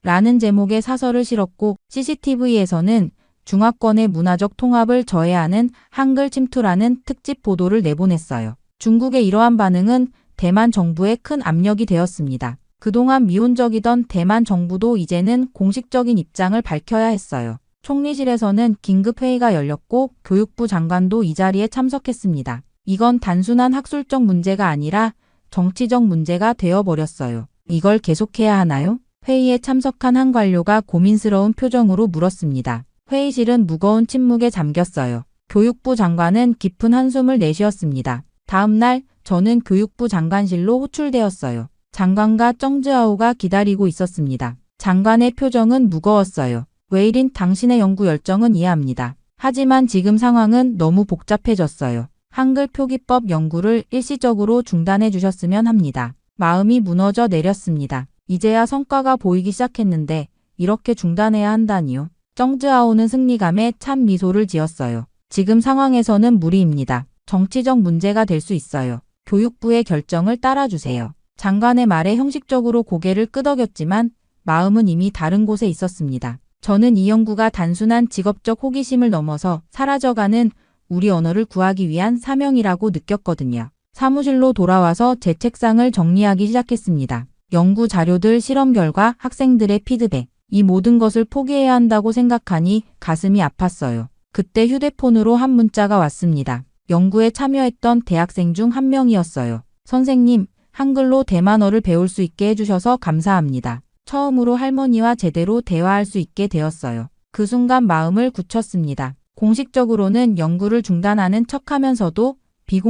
라는 제목의 사설을 실었고 CCTV에서는 중화권의 문화적 통합을 저해하는 한글 침투라는 특집 보도를 내보냈어요. 중국의 이러한 반응은 대만 정부에 큰 압력이 되었습니다. 그동안 미온적이던 대만 정부도 이제는 공식적인 입장을 밝혀야 했어요. 총리실에서는 긴급회의가 열렸고 교육부 장관도 이 자리에 참석했습니다. 이건 단순한 학술적 문제가 아니라 정치적 문제가 되어버렸어요. 이걸 계속해야 하나요? 회의에 참석한 한 관료가 고민스러운 표정으로 물었습니다. 회의실은 무거운 침묵에 잠겼어요. 교육부 장관은 깊은 한숨을 내쉬었습니다. 다음 날 저는 교육부 장관실로 호출되었어요. 장관과 정즈아오가 기다리고 있었습니다. 장관의 표정은 무거웠어요. 웨이린 당신의 연구 열정은 이해합니다. 하지만 지금 상황은 너무 복잡해졌어요. 한글 표기법 연구를 일시적으로 중단해 주셨으면 합니다. 마음이 무너져 내렸습니다. 이제야 성과가 보이기 시작했는데 이렇게 중단해야 한다니요. 정즈아오는 승리감에 찬 미소를 지었어요. 지금 상황에서는 무리입니다. 정치적 문제가 될 수 있어요. 교육부의 결정을 따라주세요. 장관의 말에 형식적으로 고개를 끄덕였지만 마음은 이미 다른 곳에 있었습니다. 저는 이 연구가 단순한 직업적 호기심을 넘어서 사라져가는 우리 언어를 구하기 위한 사명이라고 느꼈거든요. 사무실로 돌아와서 제 책상을 정리하기 시작했습니다. 연구 자료들, 실험 결과, 학생들의 피드백. 이 모든 것을 포기해야 한다고 생각하니 가슴이 아팠어요. 그때 휴대폰으로 한 문자가 왔습니다. 연구에 참여했던 대학생 중 한 명이었어요. 선생님, 한글로 대만어를 배울 수 있게 해주셔서 감사합니다. 처음으로 할머니와 제대로 대화할 수 있게 되었어요. 그 순간 마음을 굳혔습니다. 공식적으로는 연구를 중단하는 척하면서도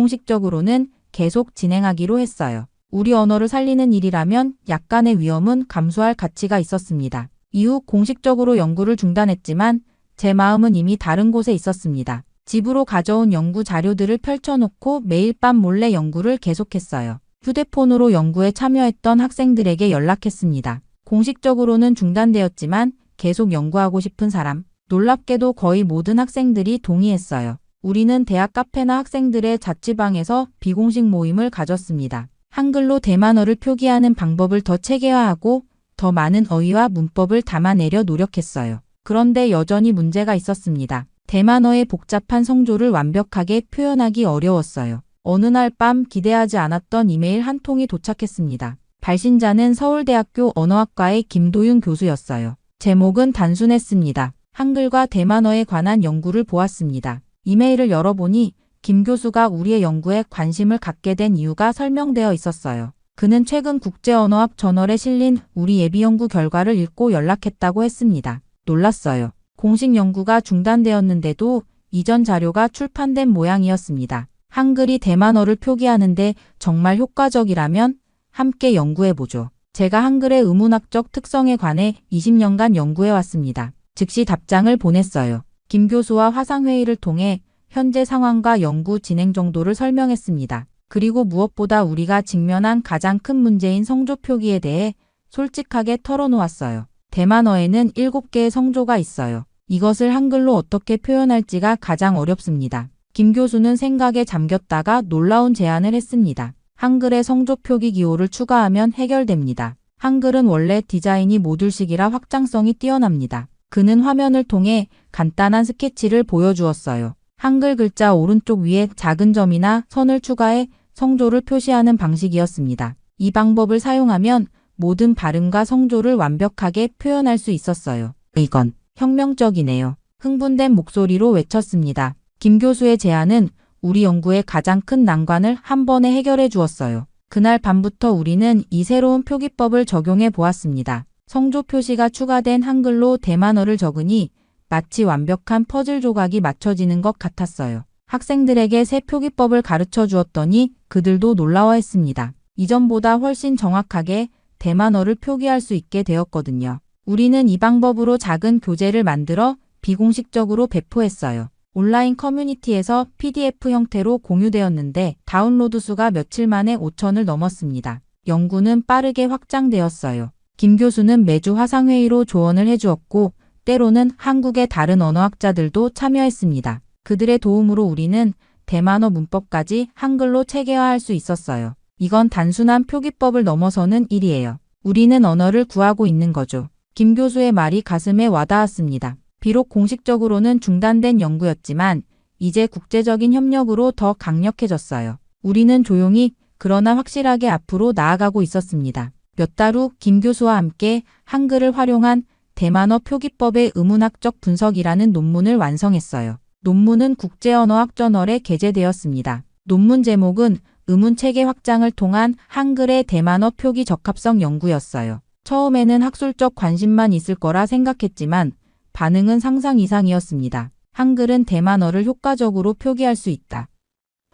비공식적으로는 계속 진행하기로 했어요. 우리 언어를 살리는 일이라면 약간의 위험은 감수할 가치가 있었습니다. 이후 공식적으로 연구를 중단했지만 제 마음은 이미 다른 곳에 있었습니다. 집으로 가져온 연구 자료들을 펼쳐놓고 매일 밤 몰래 연구를 계속했어요. 휴대폰으로 연구에 참여했던 학생들에게 연락했습니다. 공식적으로는 중단되었지만 계속 연구하고 싶은 사람. 놀랍게도 거의 모든 학생들이 동의했어요. 우리는 대학 카페나 학생들의 자취방에서 비공식 모임을 가졌습니다. 한글로 대만어를 표기하는 방법을 더 체계화하고 더 많은 어휘와 문법을 담아내려 노력했어요. 그런데 여전히 문제가 있었습니다. 대만어의 복잡한 성조를 완벽하게 표현하기 어려웠어요. 어느 날 밤 기대하지 않았던 이메일 한 통이 도착했습니다. 발신자는 서울대학교 언어학과의 김도윤 교수였어요. 제목은 단순했습니다. 한글과 대만어에 관한 연구를 보았습니다. 이메일을 열어보니 김 교수가 우리의 연구에 관심을 갖게 된 이유가 설명되어 있었어요. 그는 최근 국제언어학 저널에 실린 우리 예비 연구 결과를 읽고 연락했다고 했습니다. 놀랐어요. 공식 연구가 중단되었는데도 이전 자료가 출판된 모양이었습니다. 한글이 대만어를 표기하는데 정말 효과적이라면 함께 연구해보죠. 제가 한글의 의문학적 특성에 관해 20년간 연구해왔습니다. 즉시 답장을 보냈어요. 김 교수와 화상회의를 통해 현재 상황과 연구 진행 정도를 설명했습니다. 그리고 무엇보다 우리가 직면한 가장 큰 문제인 성조 표기에 대해 솔직하게 털어놓았어요. 대만어에는 7개의 성조가 있어요. 이것을 한글로 어떻게 표현할지가 가장 어렵습니다. 김 교수는 생각에 잠겼다가 놀라운 제안을 했습니다. 한글의 성조 표기 기호를 추가하면 해결됩니다. 한글은 원래 디자인이 모듈식이라 확장성이 뛰어납니다. 그는 화면을 통해 간단한 스케치를 보여주었어요. 한글 글자 오른쪽 위에 작은 점이나 선을 추가해 성조를 표시하는 방식이었습니다. 이 방법을 사용하면 모든 발음과 성조를 완벽하게 표현할 수 있었어요. 이건 혁명적이네요. 흥분된 목소리로 외쳤습니다. 김 교수의 제안은 우리 연구의 가장 큰 난관을 한 번에 해결해 주었어요. 그날 밤부터 우리는 이 새로운 표기법을 적용해 보았습니다. 성조 표시가 추가된 한글로 대만어를 적으니 마치 완벽한 퍼즐 조각이 맞춰지는 것 같았어요. 학생들에게 새 표기법을 가르쳐 주었더니 그들도 놀라워했습니다. 이전보다 훨씬 정확하게 대만어를 표기할 수 있게 되었거든요. 우리는 이 방법으로 작은 교재를 만들어 비공식적으로 배포했어요. 온라인 커뮤니티에서 PDF 형태로 공유되었는데 다운로드 수가 며칠 만에 5,000을 넘었습니다. 연구는 빠르게 확장되었어요. 김 교수는 매주 화상회의로 조언을 해주었고 때로는 한국의 다른 언어학자들도 참여했습니다. 그들의 도움으로 우리는 대만어 문법까지 한글로 체계화할 수 있었어요. 이건 단순한 표기법을 넘어서는 일이에요. 우리는 언어를 구하고 있는 거죠. 김 교수의 말이 가슴에 와닿았습니다. 비록 공식적으로는 중단된 연구였지만 이제 국제적인 협력으로 더 강력해졌어요. 우리는 조용히 그러나 확실하게 앞으로 나아가고 있었습니다. 몇 달 후 김 교수와 함께 한글을 활용한 대만어 표기법의 의문학적 분석이라는 논문을 완성했어요. 논문은 국제언어학 저널에 게재되었습니다. 논문 제목은 의문 체계 확장을 통한 한글의 대만어 표기 적합성 연구였어요. 처음에는 학술적 관심만 있을 거라 생각했지만 반응은 상상 이상이었습니다. 한글은 대만어를 효과적으로 표기할 수 있다.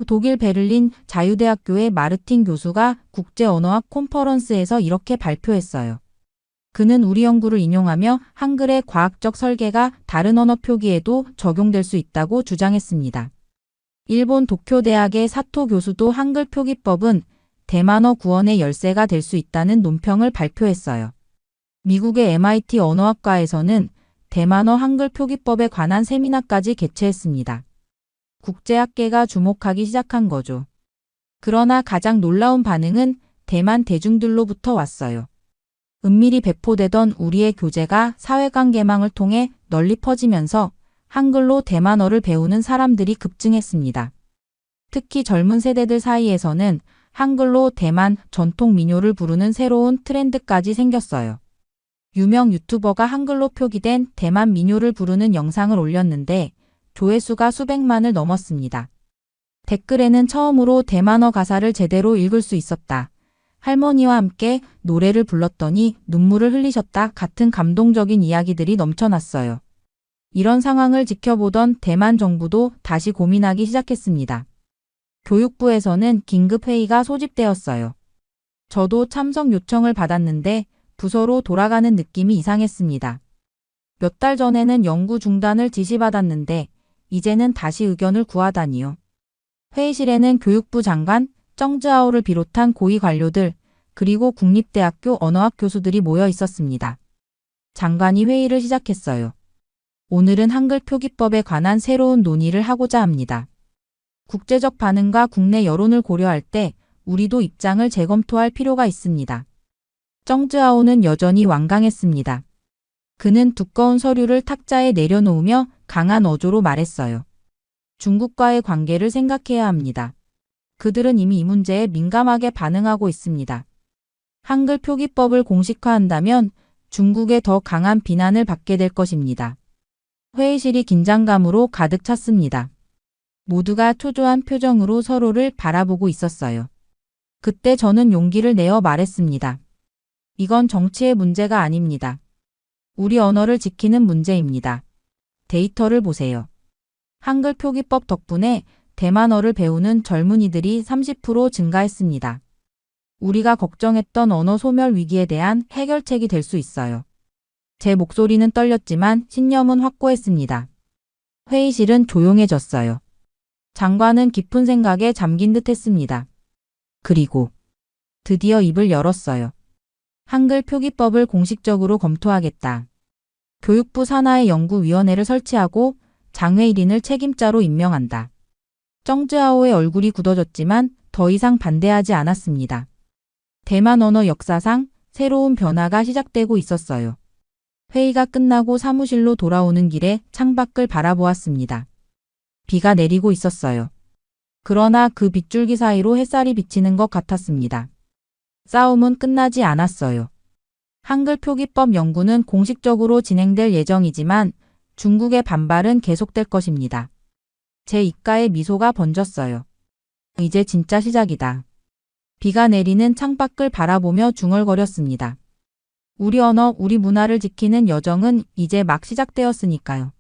독일 베를린 자유대학교의 마르틴 교수가 국제언어학 콘퍼런스에서 이렇게 발표했어요. 그는 우리 연구를 인용하며 한글의 과학적 설계가 다른 언어 표기에도 적용될 수 있다고 주장했습니다. 일본 도쿄대학의 사토 교수도 한글 표기법은 대만어 구원의 열쇠가 될 수 있다는 논평을 발표했어요. 미국의 MIT 언어학과에서는 대만어 한글 표기법에 관한 세미나까지 개최했습니다. 국제학계가 주목하기 시작한 거죠. 그러나 가장 놀라운 반응은 대만 대중들로부터 왔어요. 은밀히 배포되던 우리의 교재가 사회관 개망을 통해 널리 퍼지면서 한글로 대만어를 배우는 사람들이 급증했습니다. 특히 젊은 세대들 사이에서는 한글로 대만 전통 민요를 부르는 새로운 트렌드까지 생겼어요. 유명 유튜버가 한글로 표기된 대만 민요를 부르는 영상을 올렸는데 조회수가 수백만을 넘었습니다. 댓글에는 처음으로 대만어 가사를 제대로 읽을 수 있었다. 할머니와 함께 노래를 불렀더니 눈물을 흘리셨다 같은 감동적인 이야기들이 넘쳐났어요. 이런 상황을 지켜보던 대만 정부도 다시 고민하기 시작했습니다. 교육부에서는 긴급회의가 소집되었어요. 저도 참석 요청을 받았는데 부서로 돌아가는 느낌이 이상했습니다. 몇 달 전에는 연구 중단을 지시받았는데 이제는 다시 의견을 구하다니요. 회의실에는 교육부 장관, 정즈아오를 비롯한 고위 관료들, 그리고 국립대학교 언어학 교수들이 모여 있었습니다. 장관이 회의를 시작했어요. 오늘은 한글 표기법에 관한 새로운 논의를 하고자 합니다. 국제적 반응과 국내 여론을 고려할 때 우리도 입장을 재검토할 필요가 있습니다. 정즈아오는 여전히 완강했습니다. 그는 두꺼운 서류를 탁자에 내려놓으며 강한 어조로 말했어요. 중국과의 관계를 생각해야 합니다. 그들은 이미 이 문제에 민감하게 반응하고 있습니다. 한글 표기법을 공식화한다면 중국의 더 강한 비난을 받게 될 것입니다. 회의실이 긴장감으로 가득 찼습니다. 모두가 초조한 표정으로 서로를 바라보고 있었어요. 그때 저는 용기를 내어 말했습니다. 이건 정치의 문제가 아닙니다. 우리 언어를 지키는 문제입니다. 데이터를 보세요. 한글 표기법 덕분에 대만어를 배우는 젊은이들이 30% 증가했습니다. 우리가 걱정했던 언어 소멸 위기에 대한 해결책이 될 수 있어요. 제 목소리는 떨렸지만 신념은 확고했습니다. 회의실은 조용해졌어요. 장관은 깊은 생각에 잠긴 듯 했습니다. 그리고 드디어 입을 열었어요. 한글 표기법을 공식적으로 검토하겠다. 교육부 산하의 연구위원회를 설치하고 장외일인을 책임자로 임명한다. 정즈아오의 얼굴이 굳어졌지만 더 이상 반대하지 않았습니다. 대만 언어 역사상 새로운 변화가 시작되고 있었어요. 회의가 끝나고 사무실로 돌아오는 길에 창밖을 바라보았습니다. 비가 내리고 있었어요. 그러나 그 빗줄기 사이로 햇살이 비치는 것 같았습니다. 싸움은 끝나지 않았어요. 한글 표기법 연구는 공식적으로 진행될 예정이지만 중국의 반발은 계속될 것입니다. 제 입가에 미소가 번졌어요. 이제 진짜 시작이다. 비가 내리는 창밖을 바라보며 중얼거렸습니다. 우리 언어, 우리 문화를 지키는 여정은 이제 막 시작되었으니까요.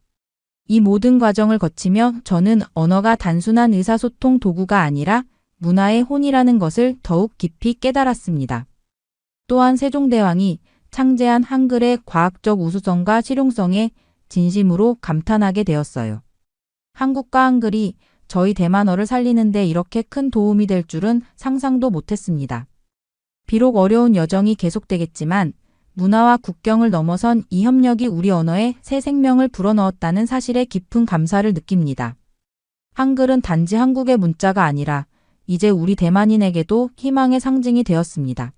이 모든 과정을 거치며 저는 언어가 단순한 의사소통 도구가 아니라 문화의 혼이라는 것을 더욱 깊이 깨달았습니다. 또한 세종대왕이 창제한 한글의 과학적 우수성과 실용성에 진심으로 감탄하게 되었어요. 한국과 한글이 저희 대만어를 살리는 데 이렇게 큰 도움이 될 줄은 상상도 못했습니다. 비록 어려운 여정이 계속되겠지만 문화와 국경을 넘어선 이 협력이 우리 언어에 새 생명을 불어넣었다는 사실에 깊은 감사를 느낍니다. 한글은 단지 한국의 문자가 아니라 이제 우리 대만인에게도 희망의 상징이 되었습니다.